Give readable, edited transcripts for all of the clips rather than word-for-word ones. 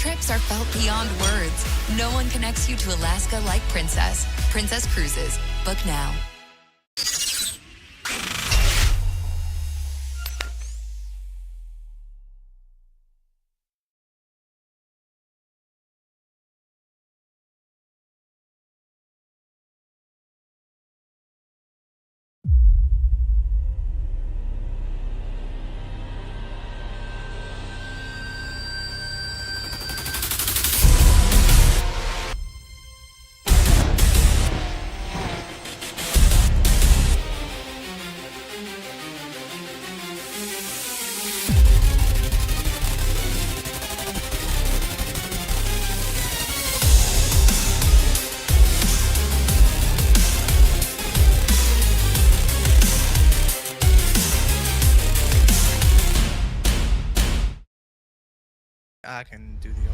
trips are felt beyond words. No one connects you to Alaska like Princess. Princess Cruises. Book now. I can do the opening.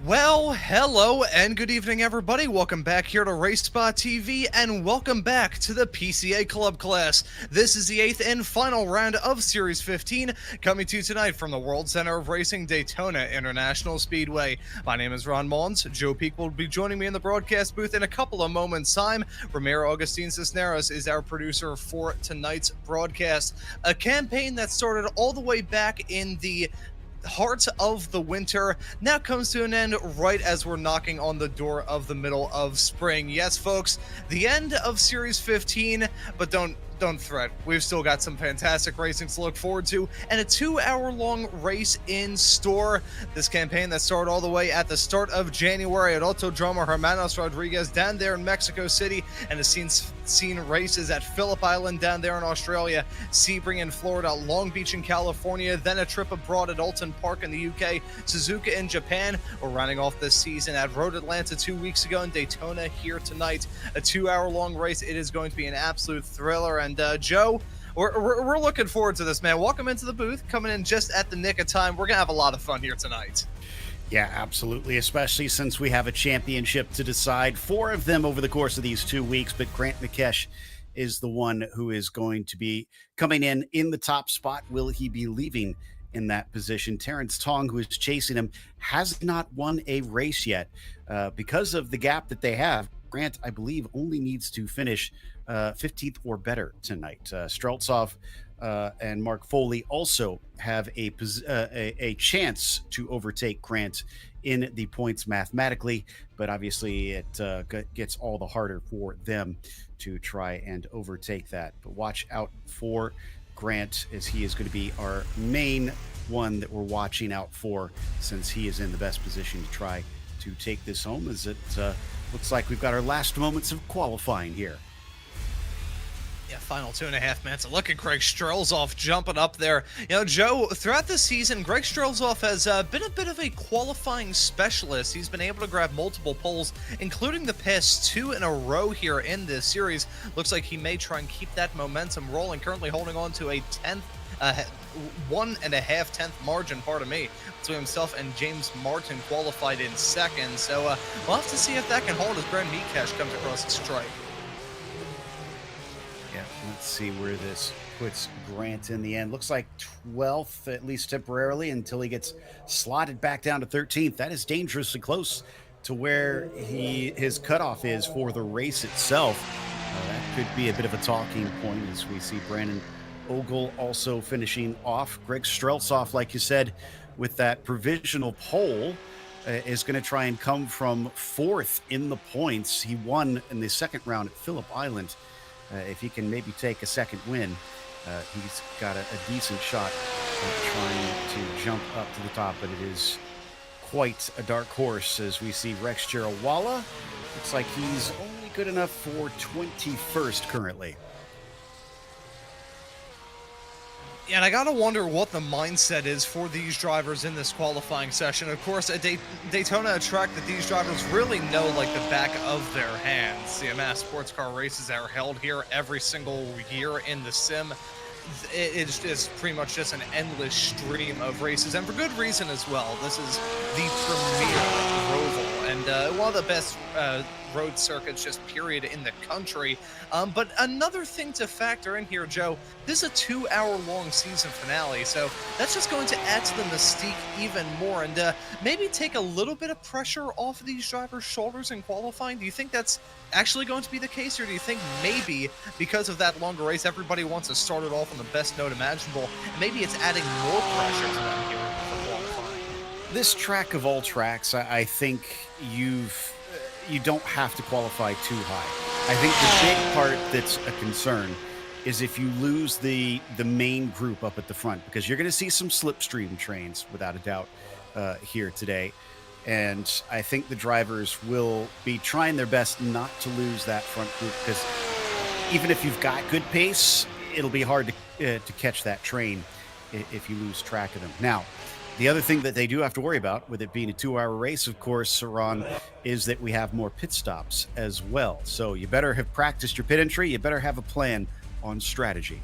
Well, hello and good evening, everybody. Welcome back here to RaceSpotTV, and welcome back to the PCA Club class. This is the 8th and final round of Series 15, coming to you tonight from the World Center of Racing, Daytona International Speedway. My name is Ron Mullins. Joe Peak will be joining me in the broadcast booth in a couple of moments' time. Ramiro Agustin Cisneros is our producer for tonight's broadcast. A campaign that started all the way back in the heart of the winter now comes to an end right as we're knocking on the door of the middle of spring. Yes, folks, the end of Series 15, but don't fret. We've still got some fantastic racing to look forward to and a 2-hour-long race in store. This campaign that started all the way at the start of January at Autodromo Hermanos Rodriguez down there in Mexico City, and has seen races at Phillip Island down there in Australia, Sebring in Florida, Long Beach in California, then a trip abroad at Alton Park in the UK, Suzuka in Japan. We're rounding off this season at Road Atlanta 2 weeks ago, and Daytona here tonight. A 2-hour-long race. It is going to be an absolute thriller. And Joe, we're looking forward to this, man. Welcome into the booth, coming in just at the nick of time. We're gonna have a lot of fun here tonight. Yeah, absolutely, especially since we have a championship to decide, 4 of them over the course of these 2 weeks, but Grant McKesh is the one who is going to be coming in the top spot. Will he be leaving in that position? Terrence Tong, who is chasing him, has not won a race yet. Because of the gap that they have, Grant, I believe, only needs to finish 15th or better tonight. Streltsov and Mark Foley also have a chance to overtake Grant in the points mathematically, but obviously it gets all the harder for them to try and overtake that. But watch out for Grant, as he is going to be our main one that we're watching out for, since he is in the best position to try to take this home, as it looks like we've got our last moments of qualifying here. Yeah, final 2.5 minutes. Look at Greg Strelzoff jumping up there. You know, Joe, throughout the season, Greg Strelzoff has been a bit of a qualifying specialist. He's been able to grab multiple poles, including the past 2 in a row here in this series. Looks like he may try and keep that momentum rolling, currently holding on to a 1.5 margin, pardon me, between himself and James Martin, qualified in second. So we'll have to see if that can hold as Brent Mikesh comes across the strike. Yeah, let's see where this puts Grant in the end. Looks like 12th, at least temporarily, until he gets slotted back down to 13th. That is dangerously close to where his cutoff is for the race itself. That could be a bit of a talking point, as we see Brandon Ogle also finishing off. Greg Streltsov, like you said, with that provisional pole, is going to try and come from 4th in the points. He won in the second round at Phillip Island. If he can maybe take a second win, he's got a decent shot at trying to jump up to the top, but it is quite a dark horse, as we see Rex Jarawala. Looks like he's only good enough for 21st currently. Yeah, and I gotta wonder what the mindset is for these drivers in this qualifying session. Of course, at Daytona, a track that these drivers really know like the back of their hands. The CMS sports car races are held here every single year in the sim. it is pretty much just an endless stream of races, and for good reason as well. This is the premier Roval, and one of the best road circuits, just period, in the country. But another thing to factor in here, Joe, this is a 2-hour-long season finale, so that's just going to add to the mystique even more, and maybe take a little bit of pressure off of these drivers' shoulders in qualifying. Do you think that's actually going to be the case, or do you think maybe because of that longer race, everybody wants to start it off on the best note imaginable, and maybe it's adding more pressure to them here for qualifying? This track of all tracks, I think you don't have to qualify too high. I think the big part that's a concern is if you lose the main group up at the front, because you're going to see some slipstream trains without a doubt here today. And I think the drivers will be trying their best not to lose that front group, because even if you've got good pace, it'll be hard to catch that train if you lose track of them. Now, the other thing that they do have to worry about, with it being a 2-hour race, of course, Ron, is that we have more pit stops as well. So you better have practiced your pit entry. You better have a plan on strategy.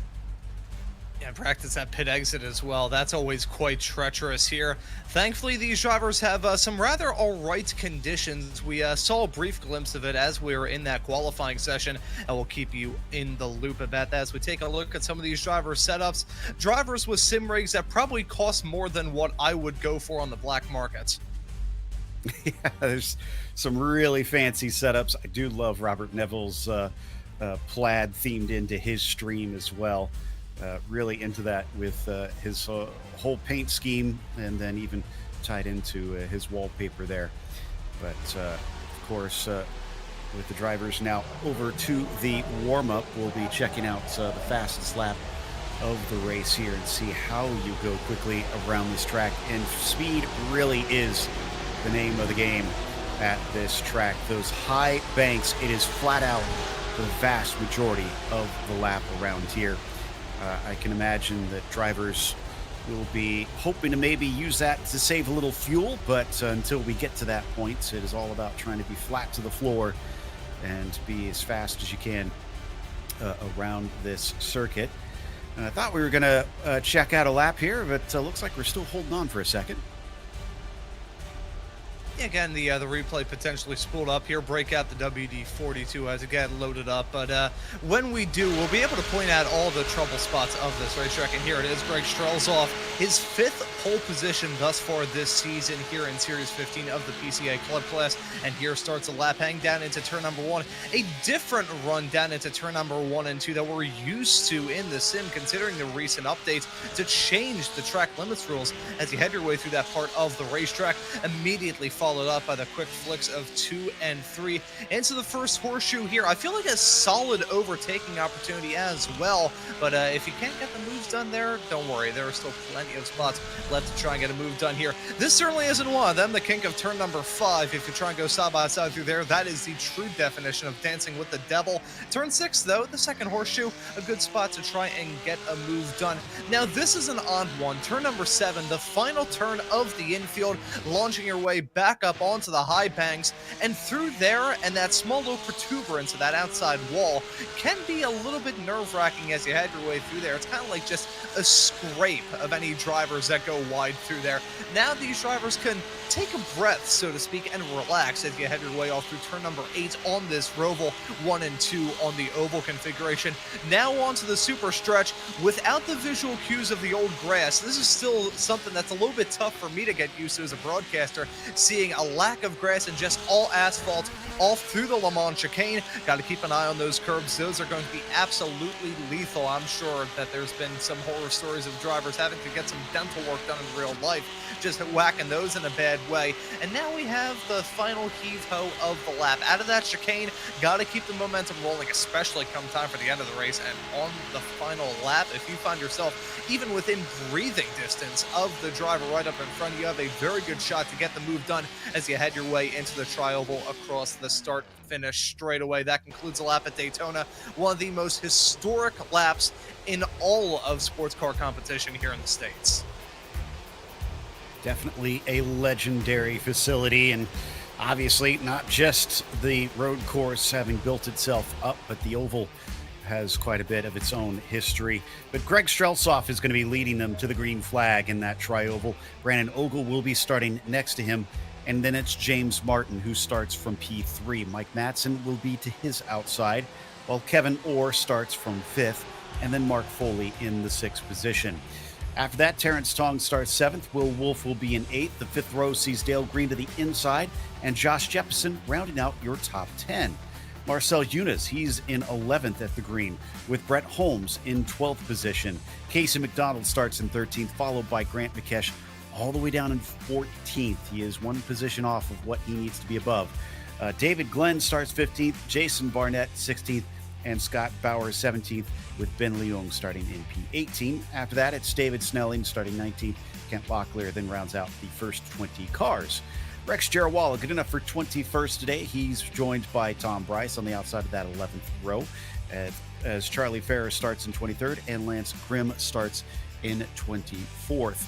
Yeah, practice that pit exit as well. That's always quite treacherous here. Thankfully, these drivers have some rather all-right conditions. We saw a brief glimpse of it as we were in that qualifying session, and we'll keep you in the loop about that as we take a look at some of these driver setups. Drivers with sim rigs that probably cost more than what I would go for on the black markets. Yeah, there's some really fancy setups. I do love Robert Neville's plaid themed into his stream as well. Really into that with his whole paint scheme, and then even tied into his wallpaper there. But of course, with the drivers now over to the warm-up, we'll be checking out the fastest lap of the race here and see how you go quickly around this track. And speed really is the name of the game at this track. Those high banks, it is flat out the vast majority of the lap around here. I can imagine that drivers will be hoping to maybe use that to save a little fuel, but until we get to that point, it is all about trying to be flat to the floor and be as fast as you can around this circuit. And I thought we were going to check out a lap here, but looks like we're still holding on for a second. Again, the replay potentially spooled up here. Break out the WD-42 as it got loaded up. But when we do, we'll be able to point out all the trouble spots of this racetrack. And here it is. Greg Strel's off his 5th pole position thus far this season here in Series 15 of the PCA Club Class. And here starts a lap hang down into turn number 1. A different run down into turn number 1 and 2 that we're used to in the sim, considering the recent updates to change the track limits rules as you head your way through that part of the racetrack. Immediately followed up by the quick flicks of 2 and 3 into the first horseshoe here. I feel like a solid overtaking opportunity as well, but if you can't get the moves done there, don't worry, there are still plenty of spots left to try and get a move done here. This certainly isn't one of them. The kink of turn number 5, if you try and go side by side through there, that is the true definition of dancing with the devil. Turn 6 though, the second horseshoe, a good spot to try and get a move done. Now this is an odd one. Turn number 7, the final turn of the infield, launching your way back up onto the high banks, and through there, and that small little protuberance of that outside wall can be a little bit nerve-wracking as you head your way through there. It's kind of like just a scrape of any drivers that go wide through there. Now these drivers can take a breath, so to speak, and relax as you head your way off through turn number 8 on this Roval 1 and 2 on the oval configuration. Now onto the super stretch without the visual cues of the old grass. This is still something that's a little bit tough for me to get used to as a broadcaster, seeing a lack of grass and just all asphalt off through the Le Mans chicane. Got to keep an eye on those curbs. Those are going to be absolutely lethal. I'm sure that there's been some horror stories of drivers having to get some dental work done in real life, just whacking those in a bad way. And now we have the final heave-ho of the lap. Out of that chicane, got to keep the momentum rolling, especially come time for the end of the race. And on the final lap, if you find yourself even within breathing distance of the driver right up in front of you, have a very good shot to get the move done as you head your way into the tri-oval across the start finish straight away. That concludes the lap at Daytona, one of the most historic laps in all of sports car competition here in the States. Definitely a legendary facility, and obviously not just the road course having built itself up, but the oval has quite a bit of its own history. But Greg Strelsoff is going to be leading them to the green flag in that tri-oval. Brandon Ogle will be starting next to him. And then it's James Martin who starts from P3. Mike Madsen will be to his outside, while Kevin Orr starts from 5th, and then Mark Foley in the 6th position. After that, Terrence Tong starts 7th. Will Wolf will be in 8th. The 5th row sees Dale Green to the inside, and Josh Jepson rounding out your top 10. Marcel Yunus, he's in 11th at the green, with Brett Holmes in 12th position. Casey McDonald starts in 13th, followed by Grant McKesh all the way down in 14th. He is one position off of what he needs to be above. David Glenn starts 15th, Jason Barnett 16th, and Scott Bauer 17th, with Ben Leung starting in P18. After that, it's David Snelling starting 19th. Kent Locklear then rounds out the first 20 cars. Rex Jarawala, good enough for 21st today. He's joined by Tom Bryce on the outside of that 11th row, as Charlie Ferrer starts in 23rd and Lance Grimm starts in 24th.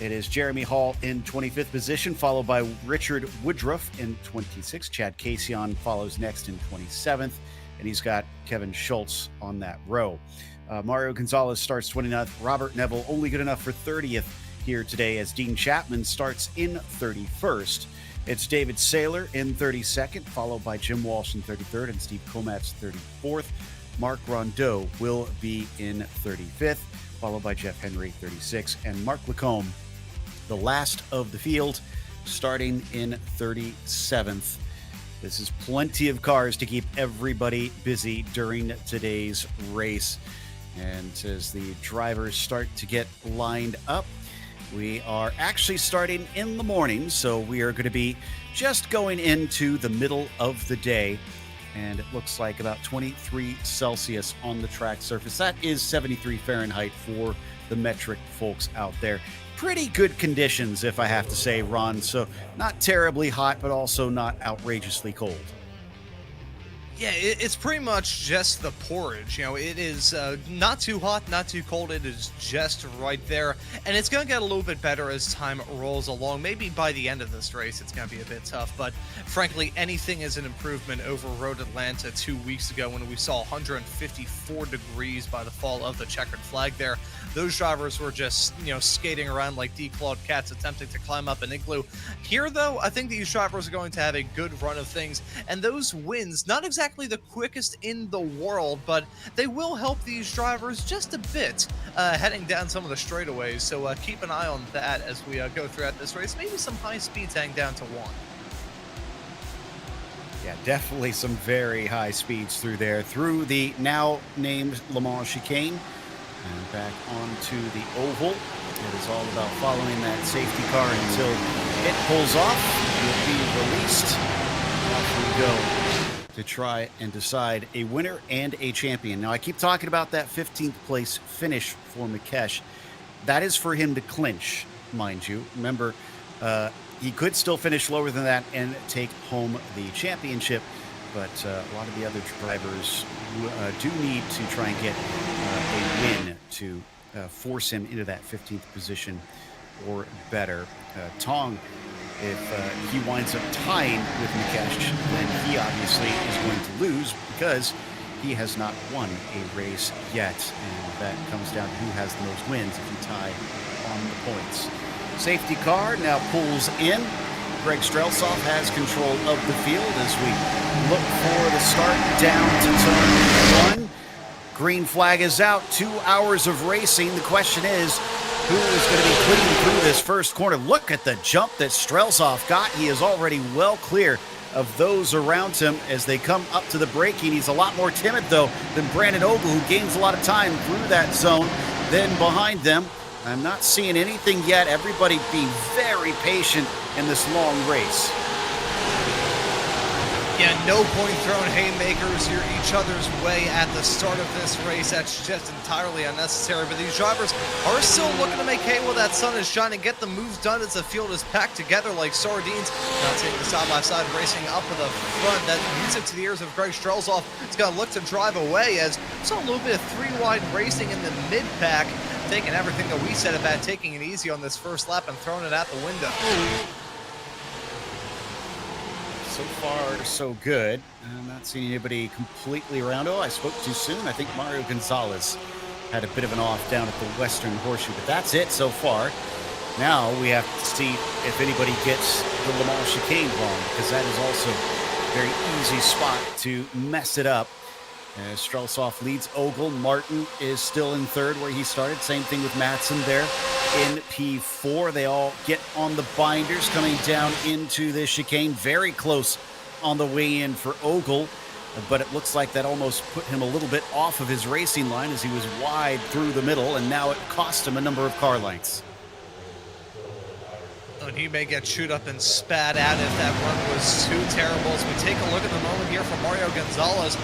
It is Jeremy Hall in 25th position, followed by Richard Woodruff in 26th. Chad Casion follows next in 27th, and he's got Kevin Schultz on that row. Mario Gonzalez starts 29th. Robert Neville only good enough for 30th here today, as Dean Chapman starts in 31st. It's David Saylor in 32nd, followed by Jim Walsh in 33rd and Steve Komatz 34th. Mark Rondeau will be in 35th, followed by Jeff Henry 36th, and Mark Lacombe, the last of the field, starting in 37th. This is plenty of cars to keep everybody busy during today's race. And as the drivers start to get lined up, we are actually starting in the morning, so we are going to be just going into the middle of the day, and it looks like about 23 Celsius on the track surface. That is 73 Fahrenheit for the metric folks out there. Pretty good conditions, if I have to say, Ron. So not terribly hot, but also not outrageously cold. Yeah, it's pretty much just the porridge. You know, it is not too hot, not too cold. It is just right there. And it's going to get a little bit better as time rolls along. Maybe by the end of this race, it's going to be a bit tough. But frankly, anything is an improvement over Road Atlanta 2 weeks ago when we saw 154 degrees by the fall of the checkered flag there. Those drivers were just, skating around like declawed cats attempting to climb up an igloo. Here, though, I think these drivers are going to have a good run of things. And those wins, not exactly the quickest in the world, but they will help these drivers just a bit heading down some of the straightaways. So keep an eye on that as we go throughout this race. Maybe some high speeds hang down to 1. Yeah, definitely some very high speeds through there, through the now named Le Mans chicane. And back onto the oval. It is all about following that safety car until it pulls off. You'll be released. Off we go to try and decide a winner and a champion. Now, I keep talking about that 15th place finish for McKesh. That is for him to clinch, mind you. Remember, he could still finish lower than that and take home the championship. But a lot of the other drivers do need to try and get a win to force him into that 15th position or better. Tong, if he winds up tying with McKesh, then he obviously is going to lose because he has not won a race yet. And that comes down to who has the most wins if you tie on the points. Safety car now pulls in. Greg Strelsoff has control of the field as we look for the start down to turn 1. Green flag is out. 2 hours of racing. The question is, who is going to be clean through this first corner? Look at the jump that Strelsoff got. He is already well clear of those around him as they come up to the braking. He's a lot more timid, though, than Brandon Ogle, who gains a lot of time through that zone. Then behind them, I'm not seeing anything yet. Everybody being very patient in this long race. Yeah, no point throwing haymakers here each other's way at the start of this race. That's just entirely unnecessary. But these drivers are still looking to make hay while that sun is shining, get the moves done as the field is packed together like sardines. Now taking the side-by-side racing up to the front. That music to the ears of Greg Strelsoff. It's going to look to drive away as we saw a little bit of 3-wide racing in the mid-pack, taking everything that we said about taking it easy on this first lap and throwing it out the window. So far, so good. I'm not seeing anybody completely around. Oh, I spoke too soon. I think Mario Gonzalez had a bit of an off down at the Western Horseshoe, but that's it so far. Now we have to see if anybody gets the Le Mans chicane wrong, because that is also a very easy spot to mess it up. As Strelsoff leads Ogle, Martin is still in third where he started. Same thing with Madsen there in P4. They all get on the binders coming down into the chicane. Very close on the way in for Ogle, but it looks like that almost put him a little bit off of his racing line as he was wide through the middle, and now it cost him a number of car lengths. And he may get chewed up and spat at if that run was too terrible. As we take a look at the moment here from Mario Gonzalez,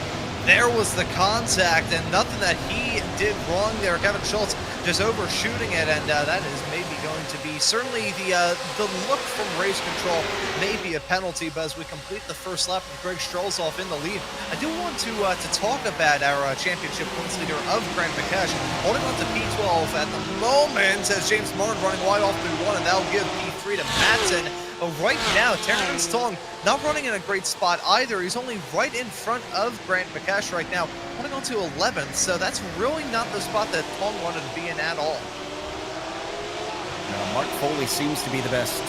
there was the contact, and nothing that he did wrong there. Kevin Schultz just overshooting it, and that is maybe going to be certainly the look from race control, maybe a penalty. But as we complete the first lap with Greg Strelsoff in the lead, I do want to talk about our championship points leader of Grant McKesh, holding on to P12 at the moment as James Martin running wide off P1, and that'll give P3 to Madsen. But right now, Terrence Tong not running in a great spot either. He's only right in front of Grant McKesh right now, holding on to 11th, so that's really not the spot that Tong wanted to be in at all. Mark Foley seems to be the best.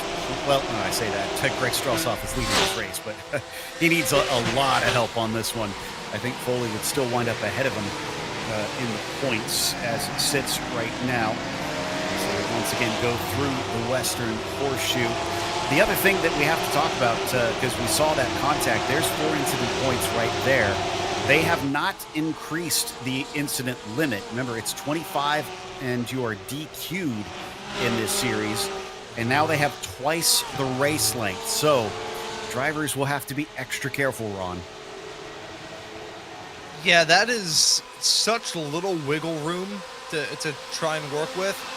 Well, no, I say that. Greg Strelsoff is leading this race, but he needs a lot of help on this one. I think Foley would still wind up ahead of him in the points as it sits right now. So once again, go through the Western Horseshoe. The other thing that we have to talk about, because we saw that contact, there's 4 incident points right there. They have not increased the incident limit. Remember, it's 25 and you are DQ'd in this series. And now they have twice the race length. So drivers will have to be extra careful, Ron. Yeah, that is such little wiggle room to try and work with.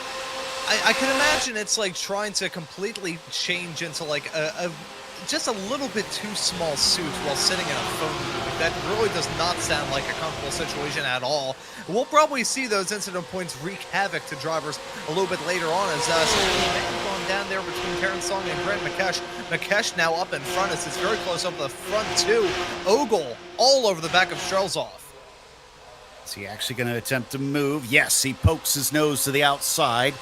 I can imagine it's like trying to completely change into like a just a little bit too small suit while sitting in a phone booth. That really does not sound like a comfortable situation at all. We'll probably see those incident points wreak havoc to drivers a little bit later on as something going down there between Terrence Song and Grant McKesh. McKesh now up in front as it's very close up the front too. Ogle all over the back of Strelsoff. Is he actually going to attempt to move? Yes, he pokes his nose to the outside.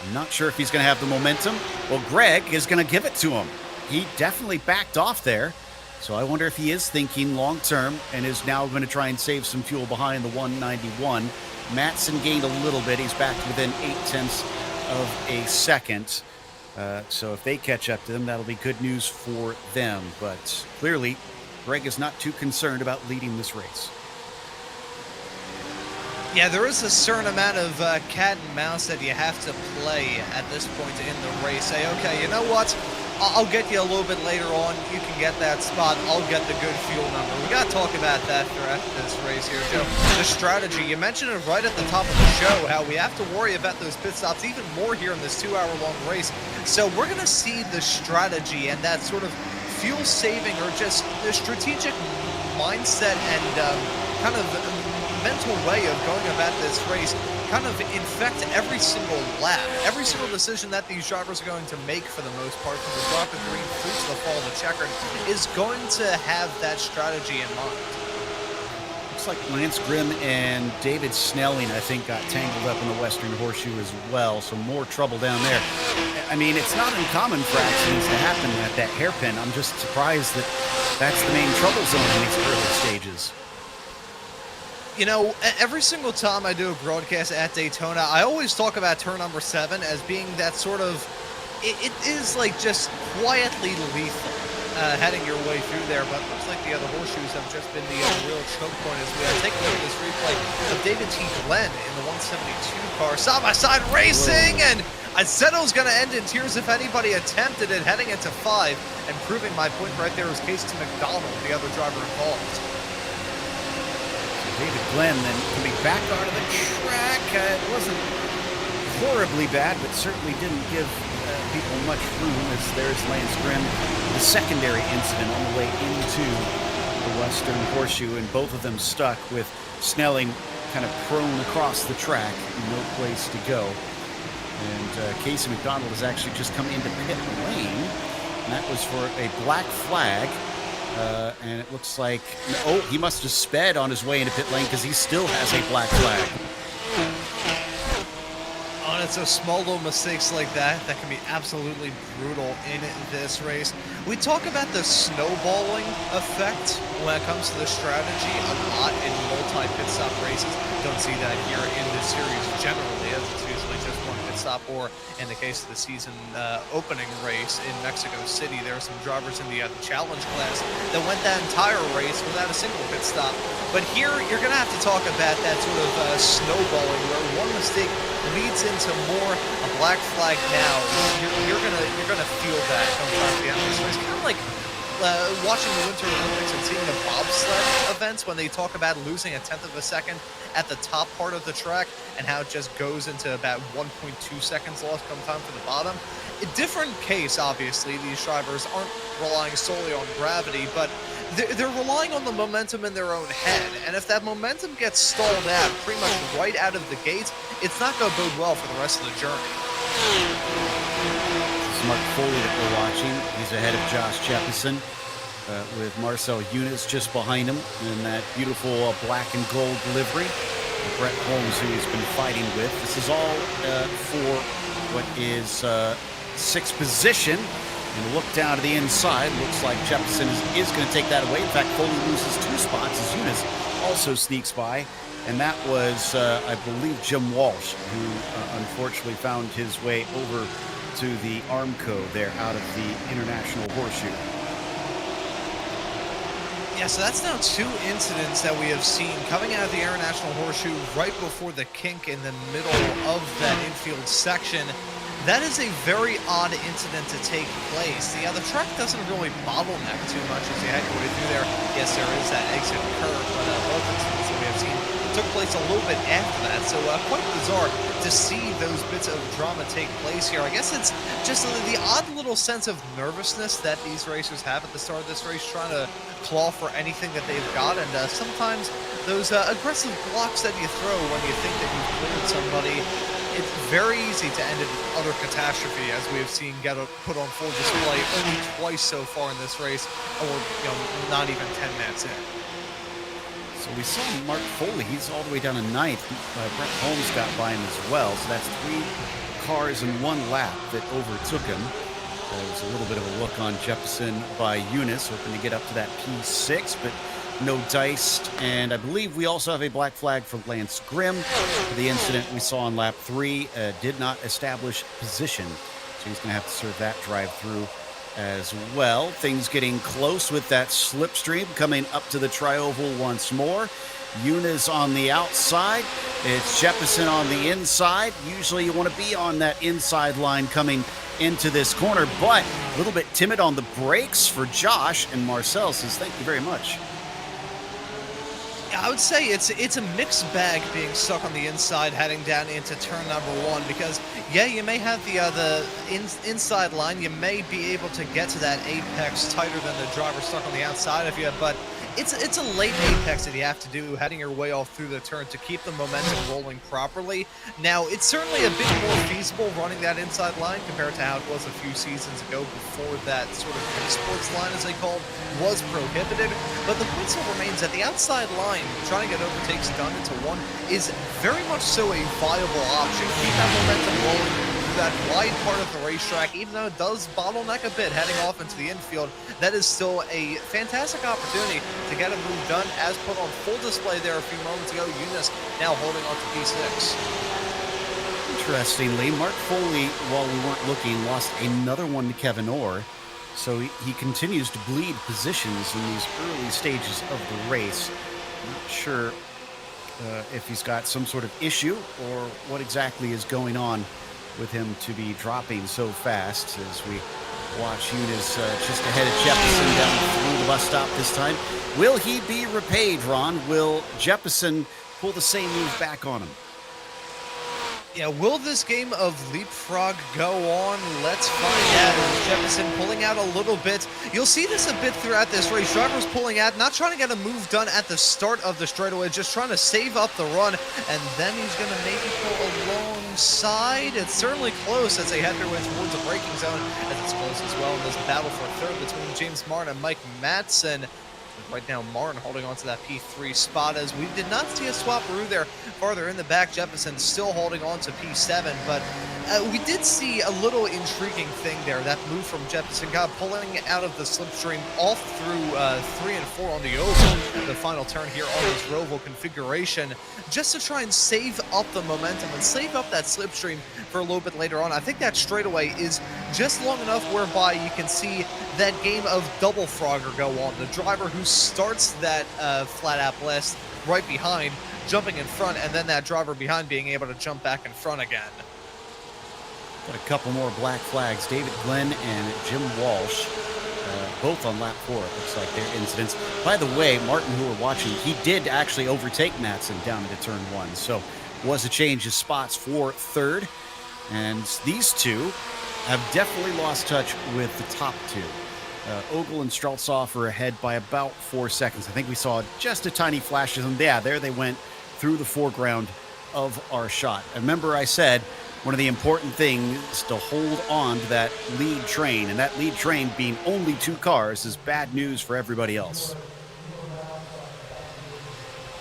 I'm not sure if he's going to have the momentum. Well, Greg is going to give it to him. He definitely backed off there. So I wonder if he is thinking long-term and is now going to try and save some fuel behind the 191. Madsen gained a little bit. He's back within 0.8 of a second. So if they catch up to them, that'll be good news for them. But clearly, Greg is not too concerned about leading this race. Yeah, there is a certain amount of cat and mouse that you have to play at this point in the race. Say, okay, you know what? I'll get you a little bit later on. You can get that spot. I'll get the good fuel number. We got to talk about that throughout this race here, Joe. The strategy. You mentioned it right at the top of the show, how we have to worry about those pit stops even more here in this 2-hour-long race. So we're going to see the strategy and that sort of fuel saving or just the strategic mindset and kind of mental way of going about this race kind of infect every single lap, every single decision that these drivers are going to make for the most part, from the drop of green through to the fall of the checkered, is going to have that strategy in mind. Looks like Lance Grimm and David Snelling, I think, got tangled up in the Western Horseshoe as well, so more trouble down there. I mean, it's not uncommon for accidents to happen at that hairpin. I'm just surprised that that's the main trouble zone in these early stages. You know, every single time I do a broadcast at Daytona, I always talk about turn number 7 as being that sort of, it is like just quietly lethal heading your way through there, but it looks like the other horseshoes have just been the real choke point as we take a look at this replay of David T. Glenn in the 172 car, side-by-side racing, and I said it was going to end in tears if anybody attempted it, heading into 5, and proving my point right there is Casey McDonald, the other driver involved. David Glenn then coming back onto the track. It wasn't horribly bad, but certainly didn't give people much room as there's Lance Grimm, the secondary incident on the way into the Western Horseshoe, and both of them stuck with Snelling kind of prone across the track, no place to go. And Casey McDonald has actually just come into pit lane, and that was for a black flag. And it looks like, oh, he must have sped on his way into pit lane because he still has a black flag. And it's those small little mistakes like that that can be absolutely brutal in this race. We talk about the snowballing effect when it comes to the strategy a lot in multi-pit stop races. Don't see that here in this series generally, as it's usually just one pit stop, or in the case of the season opening race in Mexico City, there are some drivers in the challenge class that went that entire race without a single pit stop. But here, you're going to have to talk about that sort of snowballing, where one mistake leads into more a black flag. Now you're gonna feel that sometime at the end of this race. Kind of like watching the Winter Olympics and seeing the bobsled events when they talk about losing a tenth of a second at the top part of the track and how it just goes into about 1.2 seconds lost come time for the bottom. A different case, obviously. These drivers aren't relying solely on gravity, but they're relying on the momentum in their own head, and if that momentum gets stalled out pretty much right out of the gate, it's not going to bode well for the rest of the journey. Mark Foley that we're watching. He's ahead of Josh Jepson with Marcel Yunus just behind him in that beautiful black and gold livery. Brett Holmes, who he's been fighting with. This is all for what is sixth position. And look down to the inside. Looks like Jepson is going to take that away. In fact, Foley loses 2 spots as Yunus also sneaks by. And that was, I believe, Jim Walsh, who unfortunately found his way over to the Armco there out of the International Horseshoe. Yeah, so that's now 2 incidents that we have seen coming out of the International Horseshoe right before the kink in the middle of that infield section. That is a very odd incident to take place. Yeah, the track doesn't really bottleneck too much as you head your way through there. Yes, there is that exit curve, but both incidents that we have seen took place a little bit after that. So quite bizarre to see those bits of drama take place here. I guess it's just the odd little sense of nervousness that these racers have at the start of this race, trying to claw for anything that they've got. And sometimes those aggressive blocks that you throw when you think that you've cleared somebody, it's very easy to end in utter catastrophe, as we have seen get put on full display only twice so far in this race, or not even 10 minutes in. So we saw Mark Foley, he's all the way down to 9th. Brett Holmes got by him as well, so that's 3 cars in 1 lap that overtook him. There was a little bit of a look on Jepson by Yunus, hoping to get up to that P6, but no diced. And I believe we also have a black flag for Lance Grimm. The incident we saw on lap 3 did not establish position, so he's going to have to serve that drive-through as well. Things getting close with that slipstream coming up to the tri-oval once more. Yunus on the outside. It's Jepson on the inside. Usually you want to be on that inside line coming into this corner, but a little bit timid on the brakes for Josh, and Marcel says thank you very much. I would say it's a mixed bag being stuck on the inside heading down into turn number 1, because yeah, you may have the inside line, you may be able to get to that apex tighter than the driver stuck on the outside of you, but it's a late apex that you have to do, heading your way all through the turn to keep the momentum rolling properly. Now, it's certainly a bit more feasible running that inside line compared to how it was a few seasons ago, before that sort of esports line, as they called, was prohibited. But the point still remains that the outside line, trying to get overtakes done into 1, is very much so a viable option. Keep that momentum rolling through that wide part of the racetrack, even though it does bottleneck a bit heading off into the infield. That is still a fantastic opportunity to get a move done, as put on full display there a few moments ago. Yunus now holding on to P6. Interestingly, Mark Foley, while we weren't looking, lost another one to Kevin Orr. So he continues to bleed positions in these early stages of the race. I'm not sure if he's got some sort of issue or what exactly is going on with him to be dropping so fast, as we watch Yunus just ahead of Jepson down through the bus stop this time. Will he be repaid, Ron? Will Jepson pull the same move back on him? Yeah, will this game of leapfrog go on? Let's find out. Jefferson pulling out a little bit. You'll see this a bit throughout this race. Drivers pulling out, not trying to get a move done at the start of the straightaway, just trying to save up the run, and then he's going to maybe pull a long side. It's certainly close as they head their way towards the braking zone, as it's close as well in this battle for third between James Martin and Mike Matson. Right now, Martin holding on to that P3 spot, as we did not see a swap-a-roo there farther in the back. Jeppesen still holding on to P7, but we did see a little intriguing thing there. That move from Jeppesen, pulling out of the slipstream off through 3 and 4 on the oval, the final turn here on this Roval configuration, just to try and save up the momentum and save up that slipstream for a little bit later on. I think that straightaway is just long enough whereby you can see that game of double Frogger go on. The driver who starts that flat-out blast right behind, jumping in front, and then that driver behind being able to jump back in front again. Got a couple more black flags. David Glenn and Jim Walsh, both on lap 4, it looks like their incidents. By the way, Martin, who we're watching, he did actually overtake Matson down into turn 1, so was a change of spots for third. And these two have definitely lost touch with the top two. Ogle and Streltsov are ahead by about 4 seconds. I think we saw just a tiny flash of them. Yeah, there they went through the foreground of our shot. And remember I said one of the important things to hold on to that lead train, and that lead train being only 2 cars is bad news for everybody else.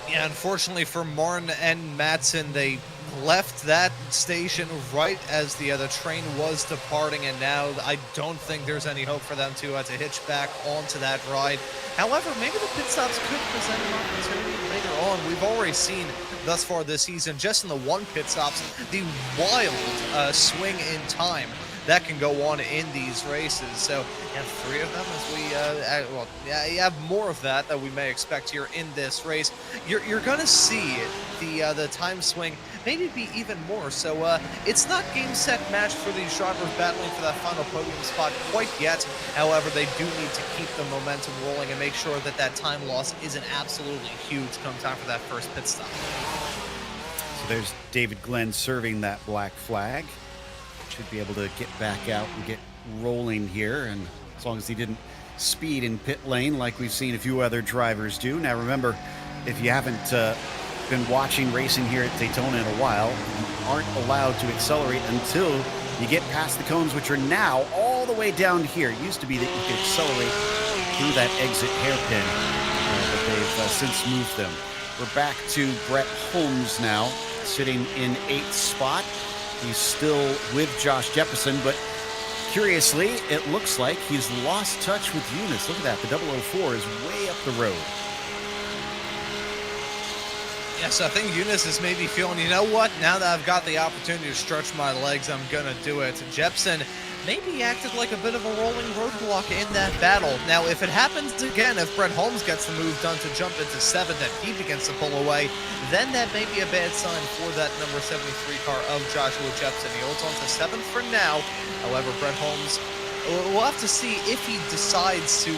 Yeah, unfortunately for Martin and Matson, they left that station right as the other train was departing, and now I don't think there's any hope for them to hitch back onto that ride. However, maybe the pit stops could present an opportunity later on. We've already seen thus far this season, just in the 1 pit stops, the wild swing in time that can go on in these races. So you have 3 of them as we, you have more of that we may expect here in this race. You're going to see the time swing maybe be even more. So it's not game, set, match for these drivers battling for that final podium spot quite yet. However, they do need to keep the momentum rolling and make sure that that time loss isn't absolutely huge come time for that first pit stop. So there's David Glenn serving that black flag. Should be able to get back out and get rolling here, and as long as he didn't speed in pit lane like we've seen a few other drivers do. Now remember, if you haven't been watching racing here at Daytona in a while, you aren't allowed to accelerate until you get past the cones, which are now all the way down here. It used to be that you could accelerate through that exit hairpin, but they've since moved them. We're back to Brett Holmes now, sitting in 8th spot. He's still with Josh Jeppesen, but curiously, it looks like he's lost touch with Eunice. Look at that. The 004 is way up the road. Yes, I think Eunice is maybe feeling, you know what, now that I've got the opportunity to stretch my legs, I'm going to do it. Jeppesen maybe acted like a bit of a rolling roadblock in that battle. Now, if it happens again, if Brett Holmes gets the move done to jump into 7th and he begins to pull away, then that may be a bad sign for that number 73 car of Joshua Jeppesen. He holds on to 7th for now. However, Brett Holmes, we'll have to see if he decides to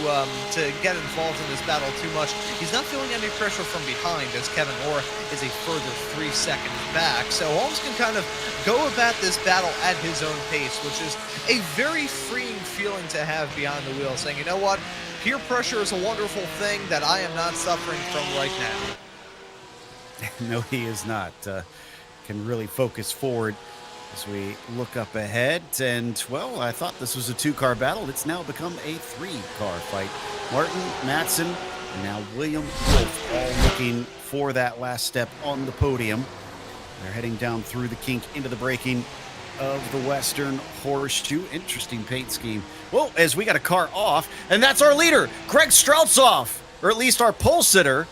get involved in this battle too much. He's not feeling any pressure from behind, as Kevin Orr is a further 3 seconds back. So Holmes can kind of go about this battle at his own pace, which is a very freeing feeling to have behind the wheel, saying, you know what, peer pressure is a wonderful thing that I am not suffering from right now. No, he is not. Can really focus forward as we look up ahead. And, well, I thought this was a 2-car battle. It's now become a 3-car fight. Martin, Matson, and now William Wolf all looking for that last step on the podium. They're heading down through the kink into the braking of the Western Horseshoe. Interesting paint scheme. Well, as we got a car off, and that's our leader, Greg Streltsov, or at least our pole sitter.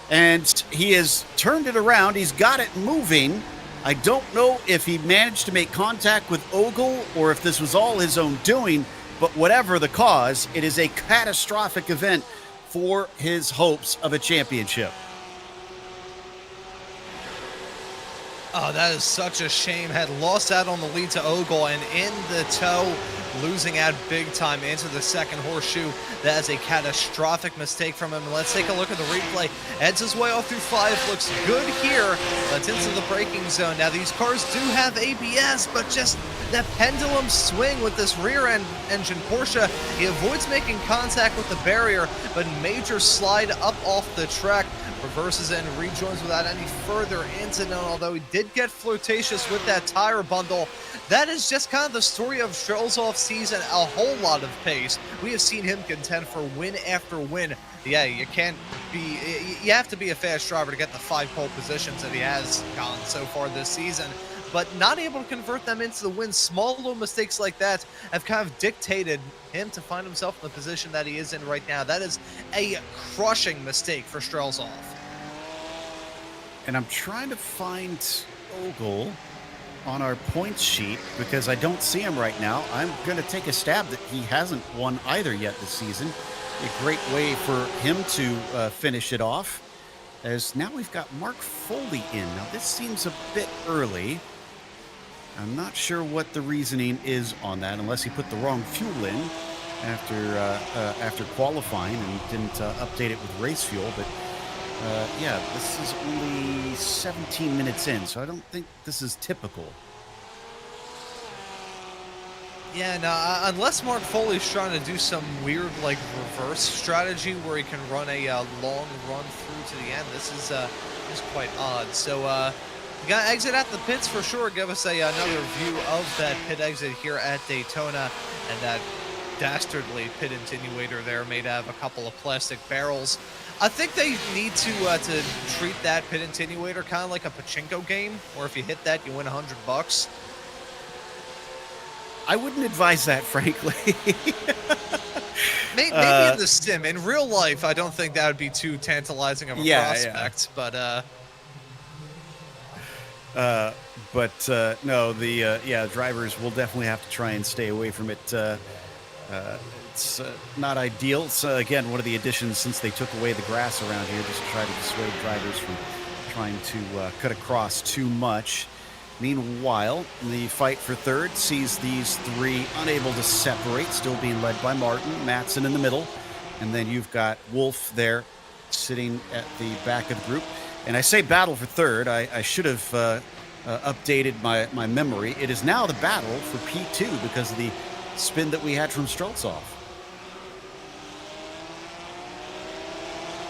And he has turned it around. He's got it moving. I don't know if he managed to make contact with Ogle or if this was all his own doing, but whatever the cause, it is a catastrophic event for his hopes of a championship. Oh, that is such a shame. Had lost out on the lead to Ogle, and in the tow, losing out big time into the second horseshoe. That is a catastrophic mistake from him. Let's take a look at the replay. Heads his way off through 5. Looks good here. That's into the braking zone. Now, these cars do have ABS, but just that pendulum swing with this rear-end engine Porsche. He avoids making contact with the barrier, but major slide up off the track. reverses and rejoins without any further incident, although he did get flirtatious with that tire bundle. That is just kind of the story of Strelzov's season, a whole lot of pace. We have seen him contend for win after win. Yeah, you have to be a fast driver to get the 5 pole positions that he has gotten so far this season, but not able to convert them into the win. Small little mistakes like that have kind of dictated him to find himself in the position that he is in right now. That is a crushing mistake for Strelzov. And I'm trying to find Ogle on our points sheet because I don't see him right now. I'm going to take a stab that he hasn't won either yet this season. A great way for him to finish it off, as now we've got Mark Foley in. Now this seems a bit early. I'm not sure what the reasoning is on that, unless he put the wrong fuel in after qualifying and didn't update it with race fuel. But yeah, this is only 17 minutes in, so I don't think this is typical. Yeah, no, unless Mark Foley's trying to do some weird, like, reverse strategy where he can run a long run through to the end, this is quite odd. So, you got to exit at the pits for sure. Give us another view of that pit exit here at Daytona, and that dastardly pit attenuator there made out of a couple of plastic barrels. I think they need to treat that pit attenuator kind of like a pachinko game, where if you hit that, you win $100. I wouldn't advise that, frankly. Maybe in the sim. In real life, I don't think that would be too tantalizing of a prospect. Yeah. But no, the drivers will definitely have to try and stay away from it. It's not ideal. So again, one of the additions since they took away the grass around here, just to try to dissuade drivers from trying to cut across too much. Meanwhile, the fight for third sees these three unable to separate, still being led by Martin, Matson in the middle, and then you've got Wolf there sitting at the back of the group. And I say battle for third. I should have updated my memory. It is now the battle for P2 because of the spin that we had from Strelzov.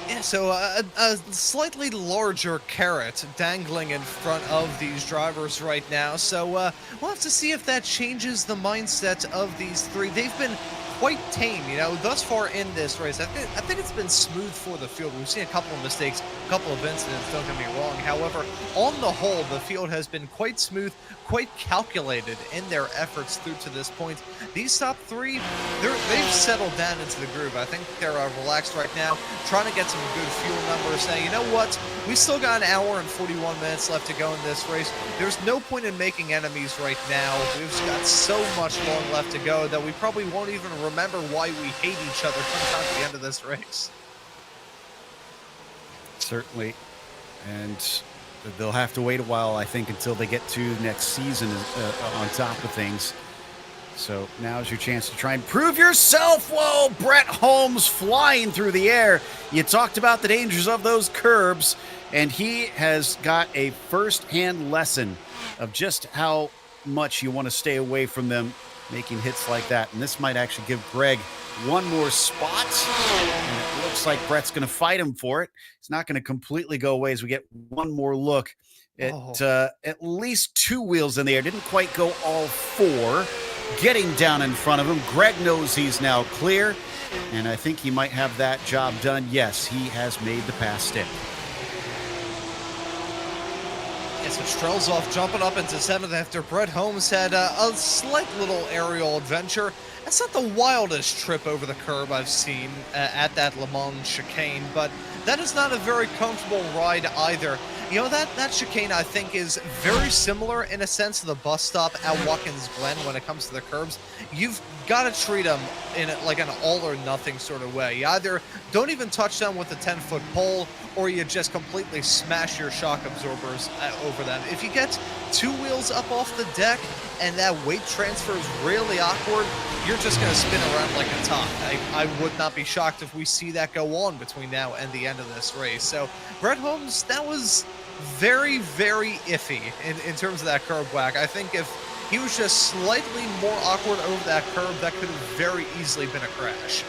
Yeah, so a slightly larger carrot dangling in front of these drivers right now. So we'll have to see if that changes the mindset of these three. They've been quite tame, you know, thus far in this race. I think it's been smooth for the field. We've seen a couple of mistakes, a couple of incidents, don't get me wrong. However, on the whole, the field has been quite smooth, quite calculated in their efforts through to this point. These top three, they've settled down into the groove. I think they're relaxed right now, trying to get some good fuel numbers, saying, you know what, we still got an hour and 41 minutes left to go in this race. There's no point in making enemies right now. We've got so much long left to go that we probably won't even remember why we hate each other sometime at the end of this race. Certainly. And they'll have to wait a while, I think, until they get to next season on top of things. So now's your chance to try and prove yourself. Whoa, Brett Holmes flying through the air. You talked about the dangers of those curbs, and he has got a first-hand lesson of just how much you want to stay away from them making hits like that. And this might actually give Greg one more spot. And it looks like Brett's going to fight him for it. It's not going to completely go away as we get one more look at least two wheels in the air. Didn't quite go all four. Getting down in front of him. Greg knows he's now clear, and I think he might have that job done. Yes, he has made the pass stick. Yeah, so Strelzov jumping up into 7th after Brett Holmes had a slight little aerial adventure. That's not the wildest trip over the curb I've seen at that Le Mans chicane, but that is not a very comfortable ride either. You know, that chicane, I think, is very similar in a sense to the bus stop at Watkins Glen when it comes to the curbs. You've got to treat them in like an all-or-nothing sort of way. You either don't even touch them with a 10-foot pole, or you just completely smash your shock absorbers over them. If you get two wheels up off the deck and that weight transfer is really awkward, you're just going to spin around like a top. I would not be shocked if we see that go on between now and the end of this race. So Brett Holmes, that was very, very iffy in terms of that curb whack. I think if he was just slightly more awkward over that curb, that could have very easily been a crash.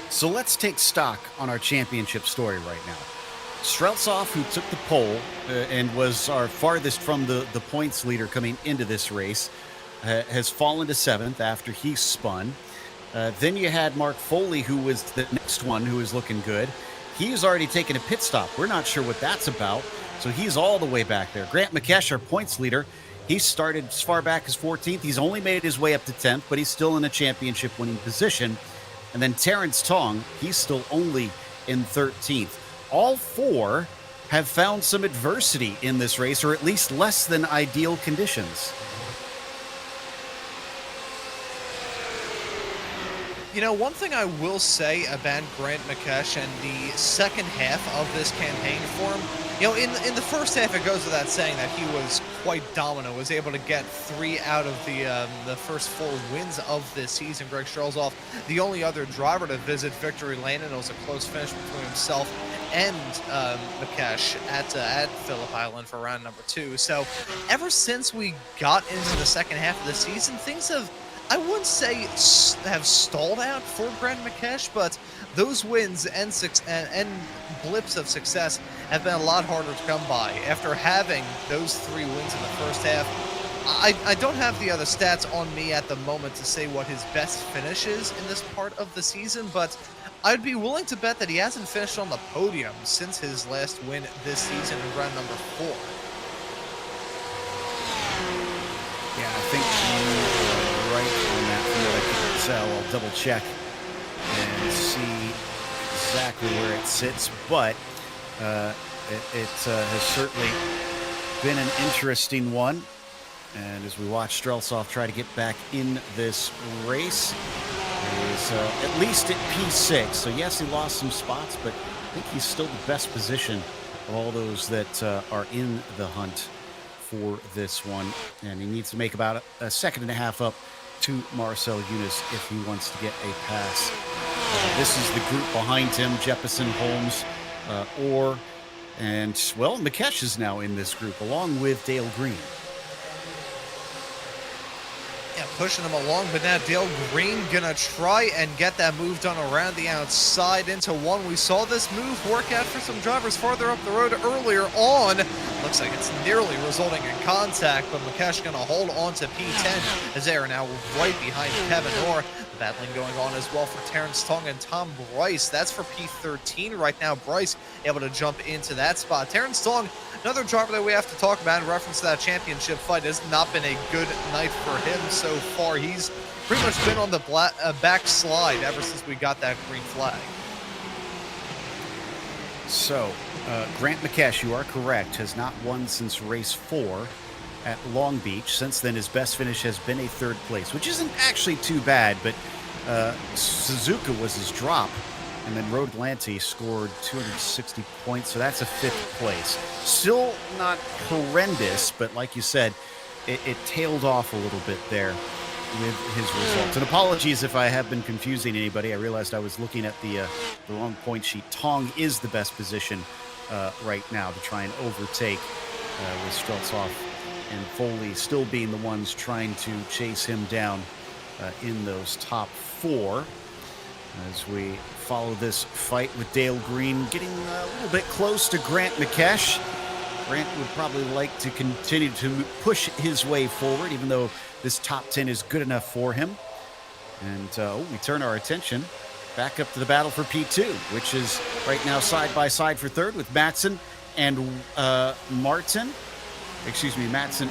So let's take stock on our championship story right now. Streltsov, who took the pole and was our farthest from the points leader coming into this race, has fallen to 7th after he spun. Then you had Mark Foley, who was the next one who was looking good. He's already taken a pit stop. We're not sure what that's about. So he's all the way back there. Grant McKesh, our points leader, he started as far back as 14th. He's only made his way up to 10th, but he's still in a championship winning position. And then Terrence Tong, he's still only in 13th. All 4 have found some adversity in this race, or at least less than ideal conditions. You know, one thing I will say about Grant McKesh and the second half of this campaign for him, you know, in the first half, it goes without saying that he was quite dominant, was able to get 3 out of the first 4 wins of this season. Greg Streltsov, the only other driver to visit victory lane, and it was a close finish between himself and McKesh at Phillip Island for round number 2. So ever since we got into the second half of the season, things have, I wouldn't say have stalled out for Grant McKesh, but those wins and blips of success have been a lot harder to come by. After having those 3 wins in the first half, I don't have the other stats on me at the moment to say what his best finish is in this part of the season, but I'd be willing to bet that he hasn't finished on the podium since his last win this season in round number 4. Yeah, I think you're right on that from what I can tell. I'll double check and see exactly where it sits, but it has certainly been an interesting one. And as we watch Streltsov try to get back in this race, he's at least at P6. So yes, he lost some spots, but I think he's still the best position of all those that are in the hunt for this one. And he needs to make about a second and a half up to Marcel Eunice if he wants to get a pass. This is the group behind him: Jeppesen, Holmes, Orr, and, well, McKesh is now in this group along with Dale Green. Yeah, pushing him along, but now Dale Green gonna try and get that move done around the outside into 1. We saw this move work out for some drivers farther up the road earlier on. Looks like it's nearly resulting in contact, but McKesh gonna hold on to P10 as they are now right behind Kevin Orr. Battling going on as well for Terrence Tong and Tom Bryce. That's for P13 right now. Bryce able to jump into that spot. Terrence Tong, another driver that we have to talk about in reference to that championship fight, has not been a good night for him so far. He's pretty much been on the backslide ever since we got that green flag. So, Grant McKesh, you are correct, has not won since race 4 at Long Beach. Since then, his best finish has been a 3rd place, which isn't actually too bad, but Suzuka was his drop, and then Road Atlante scored 260 points, so that's a 5th place. Still not horrendous, but like you said, it tailed off a little bit there with his results. And apologies if I have been confusing anybody. I realized I was looking at the wrong point sheet. Tong is the best position right now to try and overtake with Streltsov and Foley still being the ones trying to chase him down in those top 4. As we follow this fight with Dale Green getting a little bit close to Grant McKesh. Grant would probably like to continue to push his way forward, even though this top 10 is good enough for him. And we turn our attention back up to the battle for P2, which is right now side by side for 3rd with Matson and Matson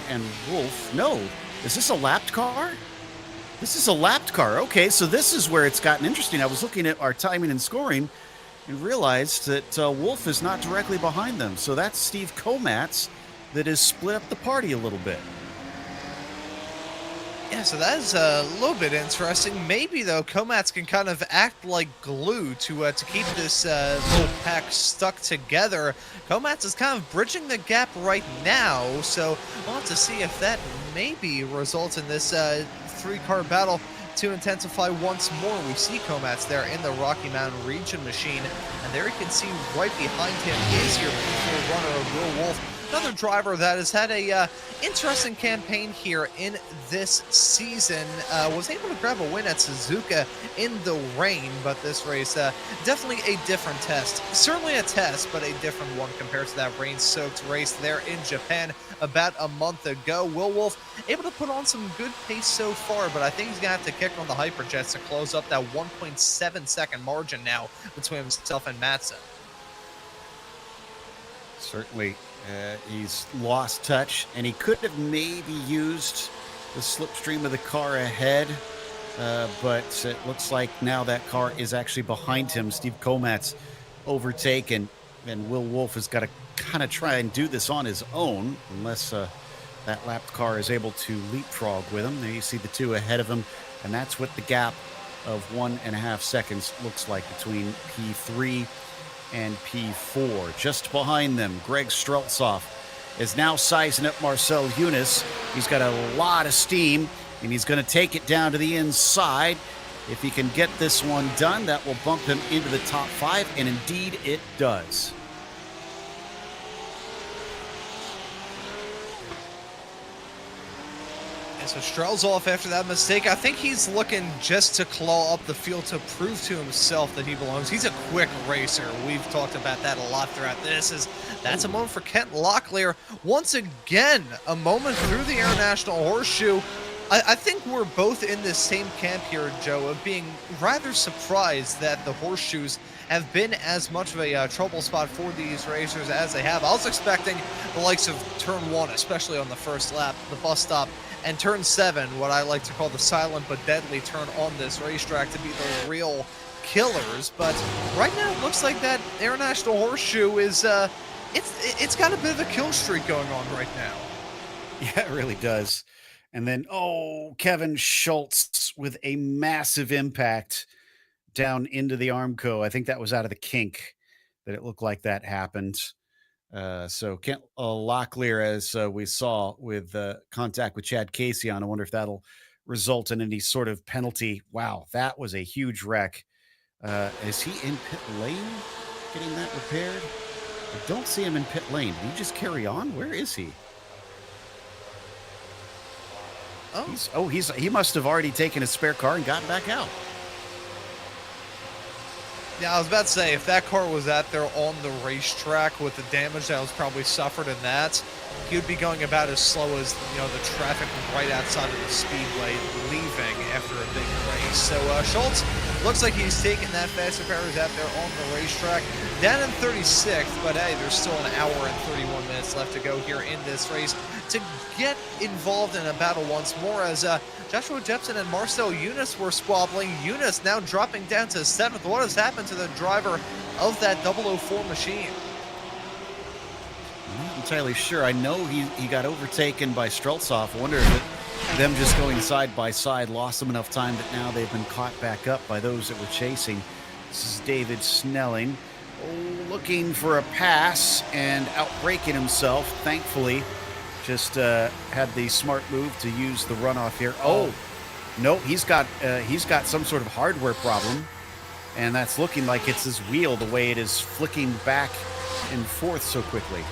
and Wolf. No, is this a lapped car? This is a lapped car. Okay, so this is where it's gotten interesting. I was looking at our timing and scoring and realized that Wolf is not directly behind them. So that's Steve Komatz that has split up the party a little bit. Yeah, so that is a little bit interesting. Maybe, though, Komatz can kind of act like glue to keep this little pack stuck together. Komatz is kind of bridging the gap right now, so we'll have to see if that maybe results in this 3-car battle to intensify once more. We see Komatz there in the Rocky Mountain Region machine, and there you can see right behind him is your P4 runner, Will Wolf, another driver that has had a interesting campaign here in this season. Was able to grab a win at Suzuka in the rain, but this race definitely a different test. Certainly a test, but a different one compared to that rain-soaked race there in Japan about a month ago. Will Wolf able to put on some good pace so far, but I think he's going to have to kick on the Hyperjets to close up that 1.7-second margin now between himself and Matson. Certainly, he's lost touch, and he could have maybe used the slipstream of the car ahead, but it looks like now that car is actually behind him. Steve Komat's overtaken, and Will Wolf has got to kind of try and do this on his own, unless that lapped car is able to leapfrog with him. There you see the two ahead of him, and that's what the gap of 1.5 seconds looks like between P3 and P4. Just behind them, Greg Streltsov is now sizing up Marcel Yunus. He's got a lot of steam, and he's going to take it down to the inside. If he can get this one done, that will bump him into the top 5, and indeed it does. So Streltsov, after that mistake, I think he's looking just to claw up the field to prove to himself that he belongs. He's a quick racer. We've talked about that a lot throughout this. That's a moment for Kent Locklear. Once again, a moment through the International Horseshoe. I think we're both in this same camp here, Joe, of being rather surprised that the Horseshoes have been as much of a trouble spot for these racers as they have. I was expecting the likes of Turn 1, especially on the first lap, the bus stop, and Turn 7, what I like to call the silent but deadly turn on this racetrack, to be the real killers. But right now it looks like that International Horseshoe is, it's got a bit of a kill streak going on right now. Yeah, it really does. And then, Kevin Schultz with a massive impact down into the Armco. I think that was out of the kink that it looked like that happened. So Kent Locklear, as we saw with contact with Chad Casey on, I wonder if that'll result in any sort of penalty. Wow, that was a huge wreck. Is he in pit lane getting that repaired? I don't see him in pit lane. Did he just carry on? Where is he? He must have already taken his spare car and gotten back out. Yeah, I was about to say, if that car was out there on the racetrack with the damage that was probably suffered in that, he would be going about as slow as, the traffic right outside of the speedway leaving after a big race. So Schultz looks like he's taking that fast repairs out there on the racetrack. Down in 36th, but hey, there's still an hour and 31 minutes left to go here in this race to get involved in a battle once more, as Joshua Jepson and Marcel Yunus were squabbling. Yunus now dropping down to 7th. What has happened to the driver of that 004 machine? I'm not entirely sure. I know he got overtaken by Streltsov. I wonder if them just going side by side lost them enough time that now they've been caught back up by those that were chasing. This is David Snelling looking for a pass and outbraking himself. Thankfully, just had the smart move to use the runoff here. No, he's got some sort of hardware problem, and that's looking like it's his wheel, the way it is flicking back and forth so quickly.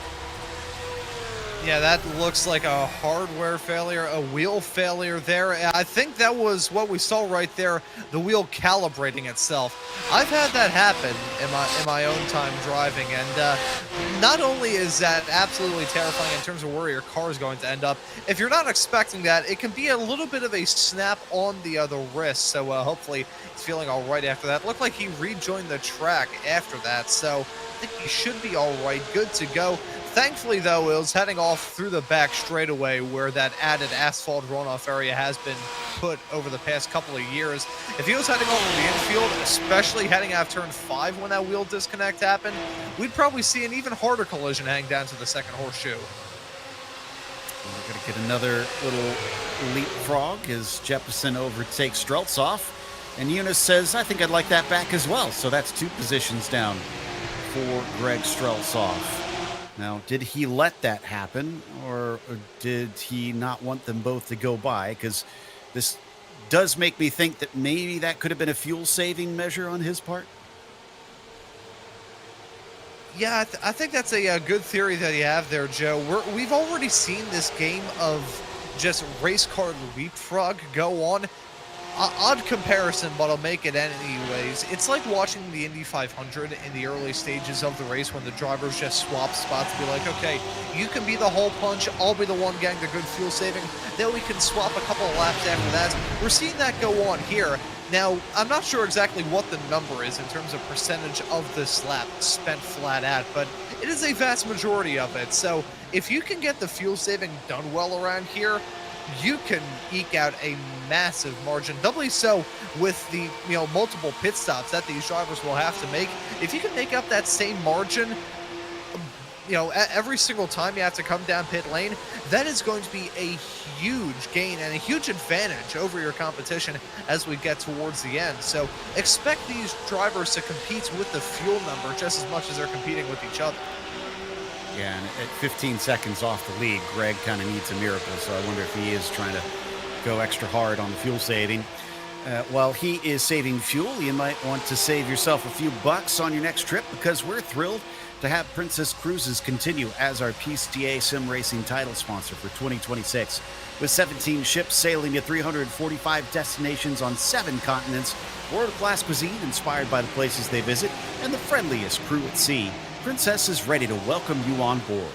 Yeah, that looks like a hardware failure, a wheel failure there. I think that was what we saw right there, the wheel calibrating itself. I've had that happen in my own time driving, and not only is that absolutely terrifying in terms of where your car is going to end up, if you're not expecting that, it can be a little bit of a snap on the wrist. So hopefully he's feeling all right after that. Looked like he rejoined the track after that, so I think he should be all right, good to go. Thankfully, though, it was heading off through the back straightaway where that added asphalt runoff area has been put over the past couple of years. If he was heading over the infield, especially heading out of turn 5 when that wheel disconnect happened, we'd probably see an even harder collision hang down to the second horseshoe. We're going to get another little leapfrog as Jeppesen overtakes Streltsov. And Yunus says, I think I'd like that back as well. So that's 2 positions down for Greg Streltsov. Now, did he let that happen, or did he not want them both to go by? Because this does make me think that maybe that could have been a fuel-saving measure on his part. Yeah, I think that's a good theory that you have there, Joe. We've already seen this game of just race car leapfrog go on. Odd comparison, but I'll make it anyways. It's like watching the Indy 500 in the early stages of the race when the drivers just swap spots to be like, okay, you can be the hole punch, I'll be the one getting the good fuel saving, then we can swap a couple of laps after that. We're seeing that go on here. Now, I'm not sure exactly what the number is in terms of percentage of this lap spent flat out, but it is a vast majority of it. So if you can get the fuel saving done well around here, you can eke out a massive margin, doubly so with the multiple pit stops that these drivers will have to make. If you can make up that same margin, every single time you have to come down pit lane, that is going to be a huge gain and a huge advantage over your competition as we get towards the end. So expect these drivers to compete with the fuel number just as much as they're competing with each other. Yeah, and at 15 seconds off the lead, Greg kind of needs a miracle, so I wonder if he is trying to go extra hard on the fuel saving. While he is saving fuel, you might want to save yourself a few bucks on your next trip, because we're thrilled to have Princess Cruises continue as our PCA Sim Racing title sponsor for 2026. With 17 ships sailing to 345 destinations on 7 continents, world-class cuisine inspired by the places they visit, and the friendliest crew at sea, Princess is ready to welcome you on board.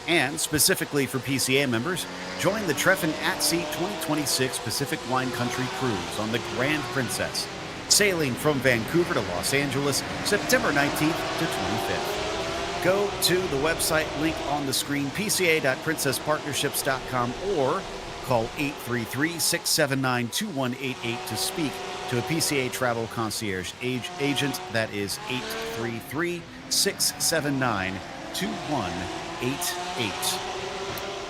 And specifically for PCA members, join the Treffin at Sea 2026 Pacific Wine Country Cruise on the Grand Princess, sailing from Vancouver to Los Angeles, September 19th to 25th. Go to the website link on the screen, pca.princesspartnerships.com, or call 833-679-2188 to speak to a PCA travel concierge agent. That is 833-679-2188.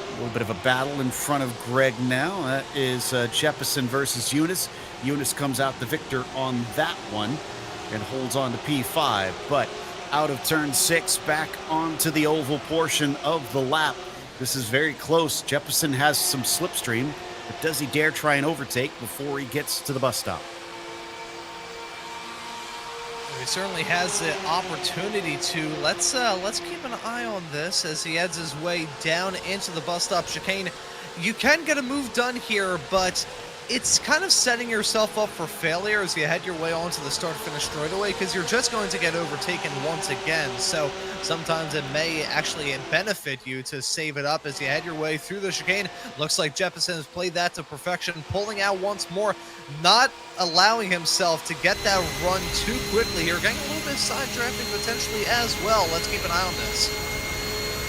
A little bit of a battle in front of Greg now. That is Jeppesen versus Eunice. Eunice comes out the victor on that one and holds on to P5, but out of turn 6, back onto the oval portion of the lap. This is very close. Jeppesen has some slipstream, but does he dare try and overtake before he gets to the bus stop? He certainly has the opportunity to. Let's keep an eye on this as he heads his way down into the bus stop chicane. You can get a move done here, but it's kind of setting yourself up for failure as you head your way onto the start-finish straightaway, because you're just going to get overtaken once again. So sometimes it may actually benefit you to save it up as you head your way through the chicane. Looks like Jeppesen has played that to perfection, pulling out once more, not allowing himself to get that run too quickly here, getting a little bit of side drafting potentially as well. Let's keep an eye on this.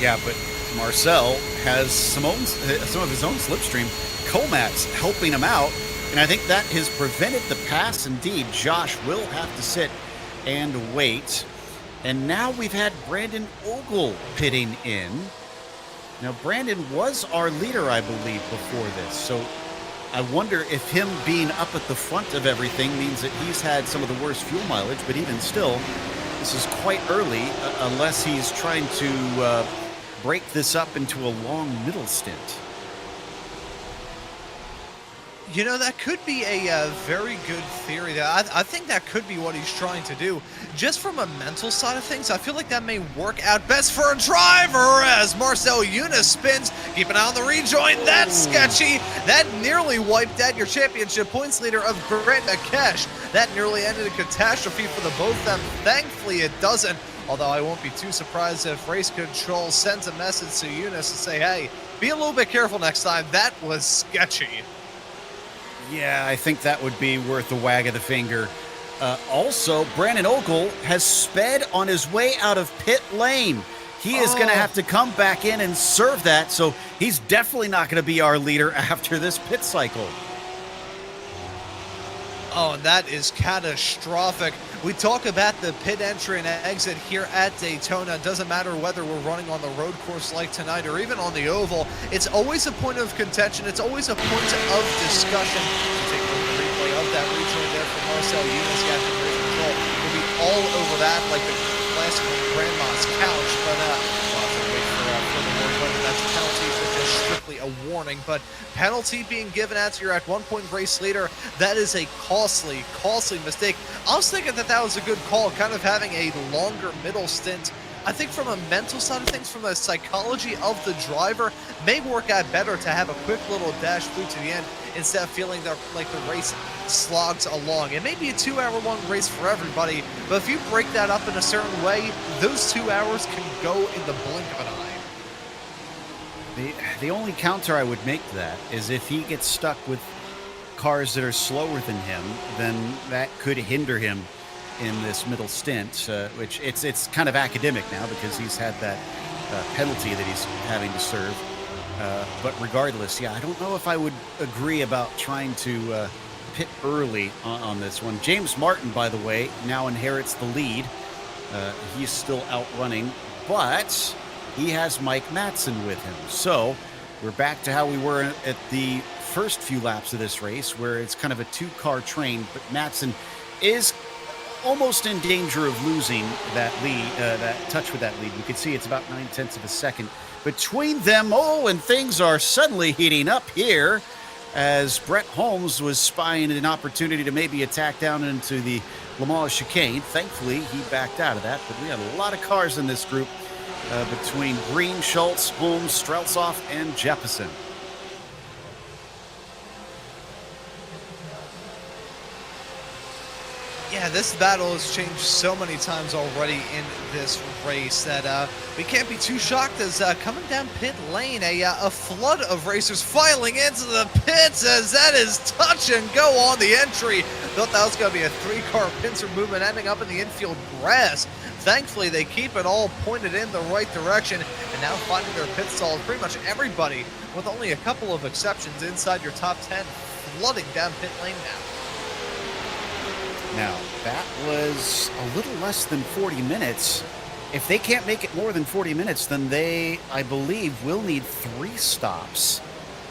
Yeah, but Marcel has some of his own slipstream. Comat's helping him out, and I think that has prevented the pass. Indeed, Josh will have to sit and wait. And now we've had Brandon Ogle pitting in. Now, Brandon was our leader, I believe, before this, so I wonder if him being up at the front of everything means that he's had some of the worst fuel mileage, but even still, this is quite early, unless he's trying to break this up into a long middle stint. That could be a very good theory there. I think that could be what he's trying to do. Just from a mental side of things, I feel like that may work out best for a driver as Marcel Eunice spins. Keep an eye on the rejoin. That's sketchy. That nearly wiped out your championship points leader of Grant Akesh. That nearly ended a catastrophe for the both of them. Thankfully, it doesn't. Although I won't be too surprised if Race Control sends a message to Eunice to say, hey, be a little bit careful next time. That was sketchy. Yeah, I think that would be worth a wag of the finger. Also, Brandon Ogle has sped on his way out of pit lane. He is going to have to come back in and serve that, so he's definitely not going to be our leader after this pit cycle. Oh, and that is catastrophic. We talk about the pit entry and exit here at Daytona. Doesn't matter whether we're running on the road course like tonight or even on the oval. It's always a point of contention. It's always a point of discussion. Take a look at the replay of that rejoin there from Marcel Eunice. Yeah, Race Control will be all over that like the classic grandma's couch. But we'll have to wait for the word whether that's penalties or just strictly a warning. But penalty being given out to your at one point race leader, that is a costly mistake. I was thinking that was a good call, kind of having a longer middle stint. I think from a mental side of things, from the psychology of the driver, may work out better to have a quick little dash through to the end instead of feeling like the race slogs along. It may be a 2-hour-long race for everybody, but if you break that up in a certain way, those 2 hours can go in the blink of an eye. The only counter I would make to that is if he gets stuck with cars that are slower than him, then that could hinder him in this middle stint, which it's kind of academic now because he's had that penalty that he's having to serve. But regardless, yeah, I don't know if I would agree about trying to pit early on this one. James Martin, by the way, now inherits the lead. He's still outrunning, but he has Mike Matson with him. So we're back to how we were at the first few laps of this race, where it's kind of a two-car train, but Matson is almost in danger of losing that lead, that touch with that lead. You can see it's about 9/10 of a second between them. Oh, and things are suddenly heating up here as Brett Holmes was spying an opportunity to maybe attack down into the Le Mans chicane. Thankfully, he backed out of that, but we had a lot of cars in this group between Green, Schultz, Holmes, Streltsov, and Jeppesen. Yeah, this battle has changed so many times already in this race that we can't be too shocked as coming down pit lane, a flood of racers filing into the pits as that is touch and go on the entry. Thought that was going to be a 3-car pincer movement ending up in the infield grass. Thankfully, they keep it all pointed in the right direction and now finding their pit stalls. Pretty much everybody, with only a couple of exceptions inside your top 10, flooding down pit lane now. Now, that was a little less than 40 minutes. If they can't make it more than 40 minutes, then they, I believe, will need 3 stops.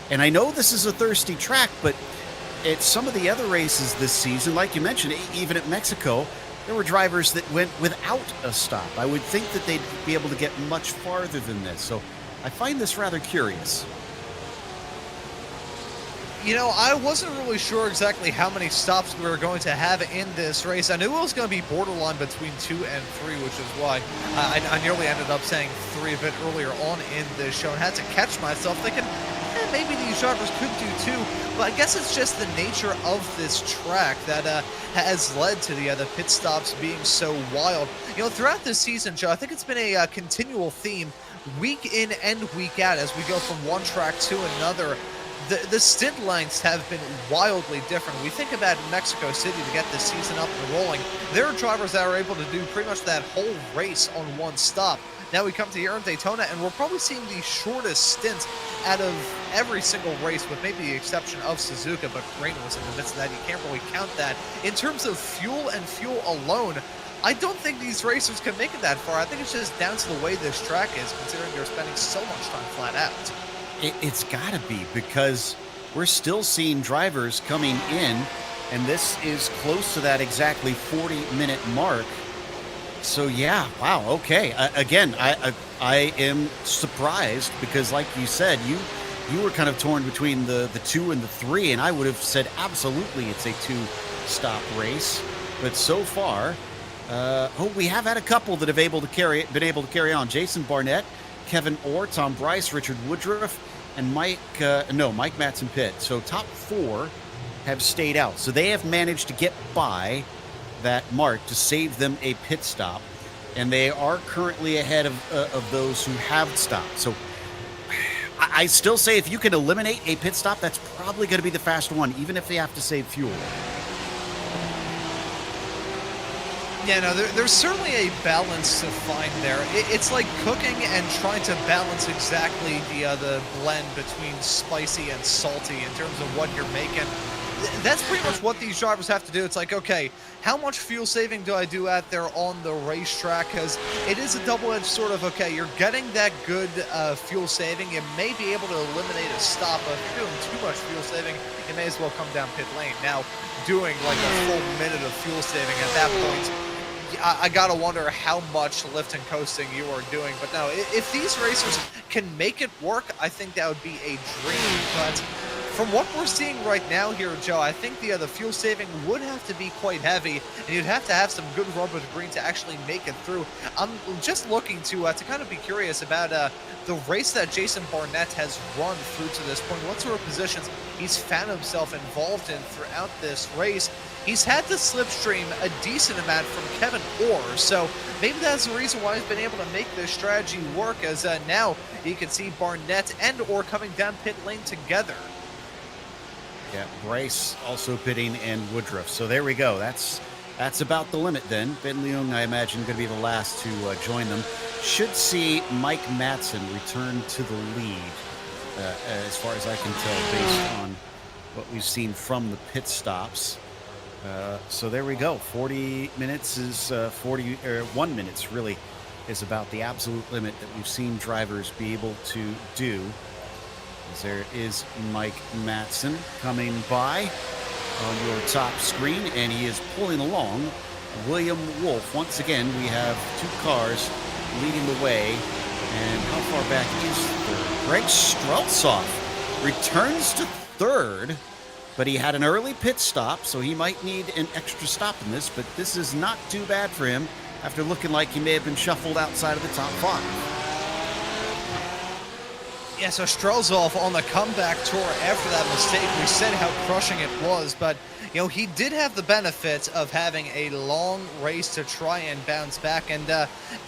And I know this is a thirsty track, but at some of the other races this season, like you mentioned, even at Mexico, there were drivers that went without a stop. I would think that they'd be able to get much farther than this. So I find this rather curious. You know, I wasn't really sure exactly how many stops we were going to have in this race. I knew it was going to be borderline between 2 and 3, which is why I nearly ended up saying 3 a bit earlier on in this show and had to catch myself thinking, maybe these drivers could do 2. But I guess it's just the nature of this track that has led to the pit stops being so wild. You know, throughout this season, Joe, I think it's been a continual theme week in and week out as we go from one track to another. The stint lengths have been wildly different. We think about Mexico City to get this season up and rolling. There are drivers that are able to do pretty much that whole race on one stop. Now we come to here in Daytona, and we're probably seeing the shortest stints out of every single race, with maybe the exception of Suzuka, but rain was in the midst of that. You can't really count that. In terms of fuel and fuel alone, I don't think these racers can make it that far. I think it's just down to the way this track is, considering they're spending so much time flat out. It's got to be, because we're still seeing drivers coming in, and this is close to that exactly 40-minute mark. So, yeah, wow, okay. Again, I am surprised because, like you said, you were kind of torn between the 2 and the 3, and I would have said absolutely it's a 2-stop race. But so far, we have had a couple that have been able to carry on. Jason Barnett, Kevin Orr, Tom Bryce, Richard Woodruff, and Mike Matson Pitt. So top 4 have stayed out. So they have managed to get by that mark to save them a pit stop. And they are currently ahead of those who have stopped. So I still say if you can eliminate a pit stop, that's probably going to be the fast one, even if they have to save fuel. Yeah, no, there's certainly a balance to find there. It's like cooking and trying to balance exactly the blend between spicy and salty in terms of what you're making. That's pretty much what these drivers have to do. It's like, okay, how much fuel saving do I do out there on the racetrack? Because it is a double-edged sort of, okay, you're getting that good fuel saving. You may be able to eliminate a stop, but if you're doing too much fuel saving, you may as well come down pit lane. Now, doing like a full minute of fuel saving at that point, I gotta wonder how much lift and coasting you are doing. But no, if these racers can make it work, I think that would be a dream. But from what we're seeing right now here, Joe, I think the fuel saving would have to be quite heavy, and you'd have to have some good rubber to green to actually make it through. I'm just looking to kind of be curious about the race that Jason Barnett has run through to this point. What sort of positions he's found himself involved in throughout this race. He's had to slipstream a decent amount from Kevin Orr, so maybe that's the reason why he's been able to make this strategy work, as now you can see Barnett and Orr coming down pit lane together. Yeah, Bryce also pitting, and Woodruff. So there we go. That's about the limit then. Ben Leung, I imagine, going to be the last to join them. Should see Mike Madsen return to the lead, as far as I can tell, based on what we've seen from the pit stops. So there we go. 40 minutes is 1 minutes really is about the absolute limit that we've seen drivers be able to do. As there is Mike Madsen coming by on your top screen, and he is pulling along William Wolf. Once again, we have two cars leading the way. And how far back is third? Greg Streltsov returns to third, but he had an early pit stop, so he might need an extra stop in this, but this is not too bad for him after looking like he may have been shuffled outside of the top 5. Yeah, so Streltsov on the comeback tour after that mistake, we said how crushing it was, but, you know, he did have the benefit of having a long race to try and bounce back, and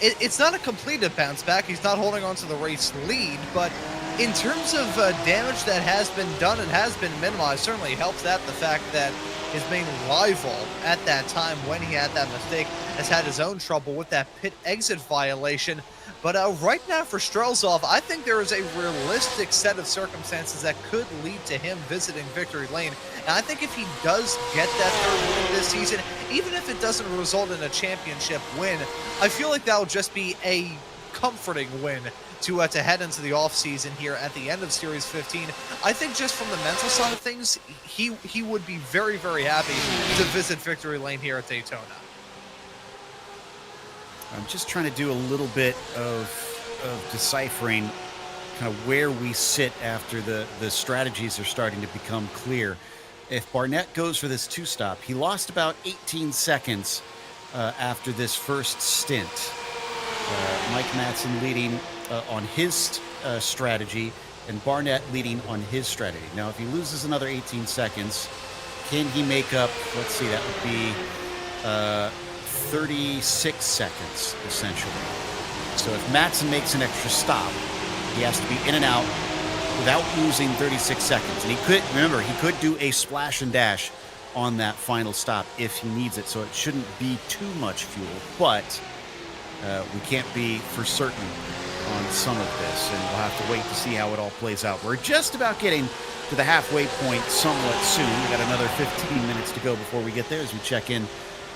it's not a completed bounce back. He's not holding on to the race lead, but in terms of damage that has been done and has been minimized, certainly helps that the fact that his main rival at that time when he had that mistake has had his own trouble with that pit exit violation. But right now for Streltsov, I think there is a realistic set of circumstances that could lead to him visiting victory lane. And I think if he does get that third win this season, even if it doesn't result in a championship win, I feel like that'll just be a comforting win to head into the offseason here at the end of Series 15. I think just from the mental side of things, he would be very, very happy to visit victory lane here at Daytona. I'm just trying to do a little bit of deciphering kind of where we sit after the strategies are starting to become clear. If Barnett goes for this two-stop, he lost about 18 seconds after this first stint. Mike Madsen leading on his strategy, and Barnett leading on his strategy. Now, if he loses another 18 seconds, can he make up, let's see, that would be 36 seconds, essentially. So if Madsen makes an extra stop, he has to be in and out without losing 36 seconds. And he could, remember, he could do a splash and dash on that final stop if he needs it, so it shouldn't be too much fuel. But we can't be for certain on some of this, and we'll have to wait to see how it all plays out. We're just about getting to the halfway point somewhat soon. We got another 15 minutes to go before we get there as we check in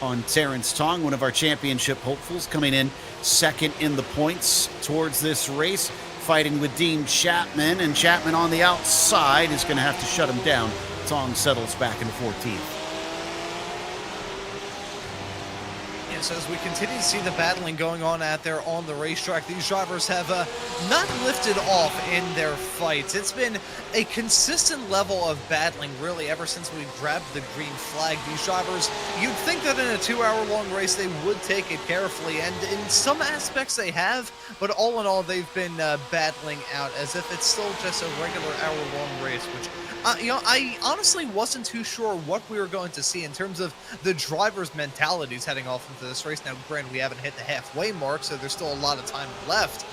on Terrence Tong, one of our championship hopefuls, coming in second in the points towards this race, fighting with Dean Chapman, and Chapman on the outside is going to have to shut him down. Tong settles back in 14th. So as we continue to see the battling going on out there on the racetrack, these drivers have not lifted off in their fights. It's been a consistent level of battling really ever since we grabbed the green flag. These drivers, you'd think that in a 2-hour-long race they would take it carefully, and in some aspects they have, but all in all they've been battling out as if it's still just a regular hour-long race, which I honestly wasn't too sure what we were going to see in terms of the drivers' mentalities heading off into this race. Now, granted, we haven't hit the halfway mark, so there's still a lot of time left.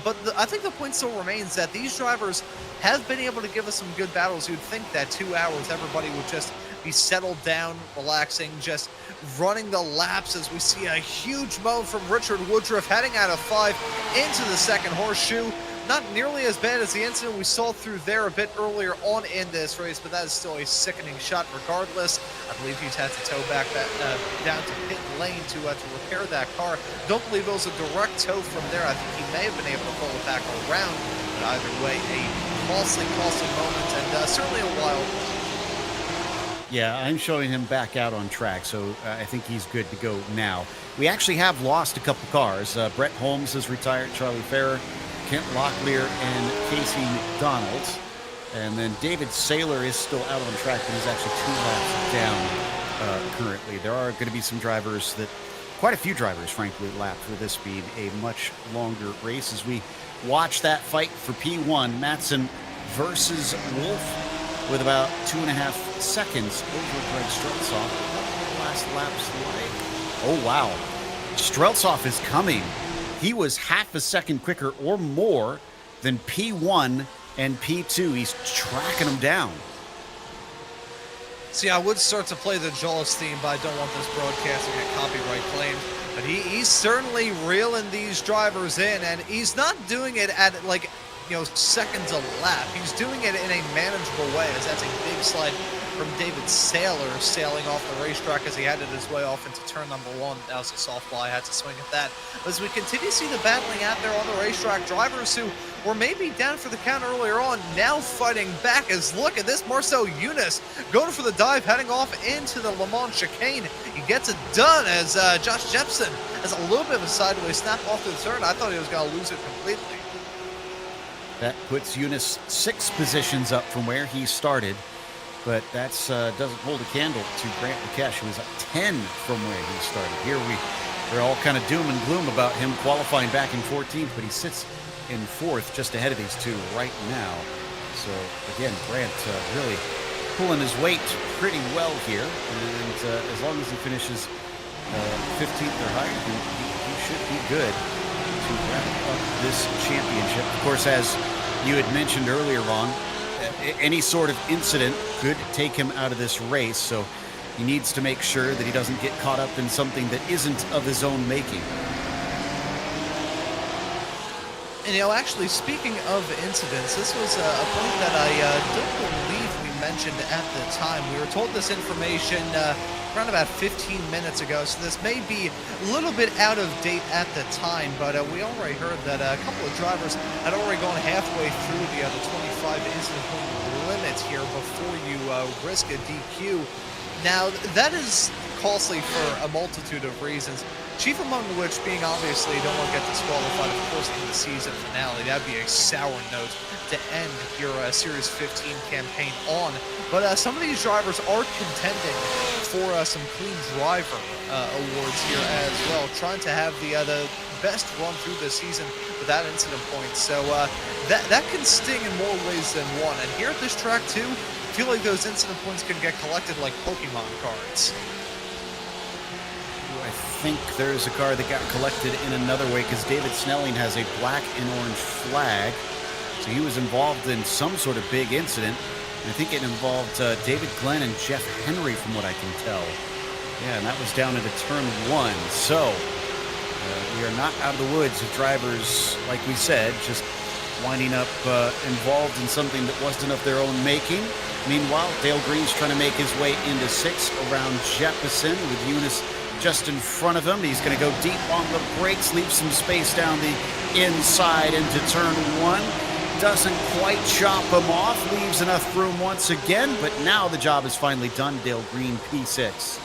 But I think the point still remains that these drivers have been able to give us some good battles. You'd think that 2 hours, everybody would just be settled down, relaxing, just running the laps as we see a huge moan from Richard Woodruff heading out of 5 into the second horseshoe. Not nearly as bad as the incident we saw through there a bit earlier on in this race, but that is still a sickening shot regardless. I believe he's had to tow back that down to pit lane to repair that car. Don't believe it was a direct tow from there. I think he may have been able to pull it back around, but either way, a costly moment, and certainly a wild one. Yeah, I'm showing him back out on track, so I think he's good to go now. We actually have lost a couple cars. Brett Holmes has retired, Charlie Ferrer, Kent Locklear, and Casey McDonald, And then David Saylor is still out on track, but he's actually 2 laps down currently. There are going to be some drivers quite a few drivers, frankly, lapped for this being a much longer race as we watch that fight for P1. Matson versus Wolf with about 2.5 seconds over Greg Streltsov. Last lap's like, oh wow, Streltsov is coming. He was half a second quicker or more than P1 and P2. He's tracking him down. See, I would start to play the Jolas theme, but I don't want this broadcast to get copyright claimed. But he's certainly reeling these drivers in, and he's not doing it at, like, seconds a lap. He's doing it in a manageable way, as that's a big slide from David Saylor sailing off the racetrack as he headed his way off into turn number 1. That was a softball. I had to swing at that. But as we continue to see the battling out there on the racetrack, drivers who were maybe down for the count earlier on now fighting back. As look at this, Marcel Eunice going for the dive, heading off into the Le Mans chicane. He gets it done as Josh Jepson has a little bit of a sideways snap off to the turn. I thought he was going to lose it completely. That puts Eunice 6 positions up from where he started, but that doesn't hold a candle to Grant McKesh, who was at 10 from where he started. Here we're all kind of doom and gloom about him qualifying back in 14th, but he sits in 4th, just ahead of these two right now. So again, Grant really pulling his weight pretty well here, and as long as he finishes 15th or higher, he should be good to wrap up this championship. Of course, as you had mentioned earlier on, any sort of incident could take him out of this race, so he needs to make sure that he doesn't get caught up in something that isn't of his own making. And actually, speaking of incidents, this was a point that I don't believe we mentioned at the time. We were told this information around about 15 minutes ago, so this may be a little bit out of date at the time, but we already heard that a couple of drivers had already gone halfway through the 25 incident point limit here before you risk a DQ. Now, that is costly for a multitude of reasons, chief among which being obviously you don't want to get disqualified, of course, in the season finale. That'd be a sour note to end your Series 15 campaign on. But some of these drivers are contending for some clean driver awards here as well, trying to have the best run through the season without incident points. So that can sting in more ways than one. And here at this track too, I feel like those incident points can get collected like Pokemon cards. I think there's a car that got collected in another way because David Snelling has a black and orange flag. So he was involved in some sort of big incident. And I think it involved David Glenn and Jeff Henry from what I can tell. Yeah, and that was down into turn 1. So we are not out of the woods of drivers, like we said, just winding up involved in something that wasn't of their own making. Meanwhile, Dale Green's trying to make his way into 6th around Jeppesen with Eunice just in front of him. He's going to go deep on the brakes, leave some space down the inside into turn 1. Doesn't quite chop him off, leaves enough room once again, but now the job is finally done. Dale Green, P6.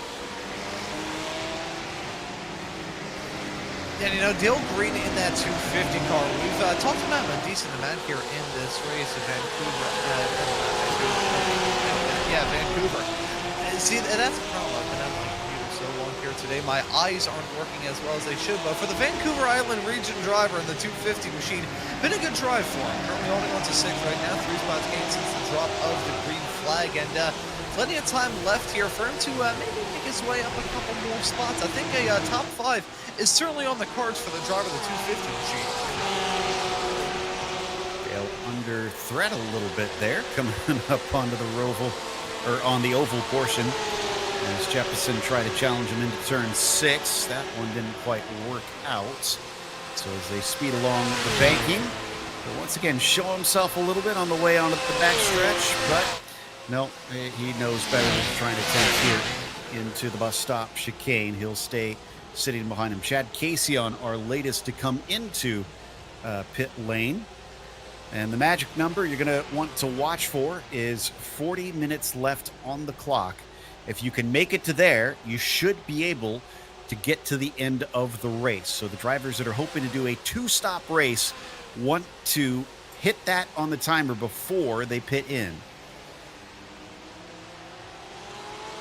And Dale Green in that 250 car, we've talked about him a decent amount here in this race in Vancouver. Vancouver. See, that's a problem. I've been on my computer so long here today. My eyes aren't working as well as they should, but for the Vancouver Island region driver in the 250 machine, been a good drive for him. Currently holding on to 6 right now, 3 spots gained since the drop of the green flag, and plenty of time left here for him to maybe make his way up a couple more spots. I think a top 5 is certainly on the cards for the driver of the 250 machine. Dale under threat a little bit there, coming up onto the on the oval portion. As Jeppesen tried to challenge him into turn 6, that one didn't quite work out. So as they speed along the banking, he'll once again show himself a little bit on the way onto the backstretch, but no, he knows better than trying to tank here into the bus stop chicane. He'll stay sitting behind him. Chad Casey on our latest to come into pit lane. And the magic number you're going to want to watch for is 40 minutes left on the clock. If you can make it to there, you should be able to get to the end of the race. So the drivers that are hoping to do a 2-stop race want to hit that on the timer before they pit in.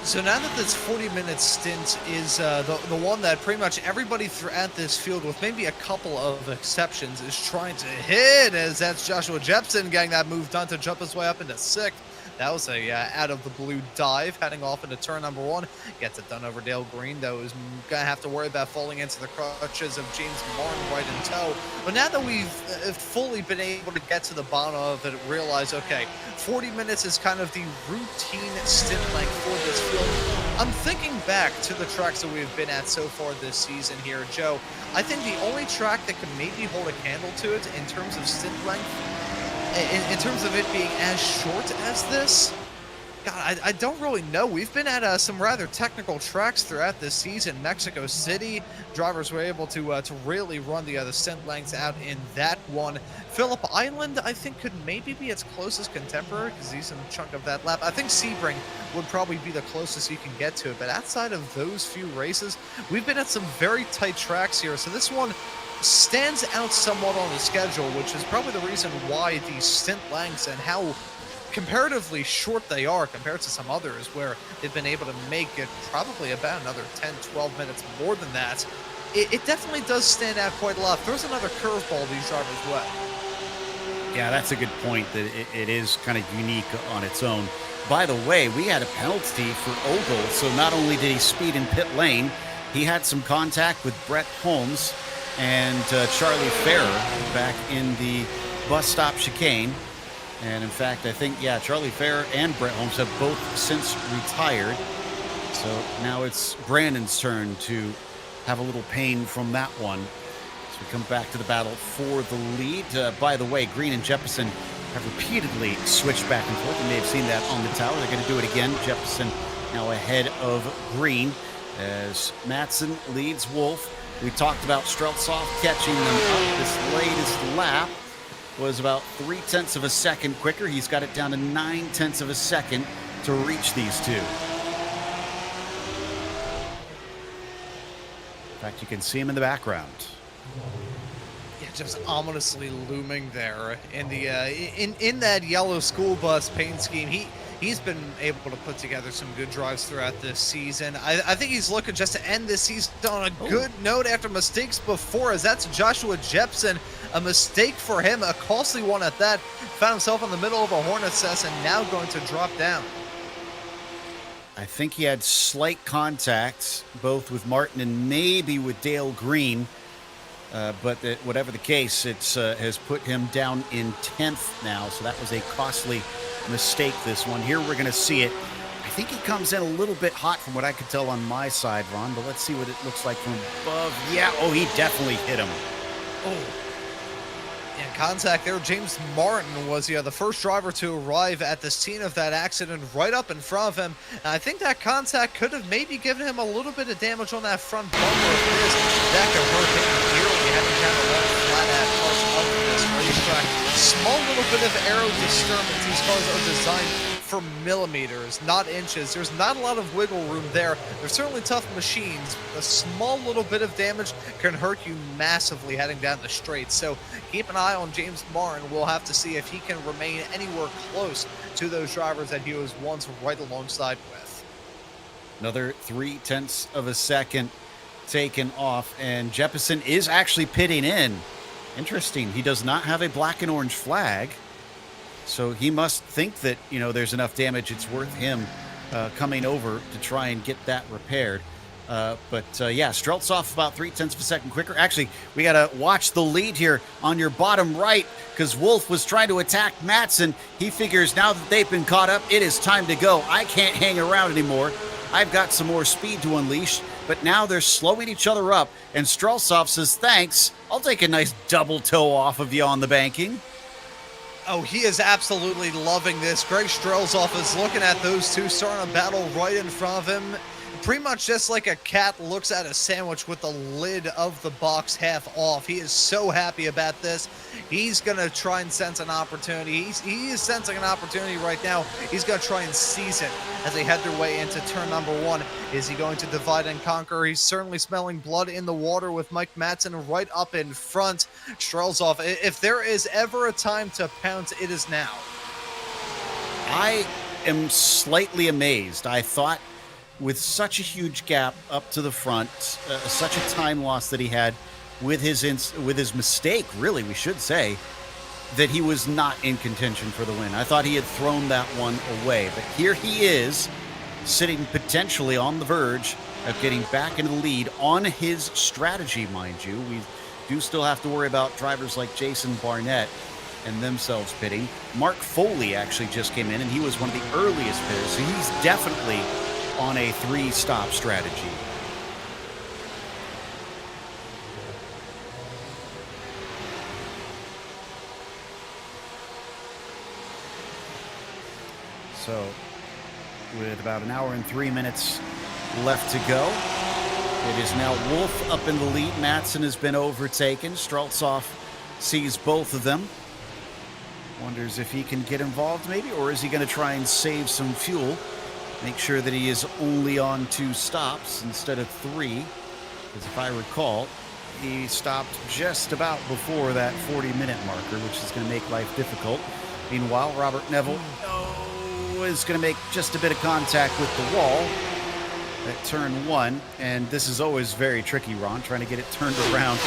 So now that this 40-minute stint is the one that pretty much everybody throughout this field, with maybe a couple of exceptions, is trying to hit, as that's Joshua Jepson getting that move done to jump his way up into 6th. That was a out-of-the-blue dive, heading off into turn number 1. Gets it done over Dale Green, though is going to have to worry about falling into the crutches of James Martin right in tow. But now that we've fully been able to get to the bottom of it, realize, okay, 40 minutes is kind of the routine stint length for this field. I'm thinking back to the tracks that we've been at so far this season here, Joe. I think the only track that could maybe hold a candle to it in terms of stint length, in terms of it being as short as this, God, I don't really know. We've been at some rather technical tracks throughout this season. Mexico City, drivers were able to really run the stint lengths out in that one. Phillip Island, I think, could maybe be its closest contemporary because he's in a chunk of that lap. I think Sebring would probably be the closest you can get to it. But outside of those few races, we've been at some very tight tracks here. So this one stands out somewhat on the schedule, which is probably the reason why these stint lengths and how comparatively short they are compared to some others where they've been able to make it probably about another 10-12 minutes more than that. It definitely does stand out quite a lot. There's another curveball these drivers way. Yeah, that's a good point, that it is kind of unique on its own. By the way, we had a penalty for Ogle, so not only did he speed in pit lane, he had some contact with Brett Holmes and Charlie Ferrer back in the bus stop chicane. And in fact, I think, yeah, Charlie Ferrer and Brett Holmes have both since retired. So now it's Brandon's turn to have a little pain from that one. So we come back to the battle for the lead. By the way, Green and Jepson have repeatedly switched back and forth. You may have seen that on the tower. They're going to do it again. Jepson now ahead of Green as Madsen leads Wolf. We talked about Streltsov catching them up. This latest lap was about 0.3 of a second quicker. He's got it down to 0.9 of a second to reach these two. In fact, you can see him in the background. Yeah, just ominously looming there in the in that yellow school bus paint scheme. He's been able to put together some good drives throughout this season. I think he's looking just to end this season on a good note after mistakes before, as that's Joshua Jepson. A mistake for him, a costly one at that. Found himself in the middle of a Hornet's nest and now going to drop down. I think he had slight contacts, both with Martin and maybe with Dale Green. But whatever the case, it has put him down in 10th now. So that was a costly mistake, this one. Here we're going to see it. I think he comes in a little bit hot from what I could tell on my side, Ron, but let's see what it looks like from above. Yeah, oh, he definitely hit him. Oh. Yeah, contact there. James Martin was the first driver to arrive at the scene of that accident right up in front of him. And I think that contact could have maybe given him a little bit of damage on that front bumper of his. That could hurt him dearly, having kind of left flat at parts of this racetrack. Small little bit of aero disturbance. These cars are designed for millimeters, not inches. There's not a lot of wiggle room there. They're certainly tough machines. A small little bit of damage can hurt you massively heading down the straight. So keep an eye on James Martin. We'll have to see if he can remain anywhere close to those drivers that he was once right alongside with. Another 0.3 of a second taken off, and Jepson is actually pitting in. Interesting. He does not have a black and orange flag. So he must think that, there's enough damage, it's worth him coming over to try and get that repaired. But Streltsov about 0.3 of a second quicker. Actually, we got to watch the lead here on your bottom right, because Wolf was trying to attack Madsen. He figures now that they've been caught up, it is time to go. I can't hang around anymore. I've got some more speed to unleash. But now they're slowing each other up, and Streltsov says, thanks. I'll take a nice double toe off of you on the banking. Oh, he is absolutely loving this. Greg Streltsov is looking at those two starting a battle right in front of him. pretty much just like a cat looks at a sandwich with the lid of the box half off. He is so happy about this. He's going to try and sense an opportunity. He is sensing an opportunity right now. He's going to try and seize it as they head their way into turn number 1. Is he going to divide and conquer? He's certainly smelling blood in the water with Mike Madsen right up in front. Strelzoff, if there is ever a time to pounce, it is now. I am slightly amazed. I thought with such a huge gap up to the front, such a time loss that he had with his mistake, really, we should say, that he was not in contention for the win. I thought he had thrown that one away, but here he is, sitting potentially on the verge of getting back into the lead on his strategy, mind you. We do still have to worry about drivers like Jason Barnett and themselves pitting. Mark Foley actually just came in, and he was one of the earliest pitters, so he's definitely on a 3-stop strategy. So, with about an hour and 3 minutes left to go, it is now Wolf up in the lead. Madsen has been overtaken. Strelzoff sees both of them. Wonders if he can get involved maybe, or is he going to try and save some fuel? Make sure that he is only on 2 stops instead of 3. Because if I recall, he stopped just about before that 40-minute marker, which is going to make life difficult. Meanwhile, Robert Neville is going to make just a bit of contact with the wall at turn 1. And this is always very tricky, Ron, trying to get it turned around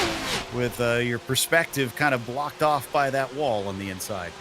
with your perspective kind of blocked off by that wall on the inside.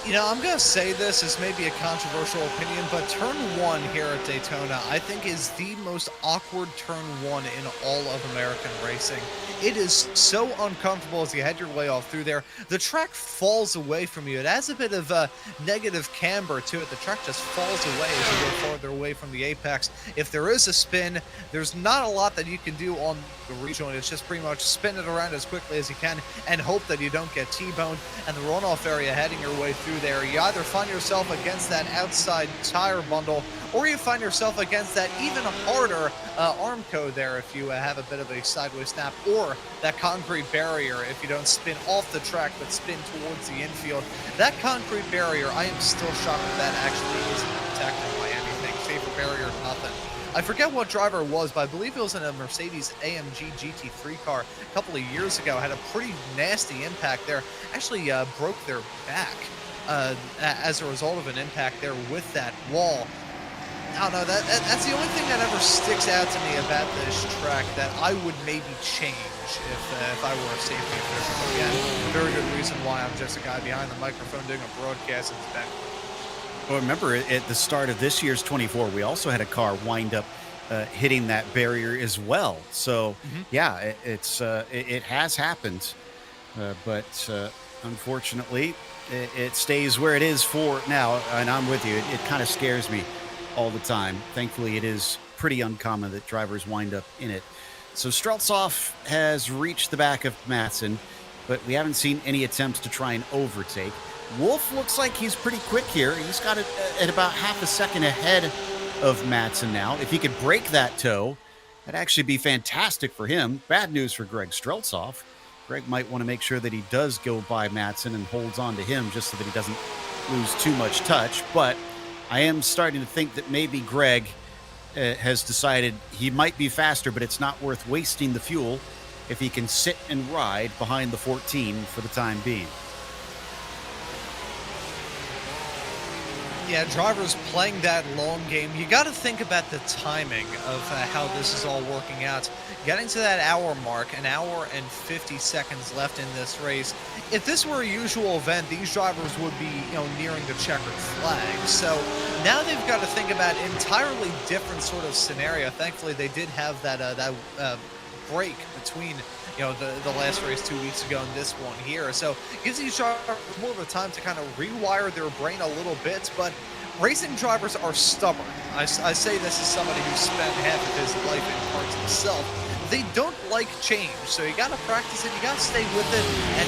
You know, I'm going to say this as maybe a controversial opinion, but turn 1 here at Daytona, I think, is the most awkward turn 1 in all of American racing. It is so uncomfortable as you head your way off through there. The track falls away from you. It has a bit of a negative camber to it. The track just falls away as you go farther away from the apex. If there is a spin, there's not a lot that you can do on the rejoin. It's just pretty much spin it around as quickly as you can and hope that you don't get T-boned. And the runoff area heading your way through there, you either find yourself against that outside tire bundle, or you find yourself against that even harder Armco there if you have a bit of a sideways snap, or that concrete barrier if you don't spin off the track but spin towards the infield. That concrete barrier, I am still shocked that actually isn't protected by anything. Safer barrier, nothing. I forget what driver it was, but I believe it was in a Mercedes AMG GT3 car a couple of years ago. Had a pretty nasty impact there. Actually broke their back as a result of an impact there with that wall. I don't know, that's the only thing that ever sticks out to me about this track that I would maybe change if I were a safety official. Again, very good reason why I'm just a guy behind the microphone doing a broadcast in the back. Well, remember, at the start of this year's 24, we also had a car wind up hitting that barrier as well. So, yeah, it has happened. But unfortunately, it stays where it is for now. And I'm with you. It kind of scares me all the time. Thankfully, it is pretty uncommon that drivers wind up in it. So Strelzoff has reached the back of Madsen, but we haven't seen any attempts to try and overtake. Wolf looks like he's pretty quick here. He's got it at about half a second ahead of Madsen now. If he could break that toe, that'd actually be fantastic for him. Bad news for Greg Strelzoff. Greg might want to make sure that he does go by Madsen and holds on to him just so that he doesn't lose too much touch. But I am starting to think that maybe Greg has decided he might be faster, but it's not worth wasting the fuel if he can sit and ride behind the 14 for the time being. Yeah, drivers playing that long game, you got to think about the timing of how this is all working out. Getting to that hour mark, an hour and 50 seconds left in this race. If this were a usual event, these drivers would be, nearing the checkered flag. So now they've got to think about entirely different sort of scenario. Thankfully, they did have that break between the last race 2 weeks ago and this one here. So it gives these drivers more of a time to kind of rewire their brain a little bit, but racing drivers are stubborn. I say this as somebody who spent half of his life in parts himself. They don't like change, so you got to practice it, you got to stay with it,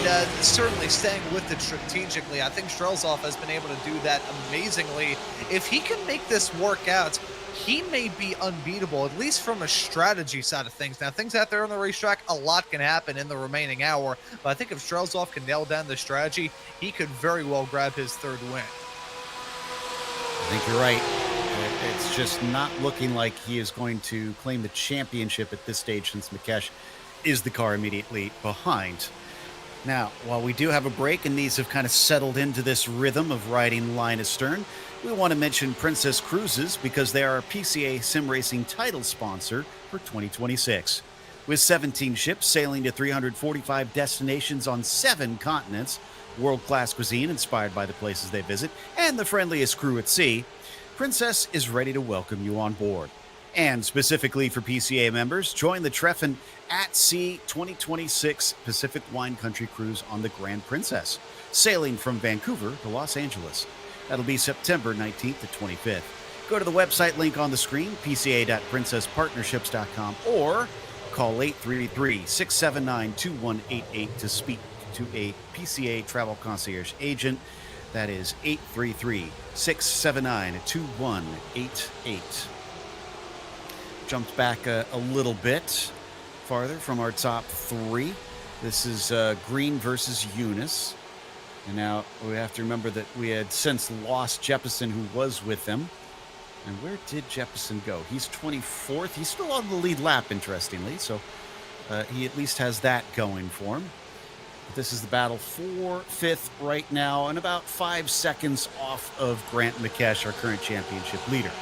and certainly staying with it strategically. I think Strelzoff has been able to do that amazingly. If he can make this work out, he may be unbeatable, at least from a strategy side of things. Now, things out there on the racetrack, a lot can happen in the remaining hour, but I think if Strelzov can nail down the strategy, he could very well grab his third win. I think you're right. It's just not looking like he is going to claim the championship at this stage, since Mikesh is the car immediately behind. Now, while we do have a break and these have kind of settled into this rhythm of riding line astern, we want to mention Princess Cruises because they are our PCA Sim Racing title sponsor for 2026. With 17 ships sailing to 345 destinations on 7 continents, world-class cuisine inspired by the places they visit, and the friendliest crew at sea, Princess is ready to welcome you on board. And specifically for PCA members, join the Treffin at Sea 2026 Pacific Wine Country Cruise on the Grand Princess, sailing from Vancouver to Los Angeles. That'll be September 19th to 25th. Go to the website link on the screen, pca.princesspartnerships.com, or call 833-679-2188 to speak to a PCA travel concierge agent. That is 833-679-2188. Jumped back a little bit farther from our top 3. This is Green versus Eunice. And now we have to remember that we had since lost Jeppesen, who was with them. And where did Jeppesen go? He's 24th. He's still on the lead lap, interestingly. So he at least has that going for him. But this is the battle for 5th right now, and about 5 seconds off of Grant Mikesh, our current championship leader.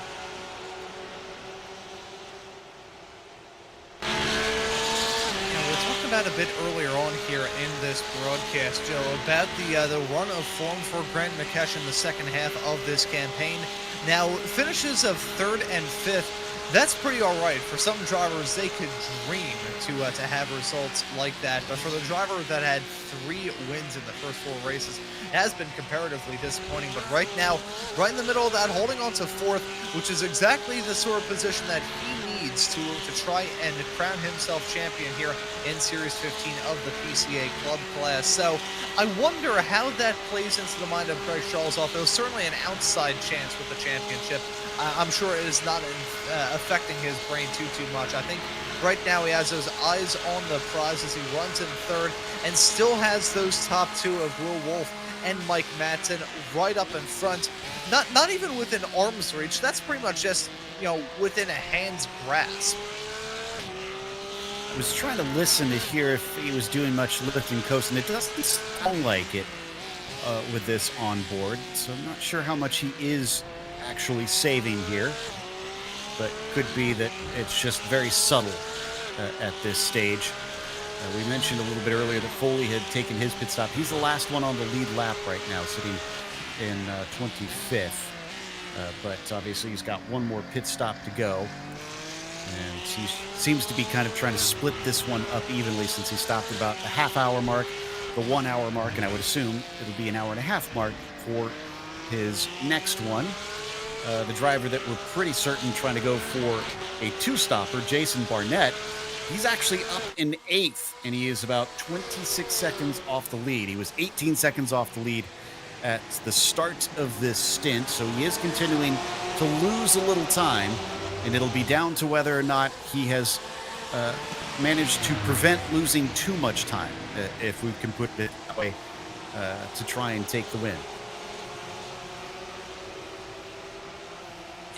About a bit earlier on here in this broadcast, Joe, about the run of form for Grant Mikesh in the second half of this campaign. Now, finishes of 3rd and 5th, that's pretty all right. For some drivers, they could dream to have results like that. But for the driver that had 3 wins in the first 4 races, it has been comparatively disappointing. But right now, right in the middle of that, holding on to 4th, which is exactly the sort of position that he needs to try and crown himself champion here in Series 15 of the PCA Club class. So I wonder how that plays into the mind of Greg Strelzov. It was certainly an outside chance with the championship. I'm sure it is not affecting his brain too much. I think right now he has those eyes on the prize as he runs in 3rd and still has those top 2 of Will Wolf and Mike Madsen right up in front. Not even within arm's reach. That's pretty much just, within a hand's grasp. I was trying to listen to hear if he was doing much lifting coast, and it doesn't sound like it with this on board. So I'm not sure how much he is actually saving here, but could be that it's just very subtle at this stage. We mentioned a little bit earlier that Foley had taken his pit stop. He's the last one on the lead lap right now, sitting in 25th. But obviously he's got one more pit stop to go. And he seems to be kind of trying to split this one up evenly, since he stopped about the half-hour mark, the 1 hour mark, and I would assume it'll be an hour and a half mark for his next one. The driver that we're pretty certain trying to go for a 2-stopper, Jason Barnett, he's actually up in 8th, and he is about 26 seconds off the lead. He was 18 seconds off the lead at the start of this stint, so he is continuing to lose a little time, and it'll be down to whether or not he has managed to prevent losing too much time, if we can put it that way, to try and take the win.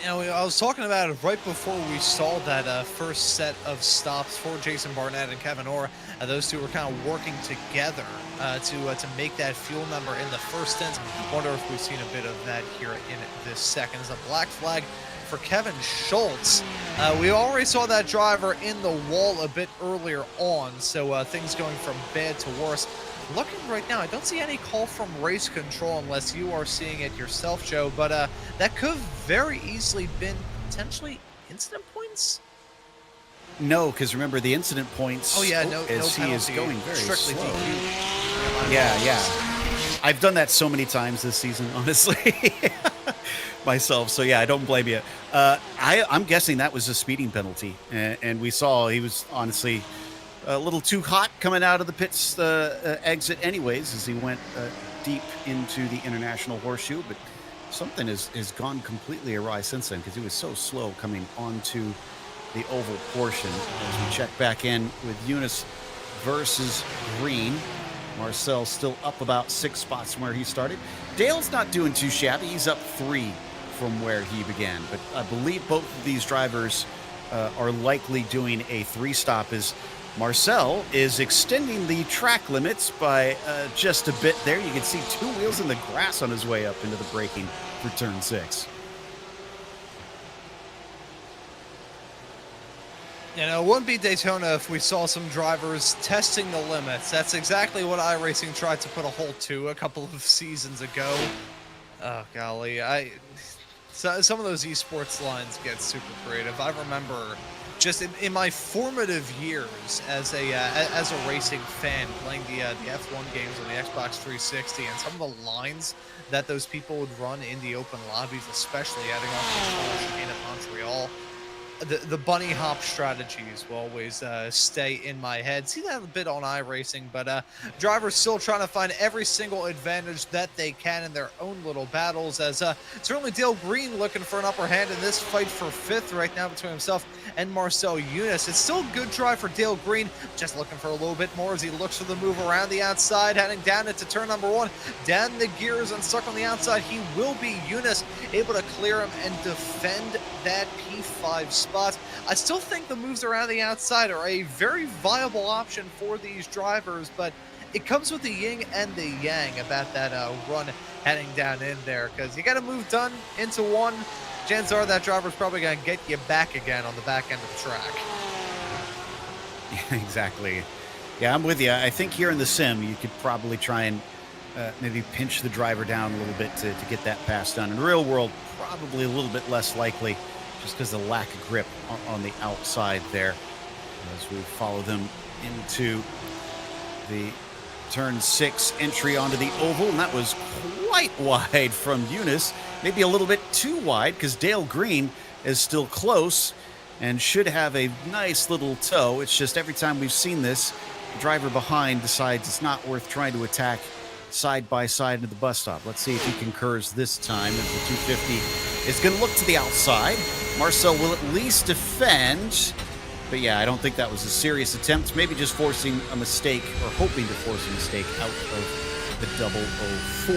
I was talking about it right before we saw that first set of stops for Jason Barnett and Kevin Orr. Those two were kind of working together to make that fuel number in the first stint. Wonder if we've seen a bit of that here in this second. It's a black flag for Kevin Schultz. We already saw that driver in the wall a bit earlier on, so things going from bad to worse. Looking right now, I don't see any call from race control unless you are seeing it yourself, Joe, but that could very easily been potentially incident points? No, because remember the incident points. Oh yeah, no as penalty, he is going very strictly slow. DQ. Yeah. I've done that so many times this season, honestly, myself. So yeah, I don't blame you. I'm guessing that was a speeding penalty, and we saw he was honestly a little too hot coming out of the pits exit anyways, as he went deep into the International Horseshoe, but something has gone completely awry since then because he was so slow coming onto the oval portion. As we check back in with Eunice versus Green. Marcel still up about 6 spots from where he started. Dale's not doing too shabby. He's up 3 from where he began. But I believe both of these drivers are likely doing a 3-stop as Marcel is extending the track limits by just a bit there. You can see 2 wheels in the grass on his way up into the braking for turn 6. You know, it wouldn't be Daytona if we saw some drivers testing the limits. That's exactly what iRacing tried to put a halt to a couple of seasons ago. Oh, golly. Some of those esports lines get super creative. I remember just in my formative years as a racing fan, playing the F1 games on the Xbox 360, and some of the lines that those people would run in the open lobbies, especially adding on to the chicane of Montreal. The bunny hop strategies will always stay in my head. See that a bit on iRacing, but drivers still trying to find every single advantage that they can in their own little battles, as certainly Dale Green looking for an upper hand in this fight for 5th right now between himself and Marcel Eunice. It's still a good drive for Dale Green, just looking for a little bit more as he looks for the move around the outside, heading down into turn number 1, down the gears and stuck on the outside. He will be Eunice, able to clear him and defend that P5 spot. I still think the moves around the outside are a very viable option for these drivers, but it comes with the yin and the yang about that run heading down in there, because you got a move done into one, chances are that driver's probably going to get you back again on the back end of the track. Yeah, exactly. Yeah, I'm with you. I think here in the sim, you could probably try and maybe pinch the driver down a little bit to get that pass done. In the real world, probably a little bit less likely, just because of the lack of grip on the outside there. As we follow them into the turn 6 entry onto the oval, and that was quite wide from Eunice, maybe a little bit too wide because Dale Green is still close and should have a nice little toe. It's just every time we've seen this, the driver behind decides it's not worth trying to attack side by side into the bus stop. Let's see if he concurs this time as the 250 is going to look to the outside. Marcel will at least defend, but yeah, I don't think that was a serious attempt. Maybe just forcing a mistake or hoping to force a mistake out of the 004.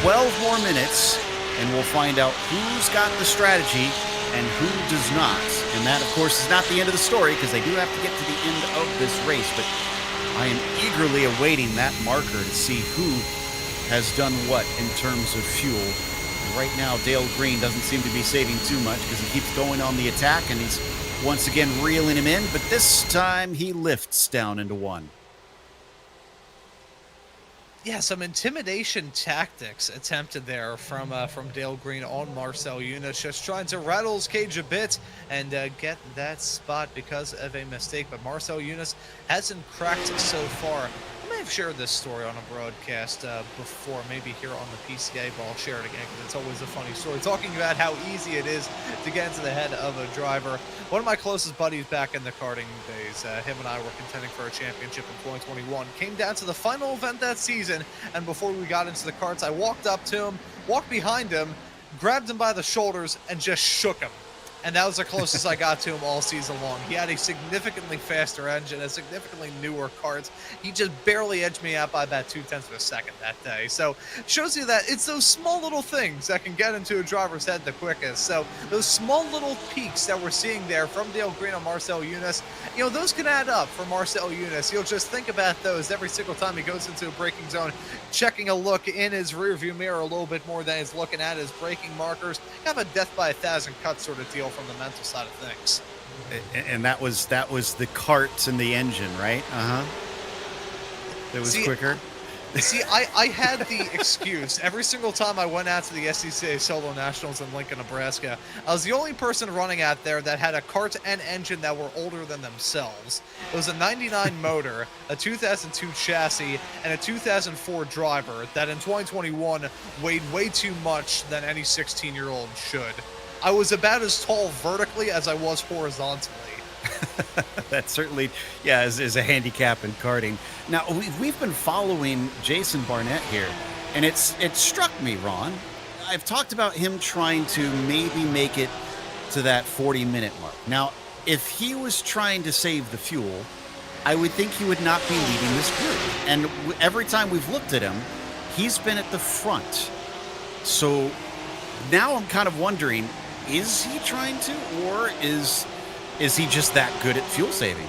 12 more minutes, and we'll find out who's got the strategy and who does not. And that, of course, is not the end of the story, because they do have to get to the end of this race, but I am eagerly awaiting that marker to see who has done what in terms of fuel. Right now, Dale Green doesn't seem to be saving too much because he keeps going on the attack, and he's once again reeling him in, but this time he lifts down into 1. Yeah, some intimidation tactics attempted there from Dale Green on Marcel Eunice, just trying to rattle his cage a bit and get that spot because of a mistake. But Marcel Eunice hasn't cracked so far. I may have shared this story on a broadcast before, maybe here on the PCA, but I'll share it again because it's always a funny story, talking about how easy it is to get into the head of a driver. One of my closest buddies back in the karting days, him and I were contending for a championship in 2021, came down to the final event that season, and before we got into the karts, I walked up to him, walked behind him, grabbed him by the shoulders, and just shook him. And that was the closest I got to him all season long. He had a significantly faster engine, a significantly newer kart. He just barely edged me out by about 0.2 of a second that day. So shows you that it's those small little things that can get into a driver's head the quickest. So those small little peaks that we're seeing there from Dale Green and Marcel Eunice, you know, those can add up for Marcel Eunice. You'll just think about those every single time he goes into a braking zone, checking a look in his rearview mirror a little bit more than he's looking at his braking markers. Kind of a death by 1,000 cuts sort of deal from the mental side of things. And that was the carts and the engine, right? It was quicker. See, I had the excuse every single time I went out to the SCCA Solo Nationals in Lincoln, Nebraska. I was the only person running out there that had a kart and engine that were older than themselves. It was a 99 motor, a 2002 chassis, and a 2004 driver that in 2021 weighed way too much than any 16-year-old should. I was about as tall vertically as I was horizontally. That certainly, yeah, is a handicap in karting. Now, we've been following Jason Barnett here, and it struck me, Ron, I've talked about him trying to maybe make it to that 40-minute mark. Now, if he was trying to save the fuel, I would think he would not be leading this group. And every time we've looked at him, he's been at the front. So now I'm kind of wondering, is he trying to, or is he just that good at fuel saving?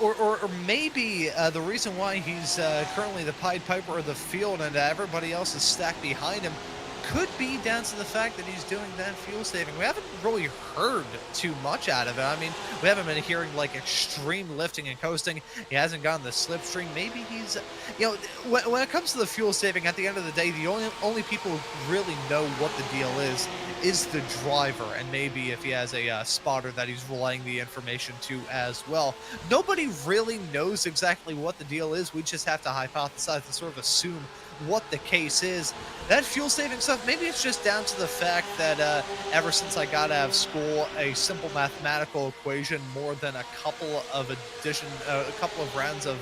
Or maybe the reason why he's currently the Pied Piper of the field and everybody else is stacked behind him could be down to the fact that he's doing that fuel saving. We haven't really heard too much out of it. I mean, we haven't been hearing like extreme lifting and coasting. He hasn't gotten the slipstream. Maybe he's, you know, when it comes to the fuel saving, at the end of the day, the only people who really know what the deal is the driver, and maybe if he has a spotter that he's relaying the information to as well. Nobody really knows exactly what the deal is. We just have to hypothesize and sort of assume what the case is. That fuel saving stuff, maybe it's just down to the fact that ever since I got out of school, a simple mathematical equation more than a couple of rounds of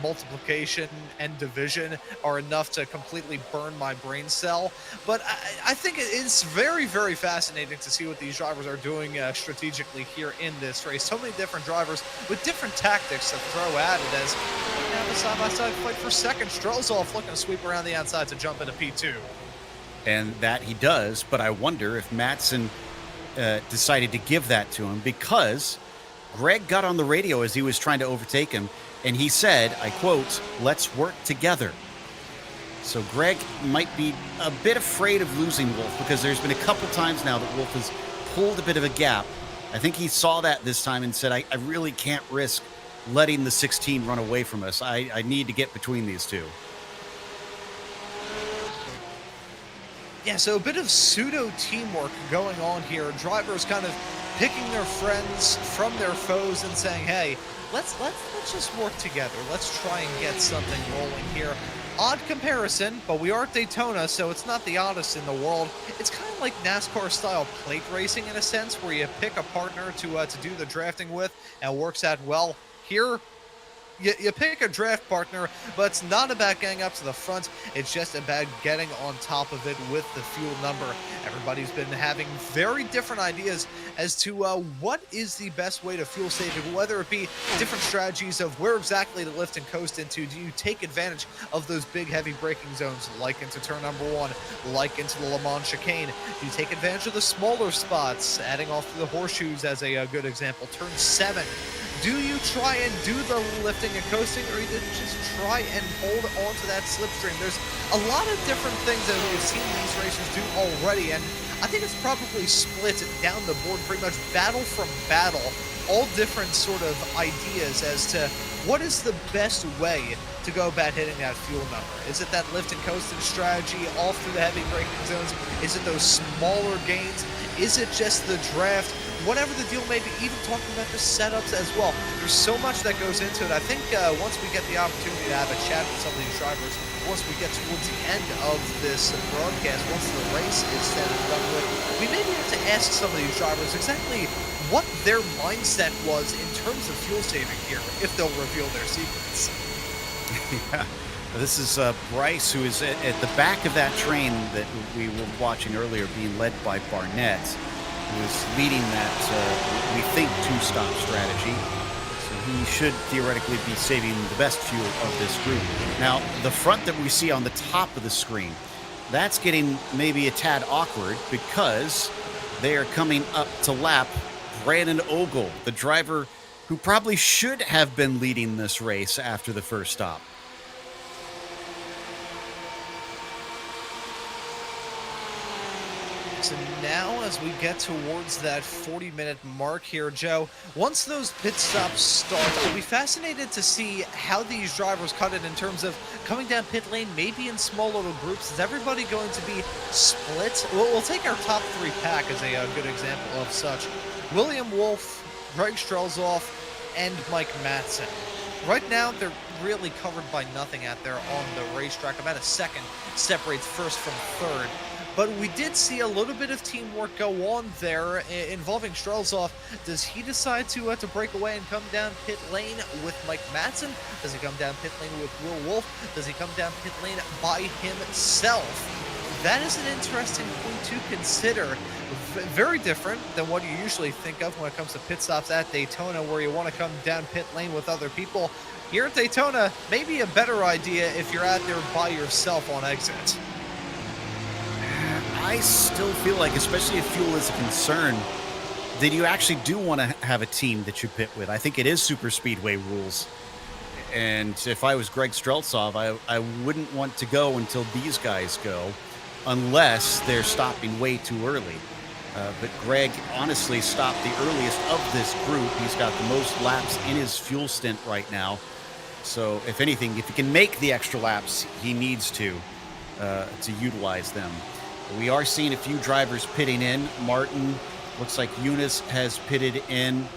multiplication and division are enough to completely burn my brain cell. But I think it's very, very fascinating to see what these drivers are doing strategically here in this race. So many different drivers with different tactics to throw at it, as we have a side-by-side fight for second. Strelzoff looking to sweep around the outside to jump into P2. And that he does, but I wonder if Matson decided to give that to him, because Greg got on the radio as he was trying to overtake him, and he said, I quote, "Let's work together." So Greg might be a bit afraid of losing Wolf, because there's been a couple times now that Wolf has pulled a bit of a gap. I think he saw that this time and said, I really can't risk letting the 16 run away from us. I need to get between these two. Yeah, so a bit of pseudo teamwork going on here. Drivers kind of picking their friends from their foes and saying, hey, let's just work together. Let's try and get something rolling here. Odd comparison, but we are at Daytona, so it's not the oddest in the world. It's kind of like NASCAR-style plate racing in a sense, where you pick a partner to do the drafting with, and it works out well. Here, you pick a draft partner, but it's not about getting up to the front. It's just about getting on top of it with the fuel number. Everybody's been having very different ideas as to what is the best way to fuel save, whether it be different strategies of where exactly to lift and coast into. Do you take advantage of those big, heavy braking zones, like into turn number 1, like into the Le Mans chicane? Do you take advantage of the smaller spots, adding off to the horseshoes as a good example? Turn 7. Do you try and do the lifting and coasting, or you just try and hold on to that slipstream? There's a lot of different things that we've seen these racers do already, and I think it's probably split down the board, pretty much battle from battle, all different sort of ideas as to what is the best way to go about hitting that fuel number. Is it that lift and coasting strategy all through the heavy braking zones? Is it those smaller gains? Is it just the draft? Whatever the deal may be, even talking about the setups as well. There's so much that goes into it. I think once we get the opportunity to have a chat with some of these drivers, once we get towards the end of this broadcast, once the race is said and done with, we may be able to ask some of these drivers exactly what their mindset was in terms of fuel saving here, if they'll reveal their secrets. Yeah. This is Bryce, who is at the back of that train that we were watching earlier, being led by Barnett, who is leading that, we think, two-stop strategy. So he should theoretically be saving the best fuel of this group. Now, the front that we see on the top of the screen, that's getting maybe a tad awkward, because they are coming up to lap Brandon Ogle, the driver who probably should have been leading this race after the first stop. So now, as we get towards that 40-minute mark here, Joe, once those pit stops start, I'll be fascinated to see how these drivers cut it in terms of coming down pit lane, maybe in small little groups. Is everybody going to be split? We'll take our top 3 pack as a good example of such. William Wolf, Greg Strelzoff, and Mike Matson. Right now, they're really covered by nothing out there on the racetrack. About a second separates first from third. But we did see a little bit of teamwork go on there involving Strelzoff. Does he decide to break away and come down pit lane with Mike Matson? Does he come down pit lane with Will Wolf? Does he come down pit lane by himself? that is an interesting point to consider. Very different than what you usually think of when it comes to pit stops at Daytona, where you want to come down pit lane with other people. Here at Daytona, maybe a better idea if you're out there by yourself on exit. I still feel like, especially if fuel is a concern, that you actually do want to have a team that you pit with. I think it is super speedway rules. And if I was Greg Streltsov, I wouldn't want to go until these guys go, unless they're stopping way too early. But Greg honestly stopped the earliest of this group. He's got the most laps in his fuel stint right now. So if anything, if he can make the extra laps, he needs to utilize them. We are seeing a few drivers pitting in. Martin, looks like Eunice has pitted in.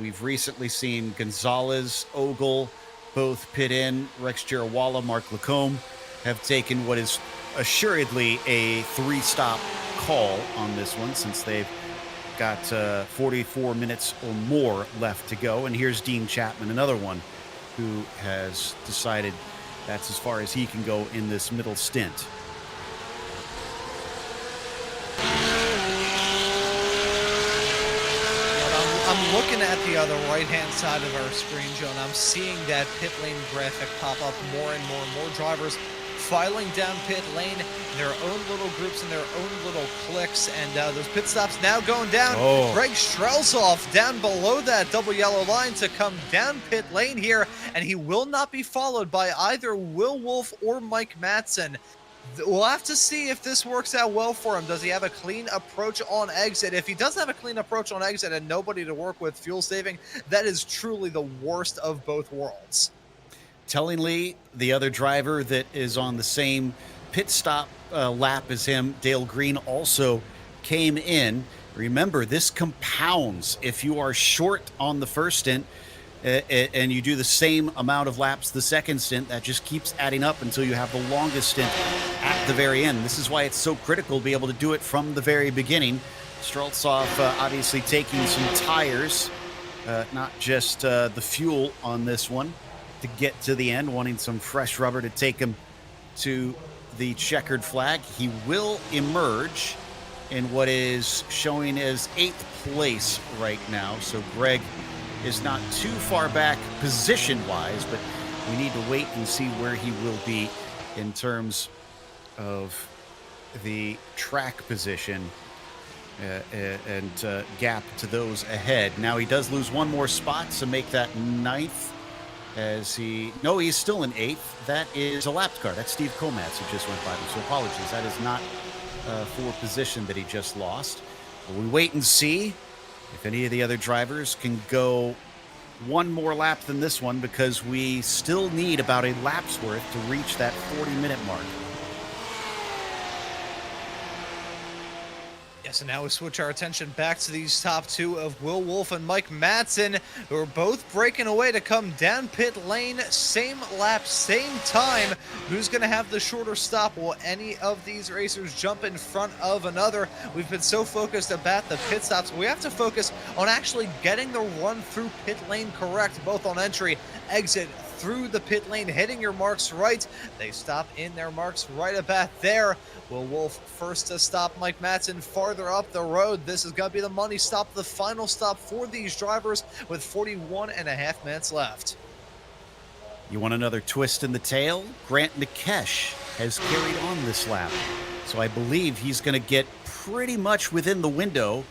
We've recently seen Gonzalez, Ogle, both pit in. Rex Girawala, Mark Lacombe have taken what is assuredly a 3-stop call on this one, since they've got 44 minutes or more left to go. And here's Dean Chapman, another one who has decided that's as far as he can go in this middle stint. I'm looking at the other right-hand side of our screen, Joe, and I'm seeing that pit lane graphic pop up more and more and more drivers filing down pit lane in their own little groups and their own little cliques, and those pit stops now going down. Greg Streltsov down below that double yellow line to come down pit lane here, and he will not be followed by either Will Wolf or Mike Matson. We'll have to see if this works out well for him. Does he have a clean approach on exit? If he doesn't have a clean approach on exit and nobody to work with fuel saving, that is truly the worst of both worlds. Tellingly, the other driver that is on the same pit stop lap as him, Dale Green, also came in. Remember, this compounds. If you are short on the first stint and you do the same amount of laps the second stint, that just keeps adding up until you have the longest stint at the very end. This is why it's so critical to be able to do it from the very beginning. Streltsov obviously taking some tires, not just the fuel on this one, to get to the end, wanting some fresh rubber to take him to the checkered flag. He will emerge in what is showing as 8th place right now. So Greg is not too far back position-wise, but we need to wait and see where he will be in terms of the track position and gap to those ahead. Now he does lose one more spot to make that 9th. He's still in 8th. That is a lap car. That's Steve Komatz who just went by him. So apologies. That is not for position that he just lost. But we wait and see if any of the other drivers can go one more lap than this one, because we still need about a lap's worth to reach that 40-minute mark. Yes, and now we switch our attention back to these top two of Will Wolf and Mike Matson, who are both breaking away to come down pit lane. Same lap, same time. Who's going to have the shorter stop? Will any of these racers jump in front of another? We've been so focused about the pit stops. We have to focus on actually getting the run through pit lane correct, both on entry, exit, through the pit lane, hitting your marks right. They stop in their marks right about there. Will Wolf first to stop Mike Matson farther up the road. This is going to be the money stop, the final stop for these drivers with 41.5 minutes left. You want another twist in the tail? Grant Nikesh has carried on this lap. So I believe he's going to get pretty much within the window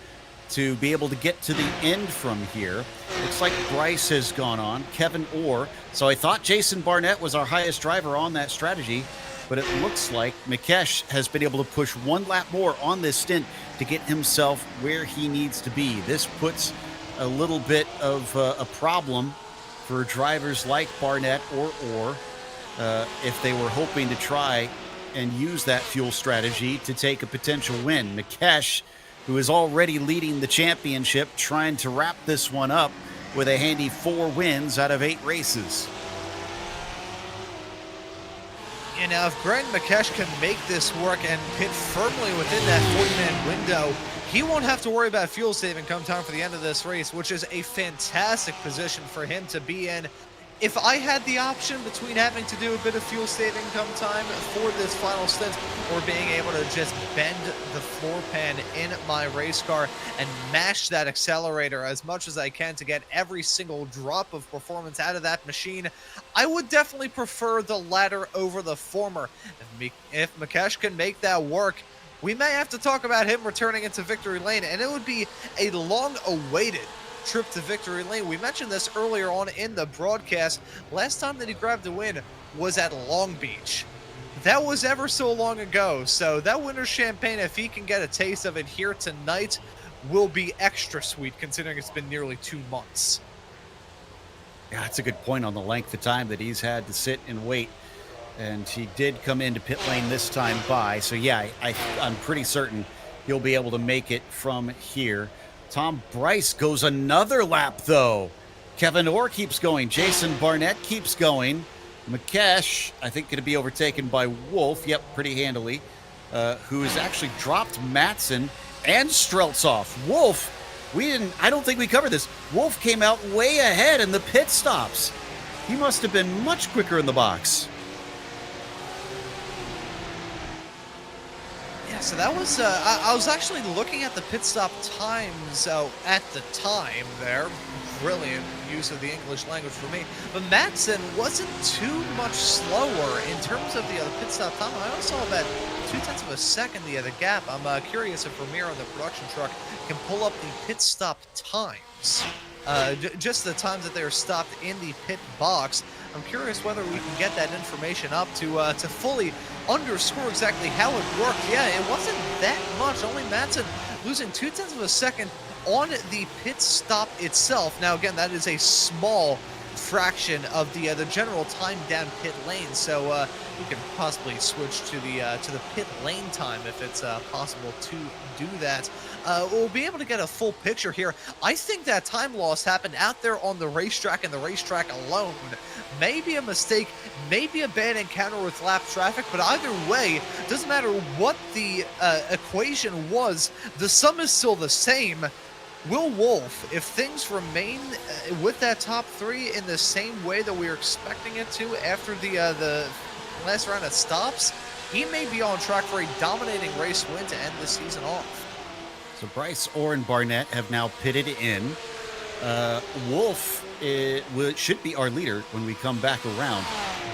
to be able to get to the end from here. Looks like Bryce has gone on, Kevin Orr. So I thought Jason Barnett was our highest driver on that strategy, but it looks like Nikesh has been able to push one lap more on this stint to get himself where he needs to be. This puts a little bit of a problem for drivers like Barnett or Orr if they were hoping to try and use that fuel strategy to take a potential win. Nikesh, who is already leading the championship, trying to wrap this one up with a handy 4 wins out of 8 races. And now if Grant Nikesh can make this work and pit firmly within that 40-minute window, he won't have to worry about fuel saving come time for the end of this race, which is a fantastic position for him to be in. If I had the option between having to do a bit of fuel saving come time for this final stint or being able to just bend the floor pan in my race car and mash that accelerator as much as I can to get every single drop of performance out of that machine, I would definitely prefer the latter over the former. If Mikesh can make that work, we may have to talk about him returning into victory lane, and it would be a long-awaited trip to victory lane. We mentioned this earlier on in the broadcast. Last time that he grabbed a win was at Long Beach. That was ever so long ago, so that winner's champagne, if he can get a taste of it here tonight, will be extra sweet considering it's been nearly 2 months. Yeah, that's a good point on the length of time that he's had to sit and wait. And he did come into pit lane this time by. So yeah, I'm pretty certain he'll be able to make it from here. Tom Bryce goes another lap, though. Kevin Orr keeps going. Jason Barnett keeps going. Mikesh, I think, going to be overtaken by Wolf. Yep, pretty handily. Who has actually dropped Matson and Streltsov. Wolf, I don't think we covered this. Wolf came out way ahead in the pit stops. He must have been much quicker in the box. So that was, I was actually looking at the pit stop times at the time there. Brilliant use of the English language for me. But Matson wasn't too much slower in terms of the pit stop time. I only saw about 0.2 of a second the gap. I'm curious if Ramir on the production truck can pull up the pit stop times. Just the times that they were stopped in the pit box. I'm curious whether we can get that information up to fully underscore exactly how it worked. Yeah, it wasn't that much. Only Matson losing 0.2 of a second on the pit stop itself. Now, again, that is a small fraction of the general time down pit lane. So we can possibly switch to the pit lane time if it's possible to do that. We'll be able to get a full picture here. I think that time loss happened out there on the racetrack and the racetrack alone. Maybe a mistake, maybe a bad encounter with lap traffic, but either way, doesn't matter what the equation was, the sum is still the same. Will Wolf, if things remain with that top three in the same way that we were expecting it to after the last round of stops, he may be on track for a dominating race win to end the season off. So Bryce, Orr, and Barnett have now pitted in. Wolf should be our leader when we come back around,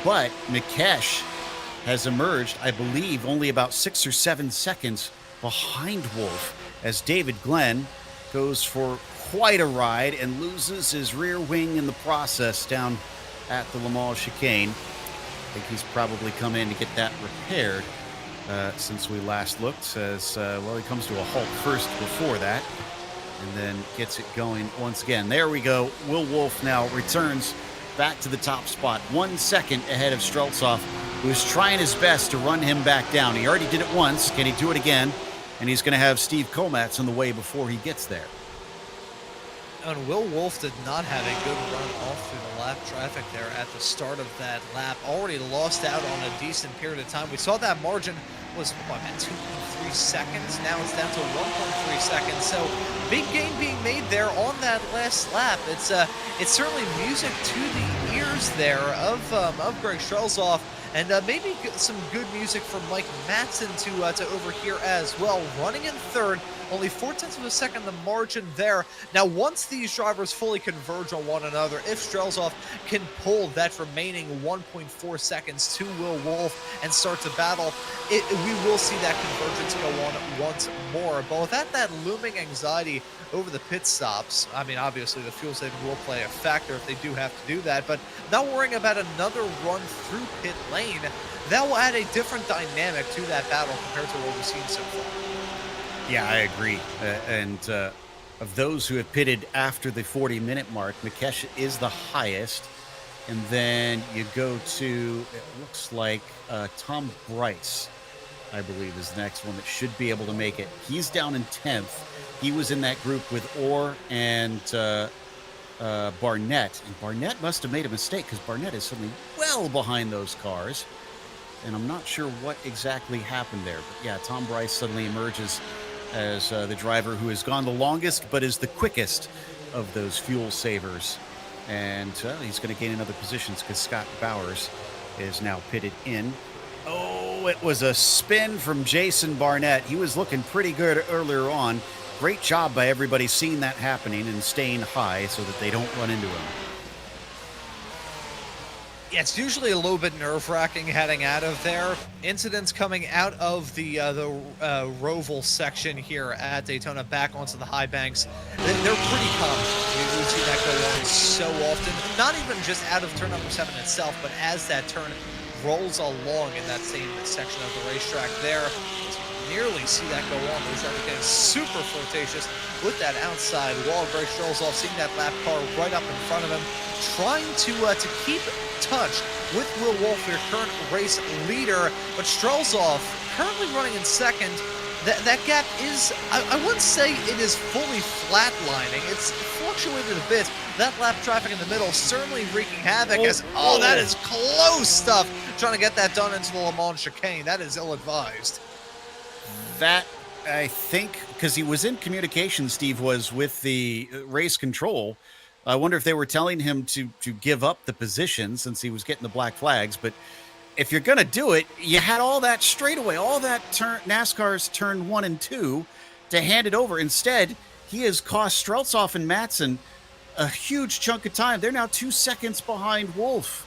but Mikesh has emerged, I believe, only about 6 or 7 seconds behind Wolf as David Glenn goes for quite a ride and loses his rear wing in the process down at the Le Mans chicane. I think he's probably come in to get that repaired since we last looked. As well, he comes to a halt first before that and then gets it going once again. There we go. Will Wolf now returns back to the top spot, 1 second ahead of Streltsov, who is trying his best to run him back down. He already did it once. Can he do it again? And he's going to have Steve Komatz in the way before he gets there. And Will Wolf did not have a good run off through the lap traffic there at the start of that lap. Already lost out on a decent period of time. We saw that margin was, what, at 2.3 seconds? Now it's down to 1.3 seconds. So big gain being made there on that last lap. It's certainly music to the ears there of Greg Streltsov. And maybe some good music from Mike Matson to overhear as well. Running in third, only 0.4 of a second the margin there. Now, once these drivers fully converge on one another, if Streltsov can pull that remaining 1.4 seconds to Will Wolf and start to battle, we will see that convergence go on once more. But without that looming anxiety over the pit stops, I mean, obviously the fuel saving will play a factor if they do have to do that, but not worrying about another run through pit lane, that will add a different dynamic to that battle compared to what we've seen so far. Yeah, I agree. Of those who have pitted after the 40-minute mark, Mikesh is the highest. And then you go to, it looks like Tom Bryce, I believe, is the next one that should be able to make it. He's down in 10th. He was in that group with Orr and Barnett. And Barnett must have made a mistake because Barnett is suddenly well behind those cars. And I'm not sure what exactly happened there. But yeah, Tom Bryce suddenly emerges as the driver who has gone the longest but is the quickest of those fuel savers And he's going to gain another position because Scott Bowers is now pitted in. Oh, it was a spin from Jason Barnett. He was looking pretty good earlier on. Great job by everybody seeing that happening and staying high so that they don't run into him. Yeah, it's usually a little bit nerve-wracking heading out of there. Incidents coming out of the Roval section here at Daytona back onto the high banks, they're pretty common. We see that go on so often. Not even just out of turn number 7 itself, but as that turn rolls along in that same section of the racetrack there. You nearly see that go on. Those are getting super flirtatious with that outside wall. Greg Strelzoff seeing that lap car right up in front of him, trying to keep touch with Will Wolf, your current race leader. But Strelzoff currently running in second. That gap is, I wouldn't say it is fully flatlining. It's fluctuated a bit. That lap traffic in the middle certainly wreaking havoc that is close stuff. Trying to get that done into the Le Mans chicane. That is ill-advised. That, I think, because he was in communication, Steve was with the race control. I wonder if they were telling him to give up the position since he was getting the black flags. But if you're going to do it, you had all that straightaway, all that NASCAR's turn 1 and 2 to hand it over. Instead, he has cost Strelzoff and Matson a huge chunk of time. They're now 2 seconds behind Wolf.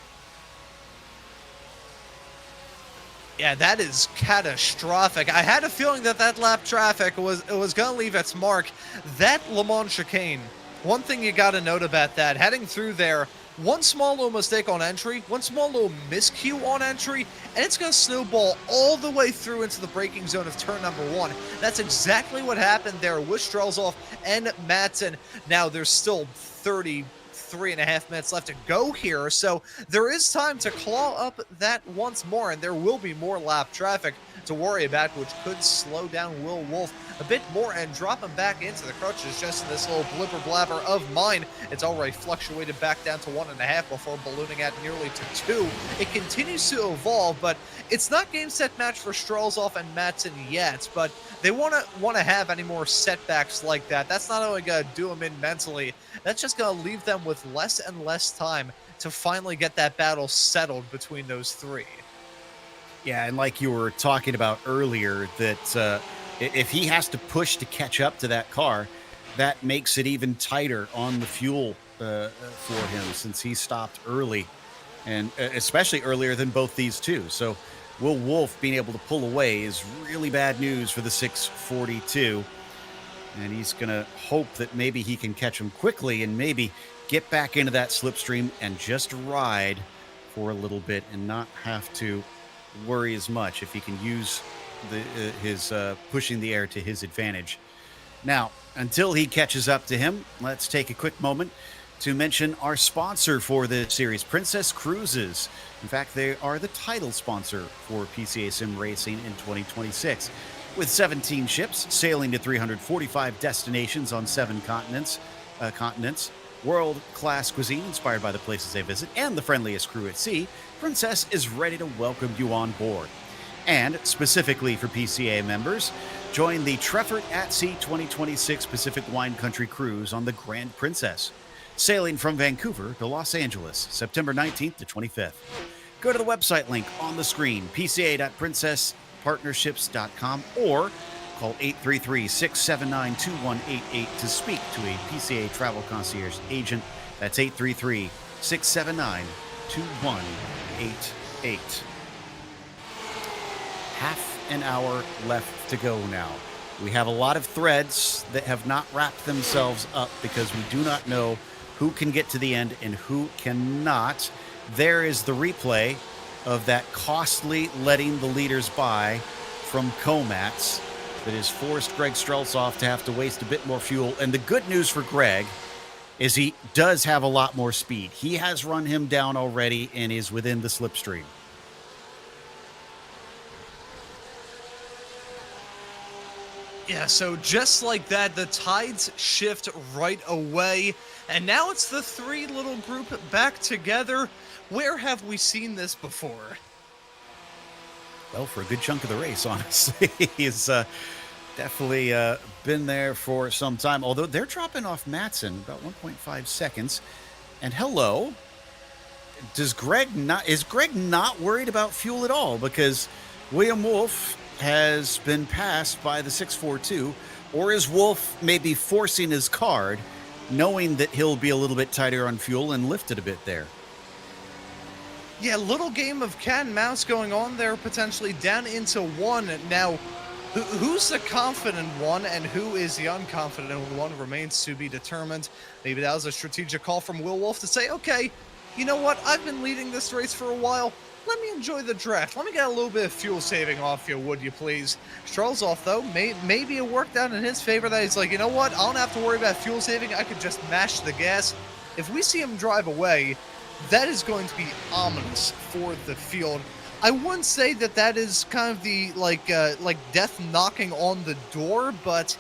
Yeah, that is catastrophic. I had a feeling that lap traffic was going to leave its mark. That Le Mans chicane, one thing you got to note about that, heading through there, one small little mistake on entry, one small little miscue on entry, and it's going to snowball all the way through into the braking zone of turn number 1. That's exactly what happened there with Strelzoff and Matson. Now, there's still 33.5 minutes left to go here, so there is time to claw up that once more, and there will be more lap traffic to worry about, which could slow down Will Wolf a bit more and drop him back into the crutches just in this little blibber blabber of mine. It's already fluctuated back down to 1.5 before ballooning at nearly to 2. It continues to evolve, but it's not game set match for Strelzoff and Matson yet, but they want to have any more setbacks like that. That's not only going to do them in mentally, that's just going to leave them with less and less time to finally get that battle settled between those three. Yeah, and like you were talking about earlier, that if he has to push to catch up to that car, that makes it even tighter on the fuel for him since he stopped early, and especially earlier than both these two. So Will Wolf being able to pull away is really bad news for the 642, and he's going to hope that maybe he can catch him quickly and maybe get back into that slipstream and just ride for a little bit and not have to worry as much if he can use his pushing the air to his advantage. Now, until he catches up to him, let's take a quick moment to mention our sponsor for this series, Princess Cruises. In fact, they are the title sponsor for PCA Sim Racing in 2026. With 17 ships sailing to 345 destinations on 7 continents, world-class cuisine inspired by the places they visit, and the friendliest crew at sea, Princess is ready to welcome you on board. And specifically for PCA members, join the Treffert at Sea 2026 Pacific Wine Country Cruise on the Grand Princess, sailing from Vancouver to Los Angeles, September 19th to 25th. Go to the website link on the screen, pca.princesspartnerships.com, or call 833-679-2188 to speak to a PCA Travel Concierge agent. That's 833-679-2188. Half an hour left to go now. We have a lot of threads that have not wrapped themselves up because we do not know who can get to the end and who cannot. There is the replay of that costly letting the leaders by from Comats that has forced Greg Strelzoff to have to waste a bit more fuel. And the good news for Greg is he does have a lot more speed. He has run him down already and is within the slipstream. Yeah, so just like that, the tides shift right away, and now it's the three little group back together. Where have we seen this before? Well, for a good chunk of the race, honestly. He's definitely been there for some time, although they're dropping off Matson about 1.5 seconds. And hello, is Greg not worried about fuel at all? Because William Wolf has been passed by the 642, or is Wolf maybe forcing his card, knowing that he'll be a little bit tighter on fuel and lift it a bit there? Yeah, little game of cat and mouse going on there, potentially down into one. Now, who's the confident one and who is the unconfident one remains to be determined. Maybe that was a strategic call from Will Wolf to say, okay, you know what? I've been leading this race for a while. Let me enjoy the draft. Let me get a little bit of fuel saving off you, would you please? Strelzoff, though, maybe it worked out in his favor that he's like, you know what? I don't have to worry about fuel saving. I could just mash the gas. If we see him drive away, that is going to be ominous for the field. I wouldn't say that that is kind of the, like death knocking on the door, but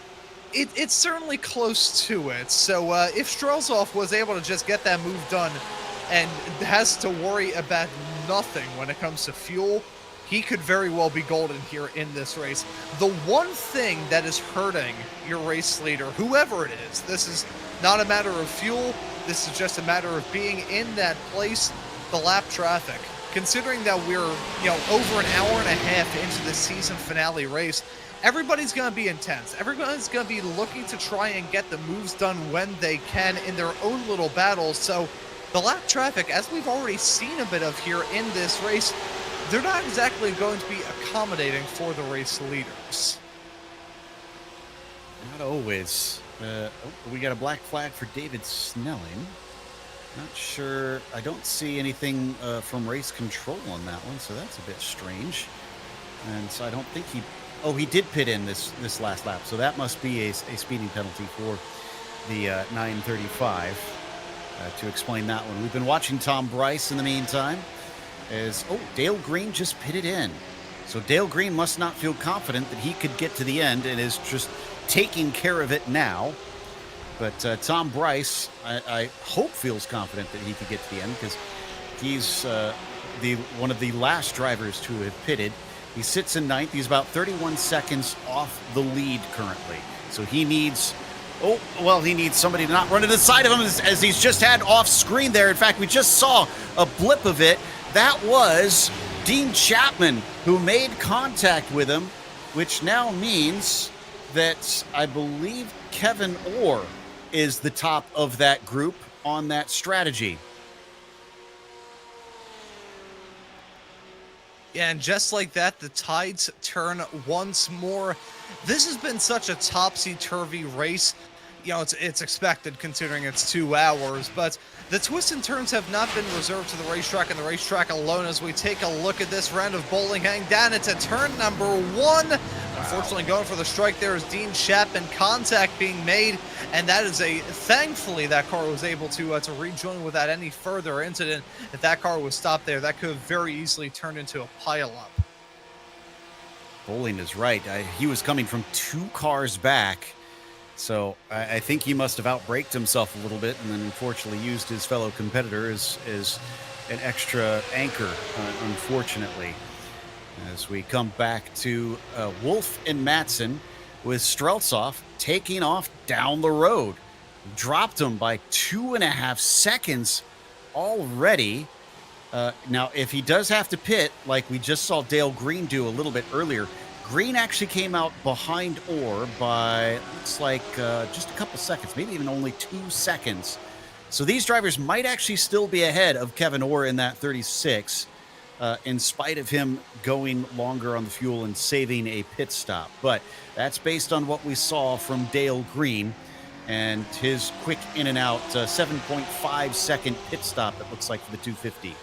it's certainly close to it. So if Strelzoff was able to just get that move done and has to worry about nothing when it comes to fuel, he could very well be golden here in this race. The one thing that is hurting your race leader, whoever it is, this is not a matter of fuel, this is just a matter of being in that place, the lap traffic. Considering that we're, over an hour and a half into the season finale race, everybody's going to be intense. Everybody's going to be looking to try and get the moves done when they can in their own little battles. So the lap traffic, as we've already seen a bit of here in this race, they're not exactly going to be accommodating for the race leaders. Not always. We got a black flag for David Snelling. Not sure. I don't see anything from race control on that one, so that's a bit strange. And so I don't think he did pit in this last lap, so that must be a speeding penalty for the 935. To explain that one, we've been watching Tom Bryce in the meantime. Dale Green just pitted in, so Dale Green must not feel confident that he could get to the end and is just taking care of it now. But Tom Bryce, I hope, feels confident that he could get to the end, because he's one of the last drivers to have pitted. He sits in ninth. He's about 31 seconds off the lead currently. So he needs somebody to not run to the side of him as he's just had off screen there. In fact, we just saw a blip of it. That was Dean Chapman who made contact with him, which now means that I believe Kevin Orr is the top of that group on that strategy. Yeah, and just like that, the tides turn once more. This has been such a topsy-turvy race. It's expected considering it's 2 hours, but the twists and turns have not been reserved to the racetrack and the racetrack alone. As we take a look at this round of bowling hang down into turn number 1. Unfortunately, going for the strike there is Dean Chapman. Contact being made, and that is thankfully that car was able to rejoin without any further incident. If that car was stopped there, that could have very easily turned into a pileup. Bowling is right. He was coming from 2 cars back. So I think he must have outbraked himself a little bit and then unfortunately used his fellow competitor as an extra anchor, unfortunately. As we come back to Wolf and Matson with Strelzoff taking off down the road. Dropped him by 2.5 seconds already. Now, if he does have to pit, like we just saw Dale Green do a little bit earlier, Green actually came out behind Orr by, looks like, just a couple seconds, maybe even only 2 seconds. So these drivers might actually still be ahead of Kevin Orr in that 36, in spite of him going longer on the fuel and saving a pit stop. But that's based on what we saw from Dale Green and his quick in and out 7.5 second pit stop, it looks like, for the 250.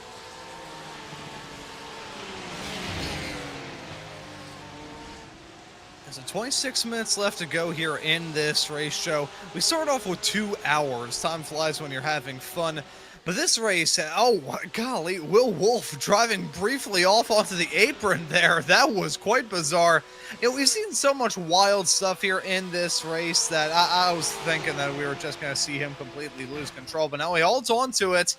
So 26 minutes left to go here in this race show. We start off with 2 hours. Time flies when you're having fun. But this race, oh golly, Will Wolf driving briefly off onto the apron there. That was quite bizarre. We've seen so much wild stuff here in this race that I was thinking that we were just going to see him completely lose control. But now he holds on to it.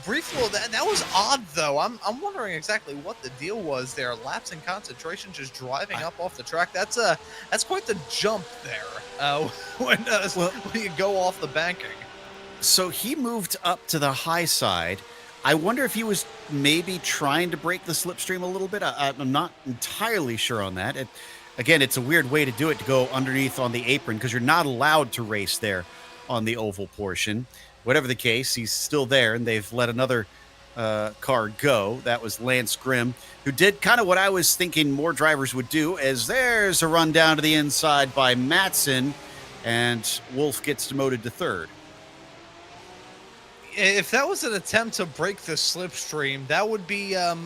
Briefly, that was odd, though. I'm wondering exactly what the deal was there. Lapsing concentration, just driving up off the track. That's quite the jump there when you go off the banking. So he moved up to the high side. I wonder if he was maybe trying to break the slipstream a little bit. I'm not entirely sure on that. Again, it's a weird way to do it, to go underneath on the apron, because you're not allowed to race there on the oval portion. Whatever the case, he's still there, and they've let another car go. That was Lance Grimm, who did kind of what I was thinking more drivers would do, as there's a run down to the inside by Matson, and Wolf gets demoted to third. If that was an attempt to break the slipstream, that would be a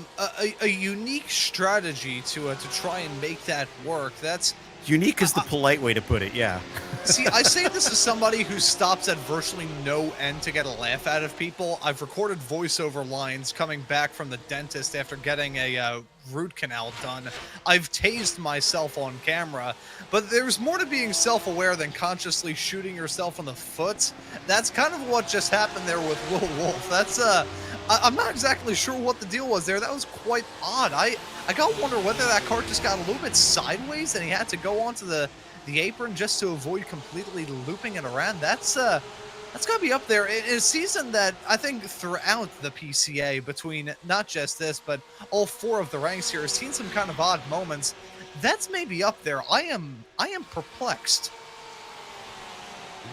unique strategy to try and make that work. That's unique is the polite way to put it, yeah. See, I say this as somebody who stops at virtually no end to get a laugh out of people. I've recorded voiceover lines coming back from the dentist after getting a root canal done. I've tased myself on camera, but there's more to being self-aware than consciously shooting yourself in the foot. That's kind of what just happened there with Will Wolf. That's I'm not exactly sure what the deal was there. That was quite odd. I gotta wonder whether that car just got a little bit sideways and he had to go onto the apron just to avoid completely looping it around. That's gotta be up there in a season that I think throughout the PCA, between not just this but all 4 of the ranks here, has seen some kind of odd moments. That's maybe up there. I am perplexed.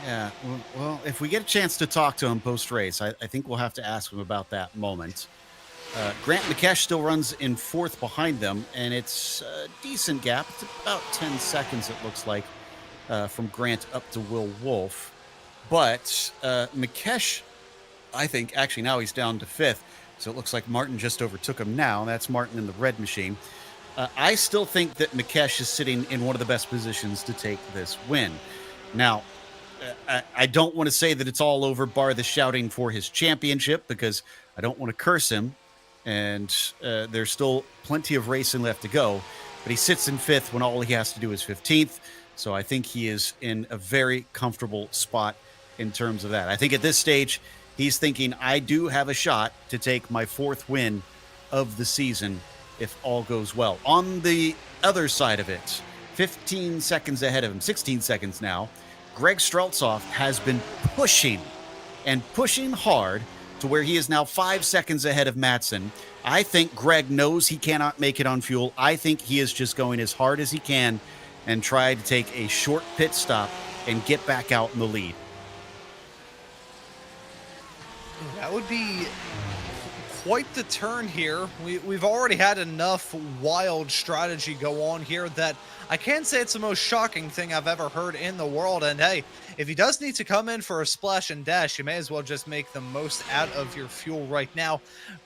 Yeah, well, if we get a chance to talk to him post-race, I think we'll have to ask him about that moment. Grant McKesh still runs in 4th behind them, and it's a decent gap. It's about 10 seconds, it looks like, from Grant up to Will Wolf. But McKesh, I think, actually now he's down to 5th, so it looks like Martin just overtook him now. That's Martin in the red machine. I still think that McKesh is sitting in one of the best positions to take this win. Now, I don't want to say that it's all over, bar the shouting for his championship, because I don't want to curse him, and there's still plenty of racing left to go. But he sits in 5th when all he has to do is 15th, so I think he is in a very comfortable spot in terms of that. I think at this stage, he's thinking, I do have a shot to take my 4th win of the season if all goes well. On the other side of it, 15 seconds ahead of him, 16 seconds now, Greg Streltsov has been pushing and pushing hard to where he is now 5 seconds ahead of Matson. I think Greg knows he cannot make it on fuel. I think he is just going as hard as he can and try to take a short pit stop and get back out in the lead. That would be quite the turn here. We've already had enough wild strategy go on here that I can't say it's the most shocking thing I've ever heard in the world. And hey, if he does need to come in for a splash and dash, you may as well just make the most out of your fuel right now.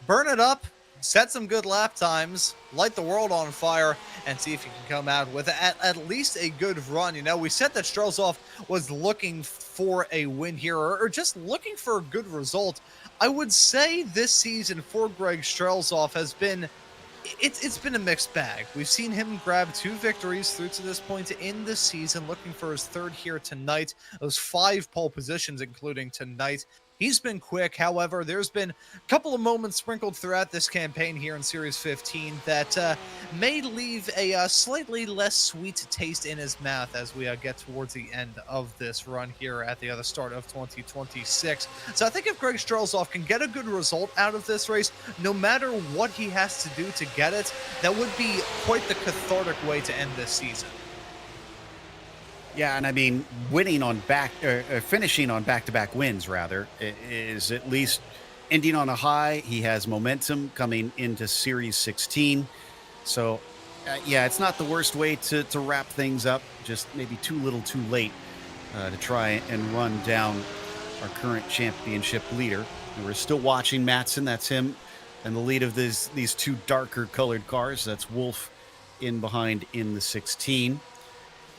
Burn it up, set some good lap times, light the world on fire, and see if you can come out with at least a good run. You know, we said that Streltsov was looking for a win here, or just looking for a good result. I would say this season for Greg Streltsov has been, it's been a mixed bag. We've seen him grab 2 victories through to this point in the season, looking for his 3rd here tonight. Those 5 pole positions, including tonight. He's been quick. However, there's been a couple of moments sprinkled throughout this campaign here in Series 15 that may leave a slightly less sweet taste in his mouth as we get towards the end of this run here at the start of 2026. So I think if Greg Streltsov can get a good result out of this race, no matter what he has to do to get it, that would be quite the cathartic way to end this season. Yeah, and I mean, winning on finishing on back-to-back wins, rather, is at least ending on a high. He has momentum coming into Series 16. So, yeah, it's not the worst way to wrap things up. Just maybe too little too late to try and run down our current championship leader. And we're still watching Matson. That's him and the lead of these 2 darker colored cars. That's Wolf in behind in the 16.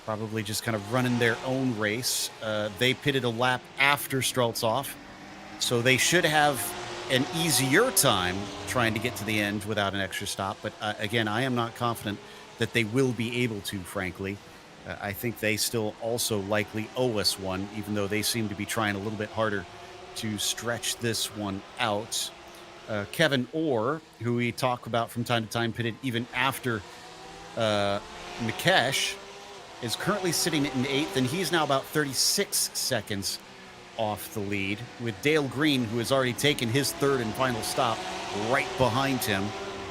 Probably just kind of running their own race. They pitted a lap after Streltsov, so they should have an easier time trying to get to the end without an extra stop. But again, I am not confident that they will be able to, frankly. I think they still also likely owe us one, even though they seem to be trying a little bit harder to stretch this one out. Kevin Orr, who we talk about from time to time, pitted even after McKesh, is currently sitting in 8th, and he's now about 36 seconds off the lead, with Dale Green, who has already taken his third and final stop, right behind him.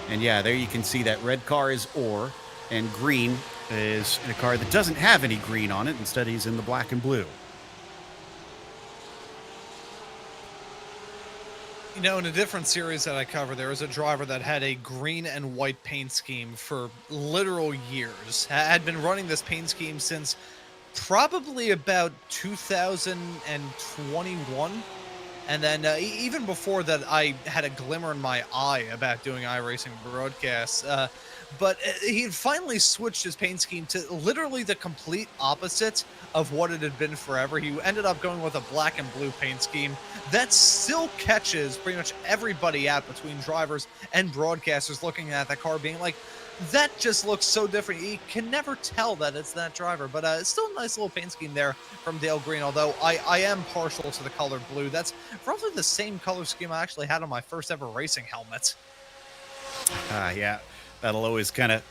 And yeah, there you can see that red car is Orr, and Green is in a car that doesn't have any green on it. Instead, he's in the black and blue. You know, in a different series that I cover, there was a driver that had a green and white paint scheme for literal years. Had been running this paint scheme since probably about 2021. And then even before that, I had a glimmer in my eye about doing iRacing broadcasts. But he had finally switched his paint scheme to literally the complete opposite of what it had been forever. He ended up going with a black and blue paint scheme that still catches pretty much everybody out between drivers and broadcasters looking at that car being like, that just looks so different. You can never tell that it's that driver, but it's still a nice little paint scheme there from Dale Green, although I am partial to the color blue. That's roughly the same color scheme I actually had on my first ever racing helmet. Yeah, that'll always kind of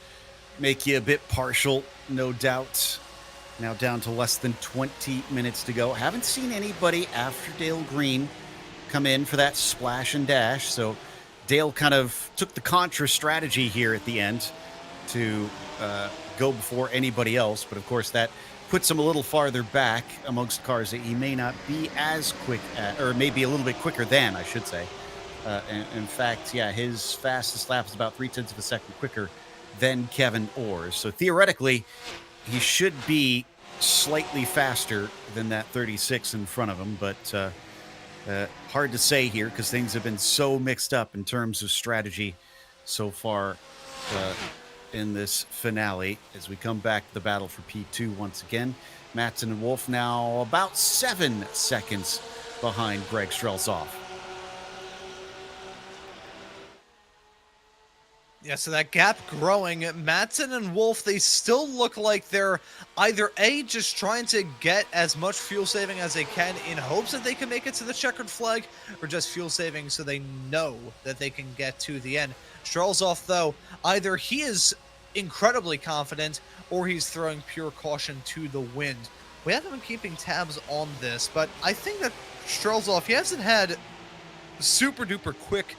make you a bit partial, no doubt. Now down to less than 20 minutes to go. Haven't seen anybody after Dale Green come in for that splash and dash, so Dale kind of took the contra strategy here at the end to go before anybody else. But of course, that puts him a little farther back amongst cars that he may not be as quick at, or maybe a little bit quicker than, I should say. In fact, yeah, his fastest lap is about 0.3 of a second quicker than Kevin Orr's. So theoretically, he should be slightly faster than that 36 in front of him. But hard to say here because things have been so mixed up in terms of strategy so far in this finale. As we come back to the battle for P2 once again, Matson and Wolf now about 7 seconds behind Greg Strelzoff. Yeah, so that gap growing. Matson and Wolf, they still look like they're either A, just trying to get as much fuel saving as they can in hopes that they can make it to the checkered flag, or just fuel saving so they know that they can get to the end. Strelzoff, though, either he is incredibly confident or he's throwing pure caution to the wind. We haven't been keeping tabs on this, but I think that Strelzoff, he hasn't had super duper quick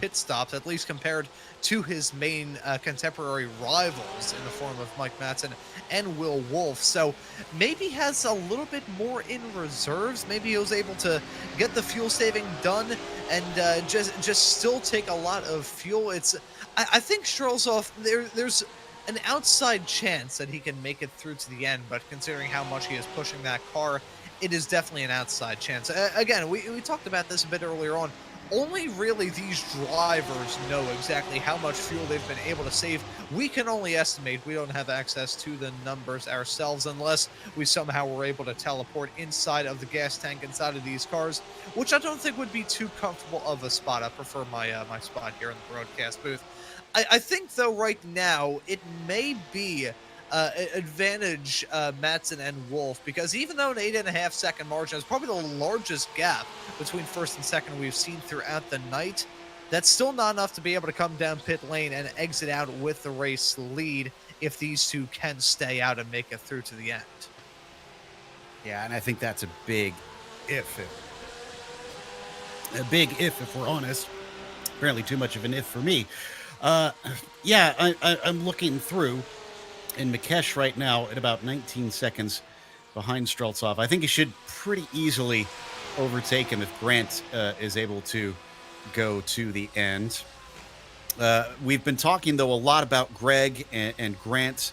pit stops, at least compared to his main contemporary rivals in the form of Mike Matson and Will Wolf. So maybe has a little bit more in reserves. Maybe he was able to get the fuel saving done and just still take a lot of fuel. I think Strelzoff, there's an outside chance that he can make it through to the end, but considering how much he is pushing that car, it is definitely an outside chance. Again, we talked about this a bit earlier on. Only really these drivers know exactly how much fuel they've been able to save. We can only estimate. We don't have access to the numbers ourselves unless we somehow were able to teleport inside of the gas tank inside of these cars, which I don't think would be too comfortable of a spot. I prefer my my spot here in the broadcast booth. I think, though, right now, it may be advantage Matson and Wolf, because even though an 8.5 second margin is probably the largest gap between first and second we've seen throughout the night, that's still not enough to be able to come down pit lane and exit out with the race lead if these two can stay out and make it through to the end. Yeah, and I think that's a big if. A big if we're honest. Apparently too much of an if for me. Yeah, I'm looking through. And Mikesh right now at about 19 seconds behind Strelzoff. I think he should pretty easily overtake him if Grant is able to go to the end. We've been talking, though, a lot about Greg and Grant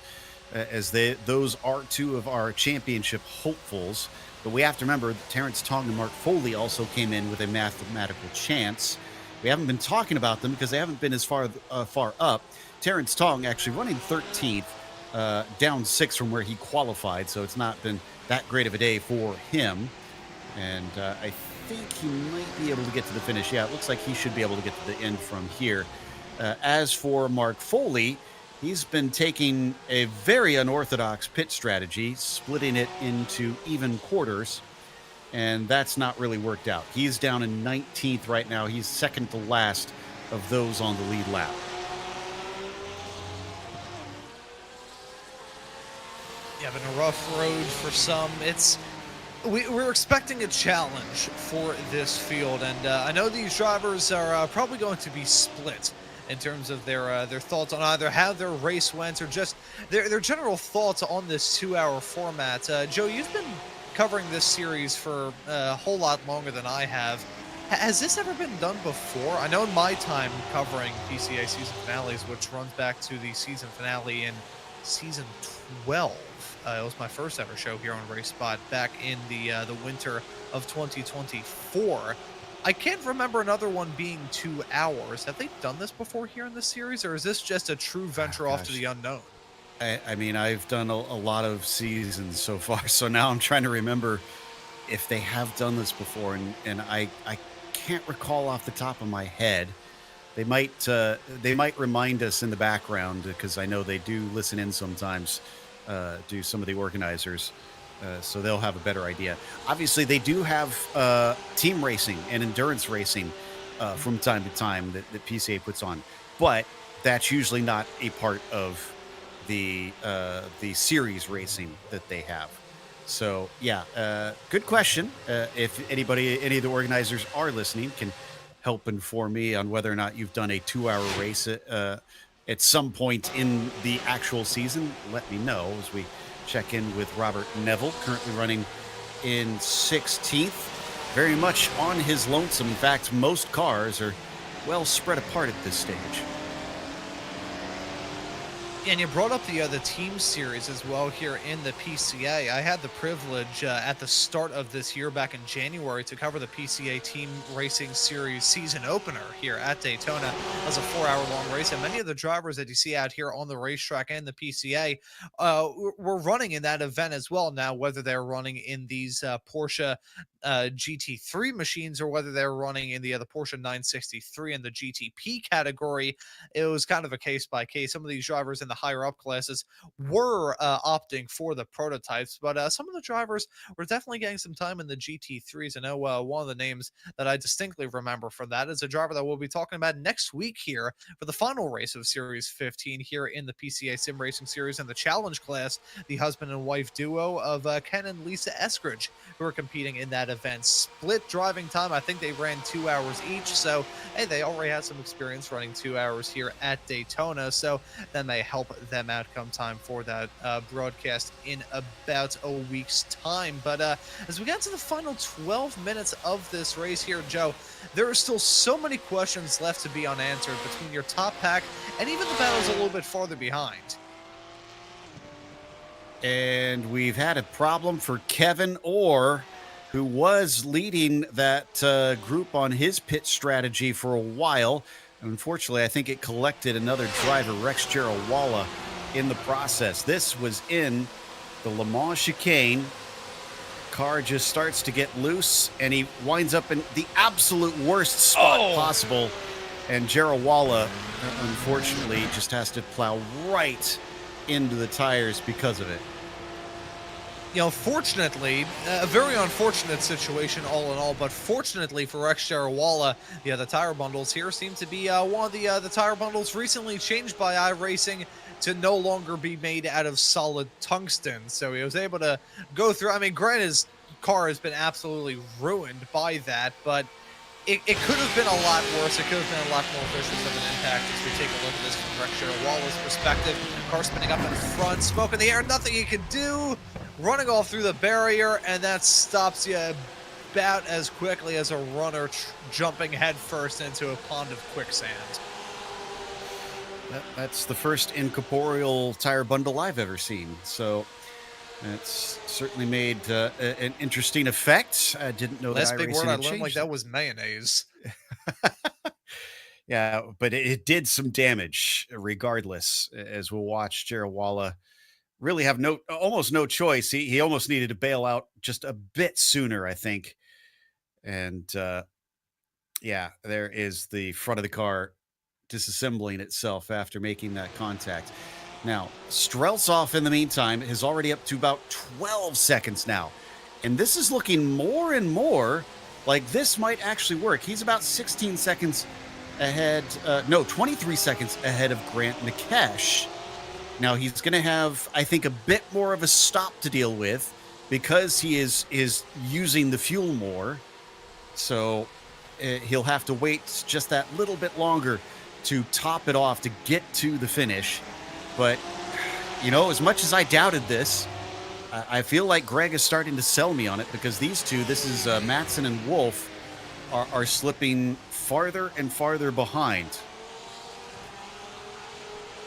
as those are two of our championship hopefuls. But we have to remember that Terrence Tong and Mark Foley also came in with a mathematical chance. We haven't been talking about them because they haven't been as far up. Terrence Tong actually running 13th. Down 6 from where he qualified, so it's not been that great of a day for him. And I think he might be able to get to the finish. Yeah, it looks like he should be able to get to the end from here. As for Mark Foley, he's been taking a very unorthodox pit strategy, splitting it into even quarters, and that's not really worked out. He's down in 19th right now. He's second to last of those on the lead lap. Yeah, been a rough road for some. It's We're expecting a challenge for this field, and I know these drivers are probably going to be split in terms of their thoughts on either how their race went or just their general thoughts on this 2-hour format. Joe, you've been covering this series for a whole lot longer than I have. Has this ever been done before? I know in my time covering PCA season finales, which runs back to the season finale in season 12. It was my first ever show here on RaceSpot back in the winter of 2024. I can't remember another one being 2 hours. Have they done this before here in this series, or is this just a true venture off to the unknown? I mean, I've done a lot of seasons so far, so now I'm trying to remember if they have done this before, and I can't recall off the top of my head. They might remind us in the background, because I know they do listen in sometimes, do some of the organizers, so they'll have a better idea. Obviously, they do have team racing and endurance racing from time to time that PCA puts on, but that's usually not a part of the series racing that they have. So yeah, good question. If any of the organizers are listening, can help inform me on whether or not you've done a 2-hour race at some point in the actual season. Let me know as we check in with Robert Neville, currently running in 16th, very much on his lonesome. In fact, most cars are well spread apart at this stage. And you brought up the team series as well here in the PCA. I had the privilege at the start of this year back in January to cover the PCA Team Racing Series season opener here at Daytona. It was a 4-hour-long race, and many of the drivers that you see out here on the racetrack and the PCA were running in that event as well. Now, whether they're running in these Porsche GT3 machines or whether they're running in the Porsche 963 in the GTP category, it was kind of a case by case. Some of these drivers in the higher up classes were opting for the prototypes, but some of the drivers were definitely getting some time in the GT3s. I know one of the names that I distinctly remember from that is a driver that we'll be talking about next week here for the final race of Series 15 here in the PCA Sim Racing Series in the challenge class, the husband and wife duo of Ken and Lisa Eskridge, who are competing in that event. Split driving time. I think they ran 2 hours each, so hey, they already had some experience running 2 hours here at Daytona, so that may help them out come time for that broadcast in about a week's time. But as we get to the final 12 minutes of this race here, Joe, there are still so many questions left to be unanswered between your top pack and even the battles a little bit farther behind. And we've had a problem for Kevin Orr, who was leading that group on his pit strategy for a while. Unfortunately, I think it collected another driver, Rex Jarawala, in the process. This was in the Le Mans chicane. Car just starts to get loose, and he winds up in the absolute worst spot possible. And Jarawala, unfortunately, just has to plow right into the tires because of it. You know, fortunately, a very unfortunate situation all in all, but fortunately for Rex Jarawala, the tire bundles here seem to be one of the tire bundles recently changed by iRacing to no longer be made out of solid tungsten. So he was able to go through. I mean, granted, his car has been absolutely ruined by that, but it could have been a lot worse. It could have been a lot more vicious of an impact as we take a look at this from Rex Jarawala's perspective. Car spinning up in front, smoke in the air, nothing he can do. Running off through the barrier, and that stops you about as quickly as a runner jumping headfirst into a pond of quicksand. That's the first incorporeal tire bundle I've ever seen. So that's certainly made an interesting effect. I didn't know that. Last big word I learned like that was mayonnaise. Yeah, but it did some damage regardless, as we'll watch Jarawala really have almost no choice. He almost needed to bail out just a bit sooner, I think. And yeah, there is the front of the car disassembling itself after making that contact. Now, Streltsov, in the meantime, is already up to about 12 seconds now. And this is looking more and more like this might actually work. He's about 16 seconds ahead. 23 seconds ahead of Grant Nikesh. Now, he's going to have, I think, a bit more of a stop to deal with because he is using the fuel more. So he'll have to wait just that little bit longer to top it off to get to the finish. But, you know, as much as I doubted this, I feel like Greg is starting to sell me on it, because these two, this is Matson and Wolf, are slipping farther and farther behind.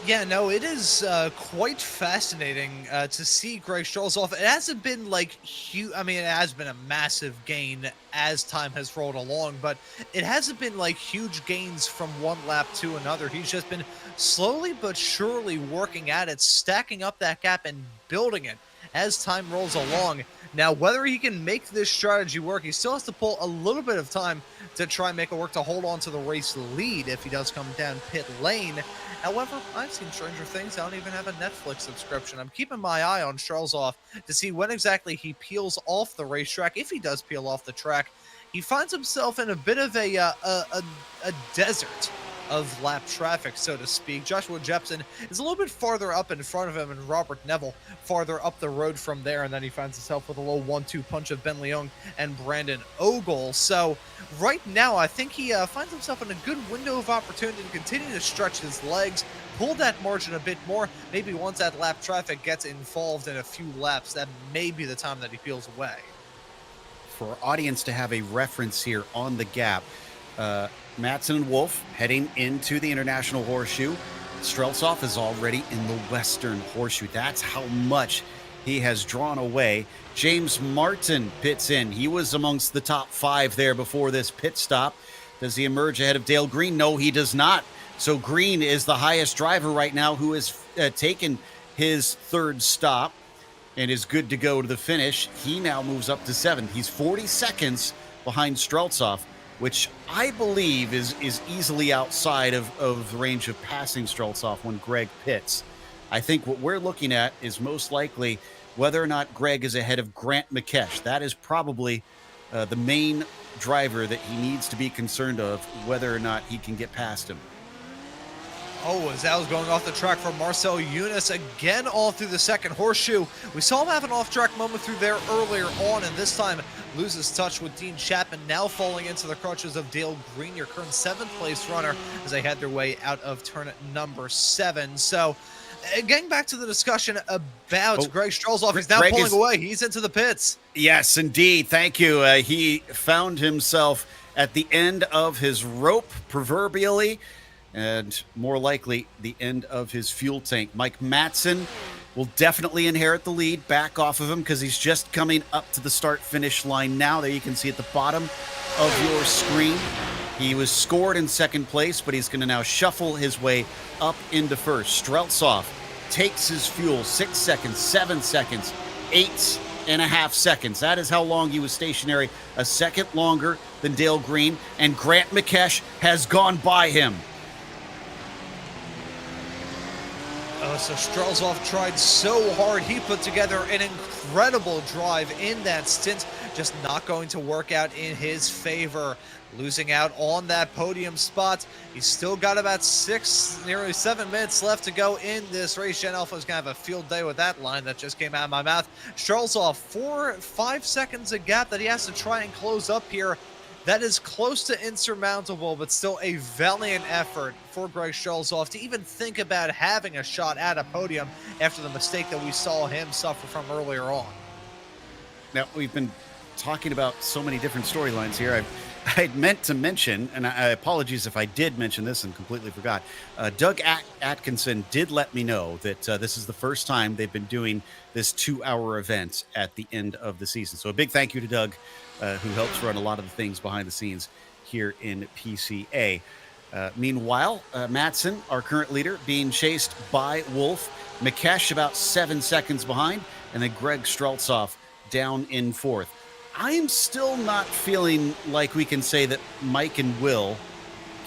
Yeah, no, it is quite fascinating to see Greg Strelzoff. It hasn't been like huge. I mean, it has been a massive gain as time has rolled along, but it hasn't been like huge gains from one lap to another. He's just been slowly but surely working at it, stacking up that gap and building it as time rolls along. Now, whether he can make this strategy work, he still has to pull a little bit of time to try and make it work to hold on to the race lead if he does come down pit lane. However, I've seen stranger things. I don't even have a Netflix subscription. I'm keeping my eye on Strelzoff to see when exactly he peels off the racetrack. If he does peel off the track, he finds himself in a bit of a desert of lap traffic, so to speak. Joshua Jepson is a little bit farther up in front of him, and Robert Neville farther up the road from there, and then he finds himself with a little 1-2 punch of Ben Leung and Brandon Ogle. So right now, I think he finds himself in a good window of opportunity to continue to stretch his legs, pull that margin a bit more. Maybe once that lap traffic gets involved in a few laps, that may be the time that he peels away. For our audience to have a reference here on the gap, Matson and Wolf heading into the International Horseshoe. Strelzoff is already in the Western Horseshoe. That's how much he has drawn away. James Martin pits in. He was amongst the top 5 there before this pit stop. Does he emerge ahead of Dale Green? No, he does not. So Green is the highest driver right now, who has taken his 3rd stop and is good to go to the finish. He now moves up to 7th. He's 40 seconds behind Strelzoff, which I believe is easily outside of the range of passing Strelzoff when Greg pits. I think what we're looking at is most likely whether or not Greg is ahead of Grant McKesh. That is probably the main driver that he needs to be concerned of, whether or not he can get past him. Oh, as that was going off the track for Marcel Eunice again all through the second horseshoe. We saw him have an off-track moment through there earlier on, and this time loses touch with Dean Chapman, now falling into the crutches of Dale Green, your current 7th place runner, as they head their way out of turn number 7. So, getting back to the discussion about Greg Strelzoff, he's now pulling away. He's into the pits. Yes, indeed. Thank you. He found himself at the end of his rope, proverbially, and more likely the end of his fuel tank. Mike Matson will definitely inherit the lead, back off of him, because he's just coming up to the start-finish line now. There you can see at the bottom of your screen. He was scored in 2nd place, but he's going to now shuffle his way up into 1st. Strelzoff takes his fuel 6 seconds, 7 seconds, 8.5 seconds. That is how long he was stationary, a second longer than Dale Green, and Grant McKesh has gone by him. So Strelzoff tried so hard. He put together an incredible drive in that stint, just not going to work out in his favor. Losing out on that podium spot. He's still got about 6, nearly 7 minutes left to go in this race. Jen Alpha is going to have a field day with that line that just came out of my mouth. Strelzoff, 4-5 seconds a gap that he has to try and close up here. That is close to insurmountable, but still a valiant effort for Greg Strelzoff to even think about having a shot at a podium after the mistake that we saw him suffer from earlier on. Now, we've been talking about so many different storylines here. I'd meant to mention, and I apologize if I did mention this and completely forgot, Doug Atkinson did let me know that this is the first time they've been doing this 2-hour event at the end of the season. So a big thank you to Doug, who helps run a lot of the things behind the scenes here in PCA. Meanwhile, Matson, our current leader, being chased by Wolf. McKesh about 7 seconds behind, and then Greg Strelzoff down in 4th. I'm still not feeling like we can say that Mike and Will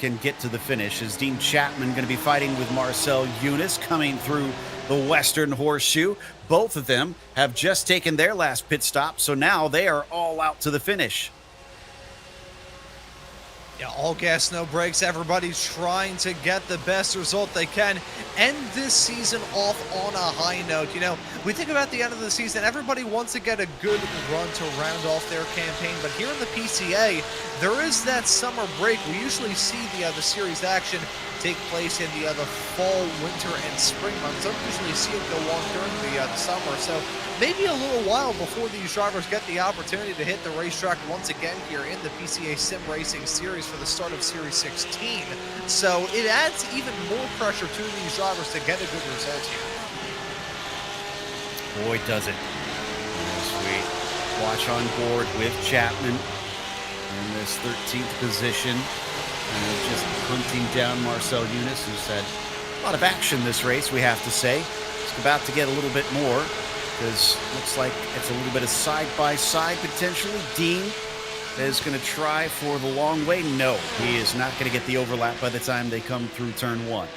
can get to the finish. Is Dean Chapman going to be fighting with Marcel Eunice coming through the Western Horseshoe? Both of them have just taken their last pit stop, so now they are all out to the finish. Yeah, all gas, no brakes. Everybody's trying to get the best result they can. End this season off on a high note. You know, we think about the end of the season, everybody wants to get a good run to round off their campaign, but here in the PCA, there is that summer break. We usually see the series action take place in the fall, winter, and spring months. Don't usually see it go on during the summer, so maybe a little while before these drivers get the opportunity to hit the racetrack once again here in the PCA Sim Racing Series for the start of Series 16. So it adds even more pressure to these drivers to get a good result here. Boy, does it. As we watch on board with Chapman in this 13th position, and just hunting down Marcel Eunice, who's had a lot of action this race, we have to say. It's about to get a little bit more, because looks like it's a little bit of side-by-side potentially. Dean is going to try for the long way. No, he is not going to get the overlap by the time they come through turn 1.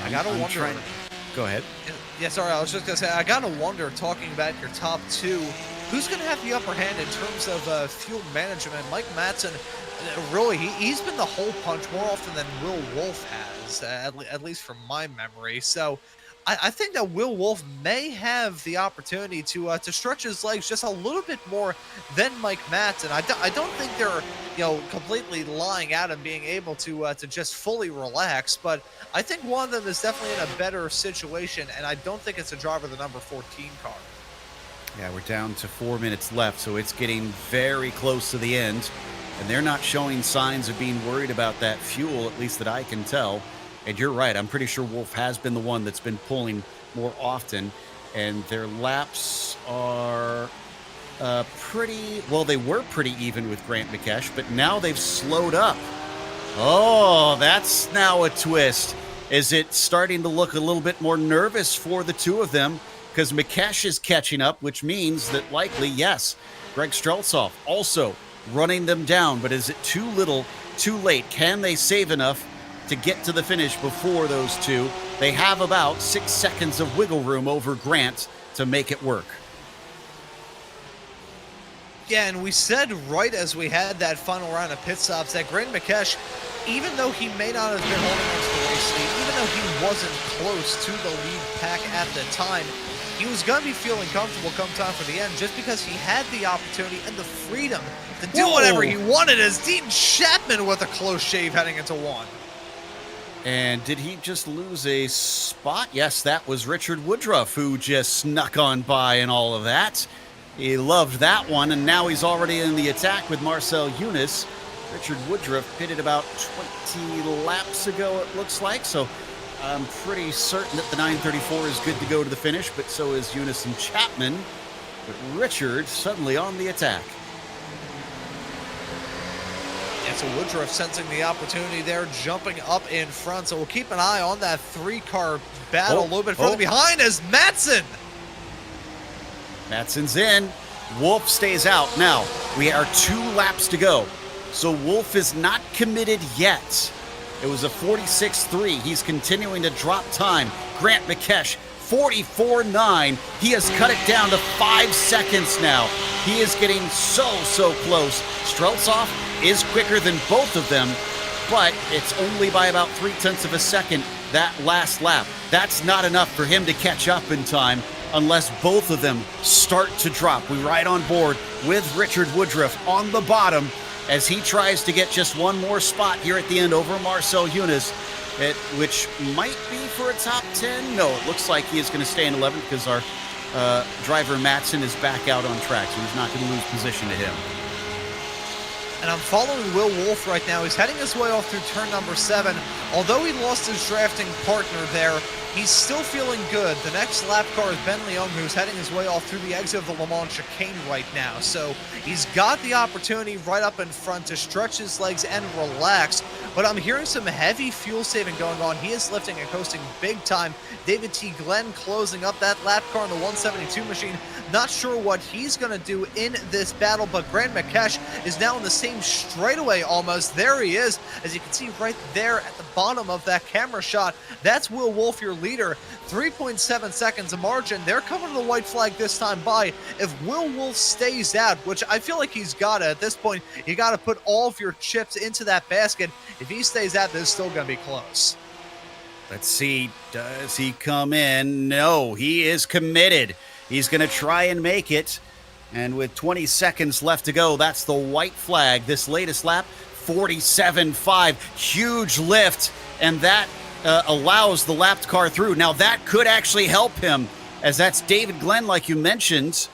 I gotta wonder. Go ahead. Yeah, sorry, I was just gonna say, I gotta wonder, talking about your top two, who's gonna have the upper hand in terms of fuel management? Mike Matson, really, he's been the hole punch more often than Will Wolf has, at least from my memory. So I think that Will Wolf may have the opportunity to stretch his legs just a little bit more than Mike Matson. I don't think they're completely lying out and being able to just fully relax, but I think one of them is definitely in a better situation, and I don't think it's a driver of the number 14 car. Yeah, we're down to 4 minutes left, so it's getting very close to the end, and they're not showing signs of being worried about that fuel, at least that I can tell. And you're right, I'm pretty sure Wolf has been the one that's been pulling more often, and their laps are pretty, well, they were pretty even with Grant McKesh, but now they've slowed up. Oh, that's now a twist. Is it starting to look a little bit more nervous for the two of them? Because McKesh is catching up, which means that likely, yes, Greg Streltsov also running them down. But is it too little, too late? Can they save enough to get to the finish before those two? They have about 6 seconds of wiggle room over Grant to make it work. Yeah, and we said right as we had that final round of pit stops that Grant McKesh, even though he may not have been holding on to the race lead, even though he wasn't close to the lead pack at the time, he was going to be feeling comfortable come time for the end just because he had the opportunity and the freedom to do whatever he wanted as Dean Chapman with a close shave heading into 1. And did he just lose a spot? Yes, that was Richard Woodruff who just snuck on by and all of that. He loved that one, and now he's already in the attack with Marcel Eunice. Richard Woodruff pitted about 20 laps ago, it looks like, so I'm pretty certain that the 934 is good to go to the finish, but so is Eunice and Chapman. But Richard suddenly on the attack. Yeah, so Woodruff sensing the opportunity there, jumping up in front, so we'll keep an eye on that 3-car battle a little bit further behind as Matson. Matson's in. Wolf stays out. Now, we are 2 laps to go. So Wolf is not committed yet. It was a 46.3. He's continuing to drop time. Grant McKesh, 44.9. He has cut it down to 5 seconds now. He is getting so close. Streltsov is quicker than both of them, but it's only by about 0.3 of a second that last lap. That's not enough for him to catch up in time unless both of them start to drop. We ride on board with Richard Woodruff on the bottom as he tries to get just one more spot here at the end over Marcel Eunice, which might be for a top 10. No, it looks like he is going to stay in 11th because our driver Matson is back out on track, so he's not going to lose position to him. And I'm following Will Wolf right now. He's heading his way off through turn number 7. Although he lost his drafting partner there, he's still feeling good. The next lap car is Ben Leung, who's heading his way off through the exit of the Le Mans chicane right now. So he's got the opportunity right up in front to stretch his legs and relax. But I'm hearing some heavy fuel saving going on. He is lifting and coasting big time. David T. Glenn closing up that lap car in the 172 machine. Not sure what he's going to do in this battle, but Grant McKesh is now in the same straightaway almost. There he is, as you can see right there at the bottom of that camera shot. That's Will Wolf you're leader, 3.7 seconds of margin. They're coming to the white flag this time by. If Will Wolf stays out, which I feel like he's got to, at this point, you got to put all of your chips into that basket. If he stays out, this is still going to be close. Let's see, does he come in? No, he is committed. He's going to try and make it. And with 20 seconds left to go, that's the white flag. This latest lap, 47.5. Huge lift, and that allows the lapped car through. Now, that could actually help him, as that's David Glenn, like you mentioned,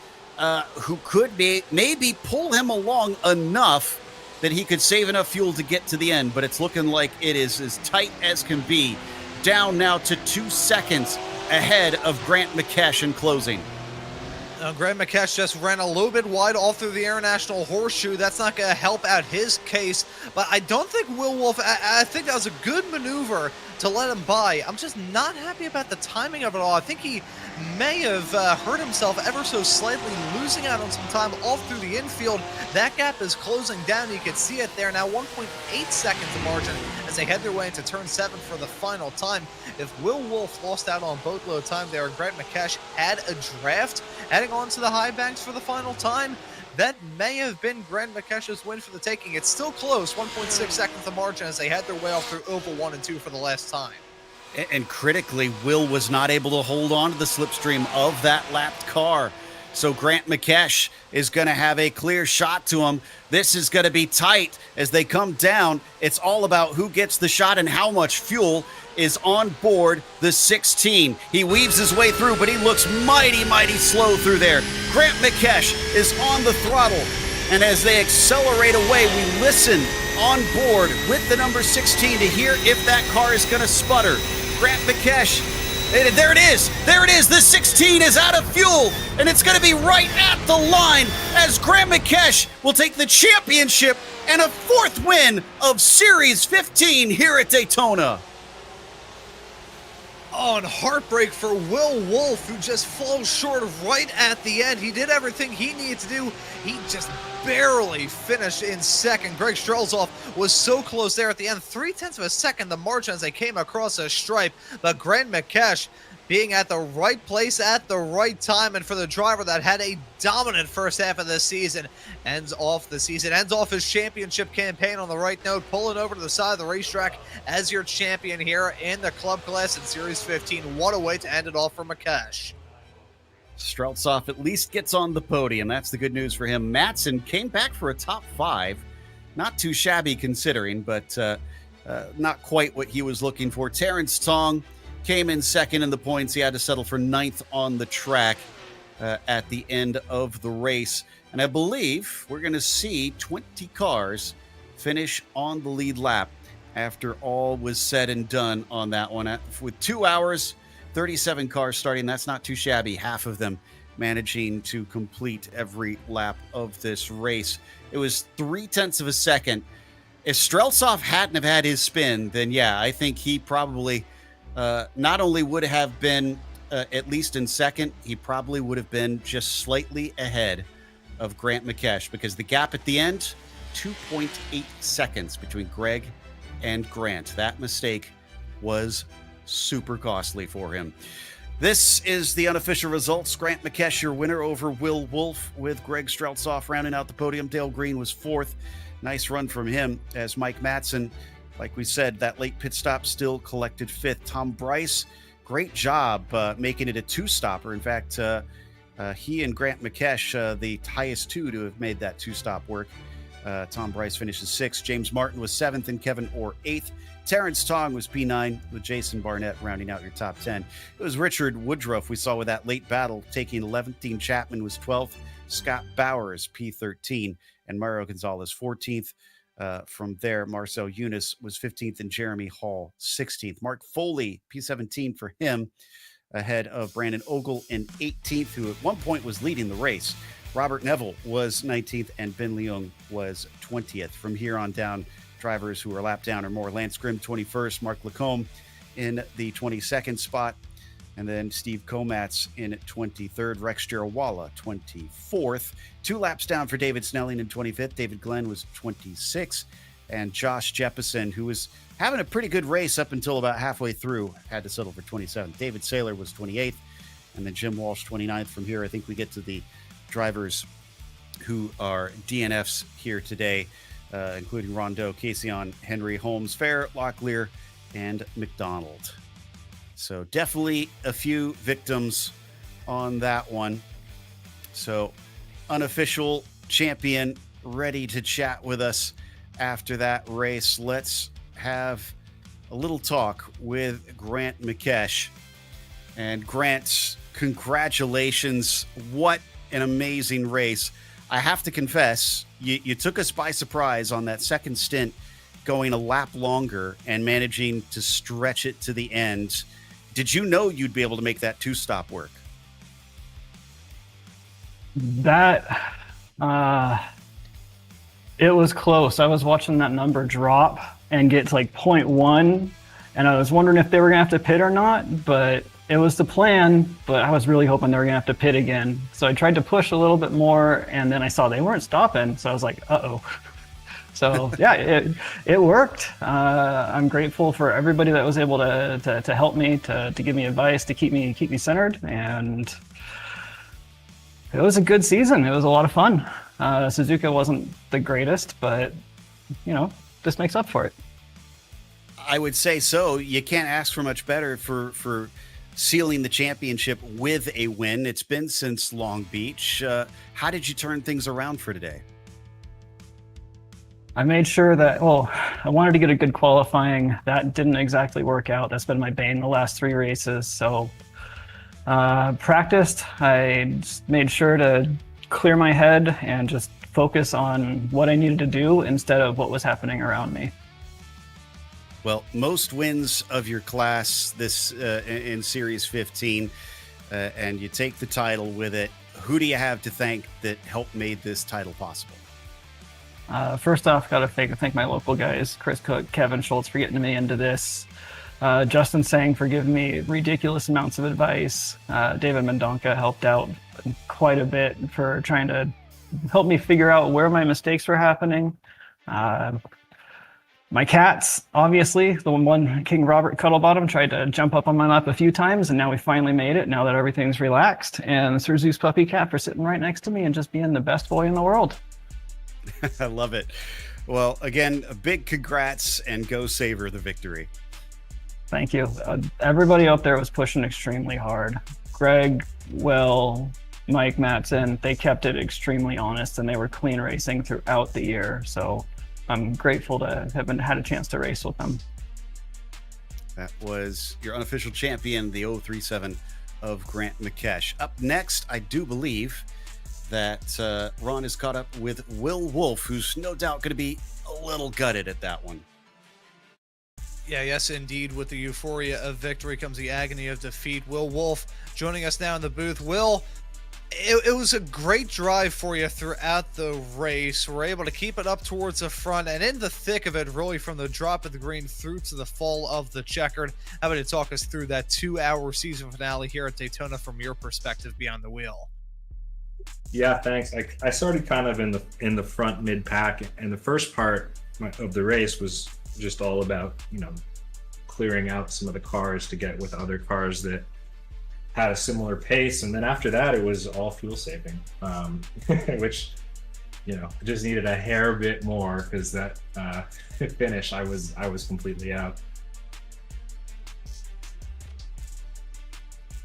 who could maybe pull him along enough that he could save enough fuel to get to the end. But it's looking like it is as tight as can be. Down now to 2 seconds ahead of Grant McKesh in closing. Grant McKesh just ran a little bit wide off through the International Horseshoe. That's not going to help out his case, but I don't think Will Wolf, I think that was a good maneuver to let him by. I'm just not happy about the timing of it all. I think he may have hurt himself ever so slightly, losing out on some time off through the infield. That gap is closing down. You can see it there now, 1.8 seconds of margin as they head their way into turn 7 for the final time. If Will Wolf lost out on boatload time there, Grant McKesh had a draft heading on to the high banks for the final time, that may have been Grant McKesh's win for the taking. It's still close, 1.6 seconds of margin as they head their way off through oval 1 and 2 for the last time. And critically, Will was not able to hold on to the slipstream of that lapped car. So Grant McKesh is going to have a clear shot to him. This is going to be tight as they come down. It's all about who gets the shot and how much fuel is on board the 16. He weaves his way through, but he looks mighty, mighty slow through there. Grant McKesh is on the throttle. And as they accelerate away, we listen on board with the number 16 to hear if that car is going to sputter. Grant McKesh, there it is. There it is. The 16 is out of fuel, and it's going to be right at the line as Grant McKesh will take the championship and a 4th win of Series 15 here at Daytona. Oh, and heartbreak for Will Wolf, who just falls short right at the end. He did everything he needed to do. He just barely finished in second. Greg Strelzoff was so close there at the end. 0.3 of a second the margin as they came across a stripe. But Grant McKesh being at the right place at the right time, and for the driver that had a dominant first half of the season, ends off his championship campaign on the right note, pulling over to the side of the racetrack as your champion here in the club class in Series 15. What a way to end it off for McKesh. Strelzoff at least gets on the podium. That's the good news for him. Matson came back for a top 5. Not too shabby considering, but not quite what he was looking for. Terrence Tong came in second in the points. He had to settle for 9th on the track at the end of the race. And I believe we're going to see 20 cars finish on the lead lap after all was said and done on that one. With 2 hours, 37 cars starting, that's not too shabby. Half of them managing to complete every lap of this race. It was 0.3 of a second. If Strelzoff hadn't have had his spin, then yeah, I think he probably not only would have been at least in second, he probably would have been just slightly ahead of Grant McKesh, because the gap at the end, 2.8 seconds between Greg and Grant. That mistake was super costly for him. This is the unofficial results. Grant McKesh, your winner over Will Wolf, with Greg Strelzoff rounding out the podium. Dale Green was 4th. Nice run from him, as Mike Matson, like we said, that late pit stop still collected 5th. Tom Bryce, great job making it a 2-stopper. In fact, he and Grant McKesh, the highest 2 to have made that 2-stop work. Tom Bryce finishes 6th. James Martin was 7th and Kevin Orr 8th. Terrence Tong was P9 with Jason Barnett rounding out your top 10. It was Richard Woodruff we saw with that late battle taking 11th. Dean Chapman was 12th. Scott Bowers P13 and Mario Gonzalez 14th. From there, Marcel Eunice was 15th and Jeremy Hall 16th. Mark Foley P17 for him, ahead of Brandon Ogle in 18th, who at one point was leading the race. Robert Neville was 19th and Ben Leung was 20th. From here on down, drivers who are lap down or more: Lance Grimm 21st, Mark Lacombe in the 22nd spot, and then Steve Komatz in 23rd, Rex Jarwala 24th. 2 laps down for David Snelling in 25th. David Glenn was 26th. and Josh Jeppesen, who was having a pretty good race up until about halfway through, had to settle for 27th. David Saylor was 28th, and then Jim Walsh 29th. From here, I think we get to the drivers who are DNFs here today, including Rondeau, Casion, Henry, Holmes, Fair, Locklear, and McDonald. So definitely a few victims on that one. So unofficial champion ready to chat with us after that race. Let's have a little talk with Grant McKesh. And Grant, congratulations. What an amazing race. I have to confess, you took us by surprise on that second stint, going a lap longer and managing to stretch it to the end. Did you know you'd be able to make that two-stop work? That, it was close. I was watching that number drop and get to like 0.1, and I was wondering if they were going to have to pit or not, but it was the plan, but I was really hoping they were going to have to pit again. So I tried to push a little bit more, and then I saw they weren't stopping, so I was like, uh-oh. So yeah, it worked. I'm grateful for everybody that was able to help me, to give me advice, to keep me centered, and it was a good season. It was a lot of fun. Suzuka wasn't the greatest, but you know, this makes up for it. I would say so. You can't ask for much better for sealing the championship with a win. It's been since Long Beach. How did you turn things around for today? I made sure that, well, I wanted to get a good qualifying. That didn't exactly work out. That's been my bane the last 3 races. So practiced. I just made sure to clear my head and just focus on what I needed to do instead of what was happening around me. Well, most wins of your class this in Series 15, and you take the title with it. Who do you have to thank that helped made this title possible? First off, got to thank my local guys, Chris Cook, Kevin Schultz, for getting me into this. Justin Sang for giving me ridiculous amounts of advice. David Mendonca helped out quite a bit for trying to help me figure out where my mistakes were happening. My cats, obviously, the one King Robert Cuttlebottom tried to jump up on my lap a few times, and now we finally made it, now that everything's relaxed. And Sir Zeus Puppy Cat for sitting right next to me and just being the best boy in the world. I love it. Well, again, a big congrats, and go savor the victory. Thank you. Everybody out there was pushing extremely hard. Greg, Will, Mike, Matson, they kept it extremely honest, and they were clean racing throughout the year. So I'm grateful to have had a chance to race with them. That was your unofficial champion, the 037 of Grant McKesh. Up next, I do believe that Ron is caught up with Will Wolf, who's no doubt going to be a little gutted at that one. Yeah, yes, indeed. With the euphoria of victory comes the agony of defeat. Will Wolf joining us now in the booth. Will, it was a great drive for you throughout the race. We're able to keep it up towards the front and in the thick of it, really from the drop of the green through to the fall of the checkered. How about you talk us through that 2-hour season finale here at Daytona from your perspective beyond the wheel? Yeah, thanks. I started kind of in the front mid pack, and the first part of the race was just all about, you know, clearing out some of the cars to get with other cars that had a similar pace, and then after that it was all fuel saving, which, you know, just needed a hair bit more, because that finish I was completely out.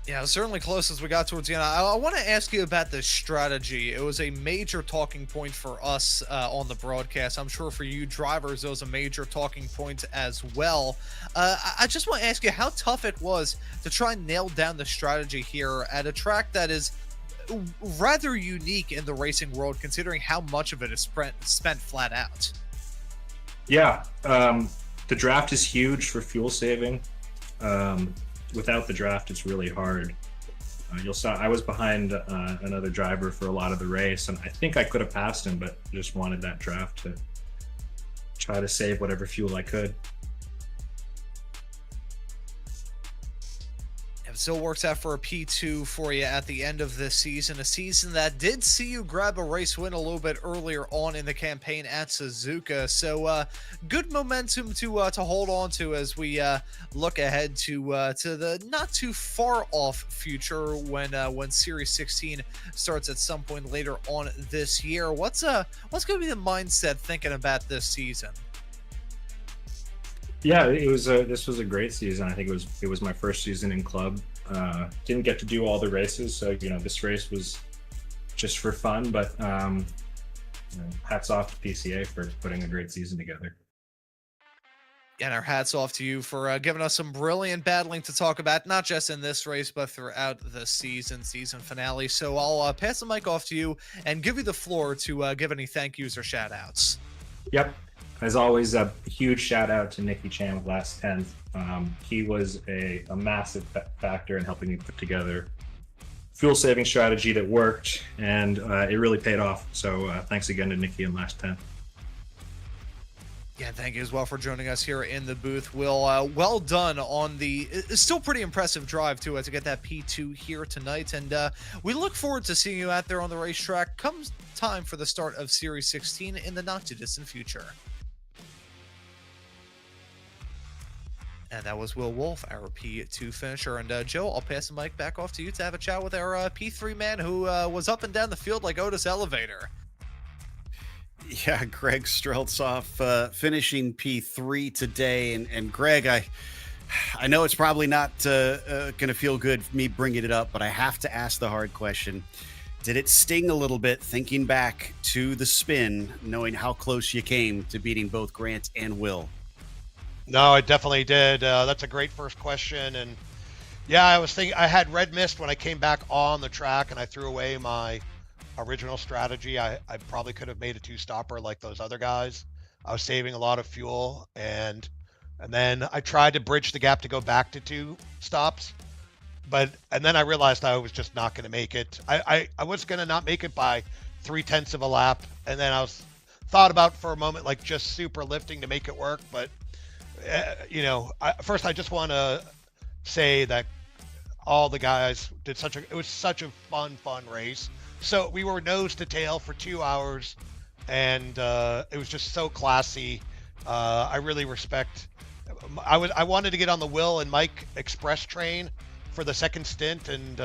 Yeah, it was certainly close as we got towards the end. I want to ask you about this strategy. It was a major talking point for us on the broadcast. I'm sure for you drivers, it was a major talking point as well. I just want to ask you how tough it was to try and nail down the strategy here at a track that is rather unique in the racing world, considering how much of it is spent flat out. Yeah, the draft is huge for fuel saving. Without the draft, it's really hard. You'll saw I was behind another driver for a lot of the race, and I think I could have passed him, but just wanted that draft to try to save whatever fuel I could. still works out for a P2 for you at the end of this season, a season that did see you grab a race win a little bit earlier on in the campaign at Suzuka. So good momentum to hold on to as we look ahead to the not too far off future when Series 16 starts at some point later on this year. What's going to be the mindset thinking about this season? Yeah, this was a great season. I think it was my first season in club. Didn't get to do all the races, so this race was just for fun. But hats off to PCA for putting a great season together. And our hats off to you for giving us some brilliant battling to talk about, not just in this race, but throughout the season finale. So I'll pass the mic off to you and give you the floor to give any thank yous or shout outs. Yep. As always, a huge shout out to Nicky Chan with Last 10th. He was a massive factor in helping me put together fuel saving strategy that worked, and it really paid off. So thanks again to Nicky and Last 10th. Yeah, thank you as well for joining us here in the booth, Will. Well done on the still pretty impressive drive to get that P2 here tonight, and we look forward to seeing you out there on the racetrack come time for the start of Series 16 in the not too distant future. And that was Will Wolf, our P2 finisher. And Joe, I'll pass the mic back off to you to have a chat with our P3 man who was up and down the field like Otis Elevator. Yeah, Greg Streltsov finishing P3 today. And Greg, I know it's probably not going to feel good for me bringing it up, but I have to ask the hard question. Did it sting a little bit thinking back to the spin, knowing how close you came to beating both Grant and Will? No, I definitely did. That's a great first question. And yeah, I was thinking I had red mist when I came back on the track and I threw away my original strategy. I probably could have made a two-stopper like those other guys. I was saving a lot of fuel, and then I tried to bridge the gap to go back to two stops. And then I realized I was just not going to make it. I was going to not make it by 0.3 of a lap. And then I thought about for a moment, like just super lifting to make it work. But first I just want to say that all the guys did it was such a fun race. So we were nose to tail for 2 hours, and it was just so classy. I really respect. I wanted to get on the Will and Mike Express train for the second stint, and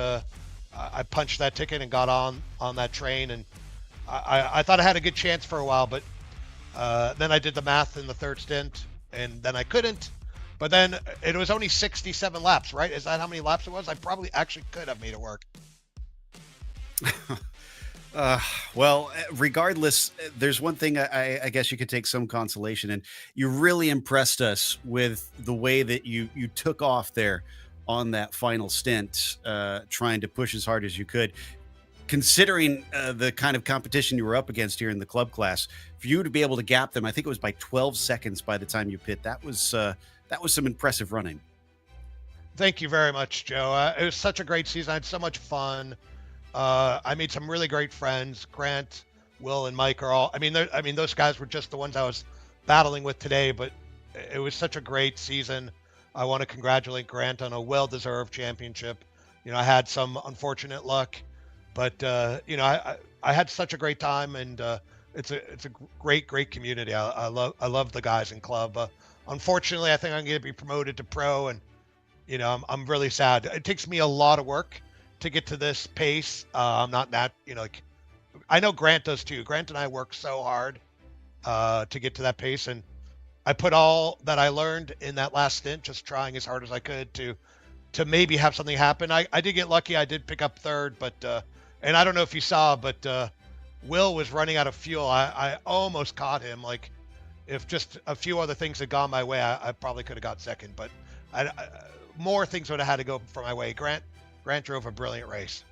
I punched that ticket and got on that train, and I thought I had a good chance for a while, but then I did the math in the third stint, and then I couldn't. But then it was only 67 laps, right? Is that how many laps it was? I probably actually could have made it work. Well, regardless, there's one thing I guess you could take some consolation in. You really impressed us with the way that you took off there on that final stint, trying to push as hard as you could. Considering the kind of competition you were up against here in the club class, for you to be able to gap them, I think it was by 12 seconds by the time you pit. That was some impressive running. Thank you very much, Joe. It was such a great season. I had so much fun. I made some really great friends. Grant, Will, and Mike are all. Those guys were just the ones I was battling with today. But it was such a great season. I want to congratulate Grant on a well-deserved championship. I had some unfortunate luck, but I had such a great time, and it's a great community. I love the guys in club. Unfortunately, I think I'm going to be promoted to pro, and I'm really sad. It takes me a lot of work to get to this pace. I'm not that, I know Grant does too. Grant and I work so hard to get to that pace, and I put all that I learned in that last stint, just trying as hard as I could to maybe have something happen. I did get lucky. I did pick up third, but and I don't know if you saw, but Will was running out of fuel. I almost caught him. Like, if just a few other things had gone my way, I probably could have got second, but more things would have had to go for my way. Grant drove a brilliant race.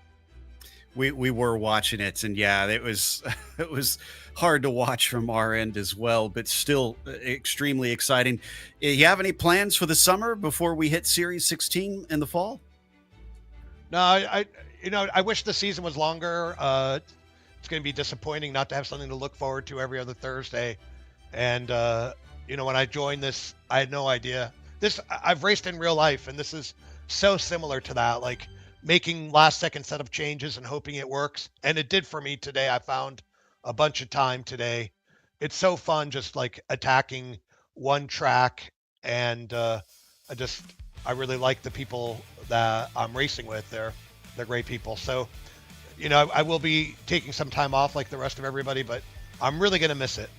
We were watching it, and yeah, it was hard to watch from our end as well, but still extremely exciting. You have any plans for the summer before we hit Series 16 in the fall? No, I wish the season was longer. It's going to be disappointing not to have something to look forward to every other Thursday. And when I joined this, I had no idea. I've raced in real life, and this is so similar to that, like making last second setup changes and hoping it works. And it did for me today. I found a bunch of time today. It's so fun just like attacking one track. And I really like the people that I'm racing with. They're great people. So, you know, I will be taking some time off like the rest of everybody, but I'm really going to miss it.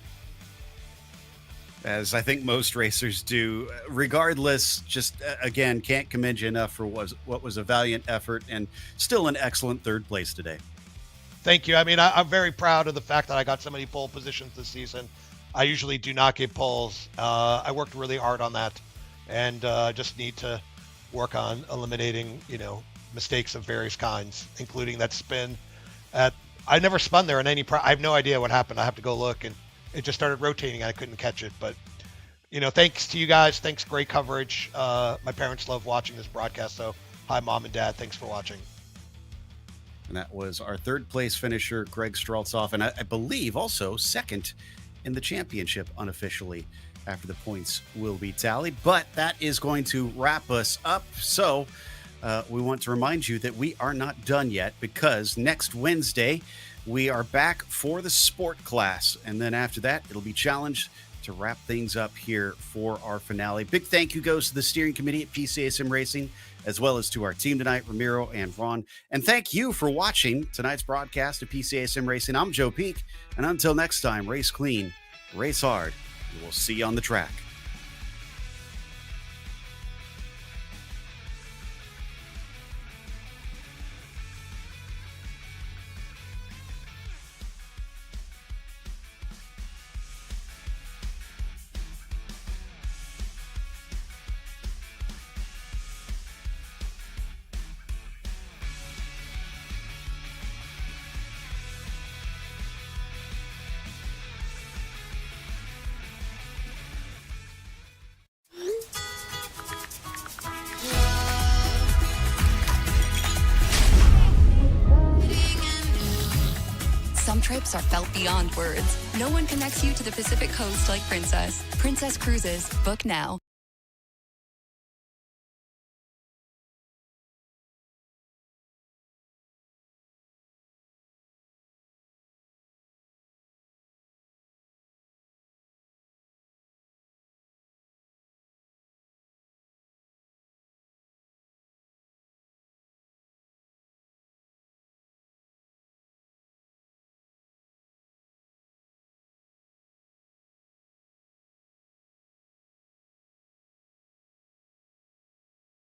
As I think most racers do. Regardless, just again, can't commend you enough for what was a valiant effort and still an excellent third place today. Thank you. I mean, I'm very proud of the fact that I got so many pole positions this season. I usually do not get poles. I worked really hard on that, and just need to work on eliminating, you know, mistakes of various kinds, including that spin. I never spun there in any. I have no idea what happened. I have to go look, and it just started rotating. I couldn't catch it, but you know, thanks to you guys. Thanks, great coverage. My parents love watching this broadcast, so hi, Mom and Dad. Thanks for watching. And that was our third place finisher, Greg Streltzoff, and I believe also second in the championship unofficially after the points will be tallied. But that is going to wrap us up. So we want to remind you that we are not done yet, because next Wednesday we are back for the sport class. And then after that, it'll be challenged to wrap things up here for our finale. Big thank you goes to the steering committee at PCA Sim Racing, as well as to our team tonight, Ramiro and Ron. And thank you for watching tonight's broadcast of PCA Sim Racing. I'm Joe Peak, and until next time, race clean, race hard, and we'll see you on the track. Some trips are felt beyond words. No one connects you to the Pacific Coast like Princess. Princess Cruises. Book now.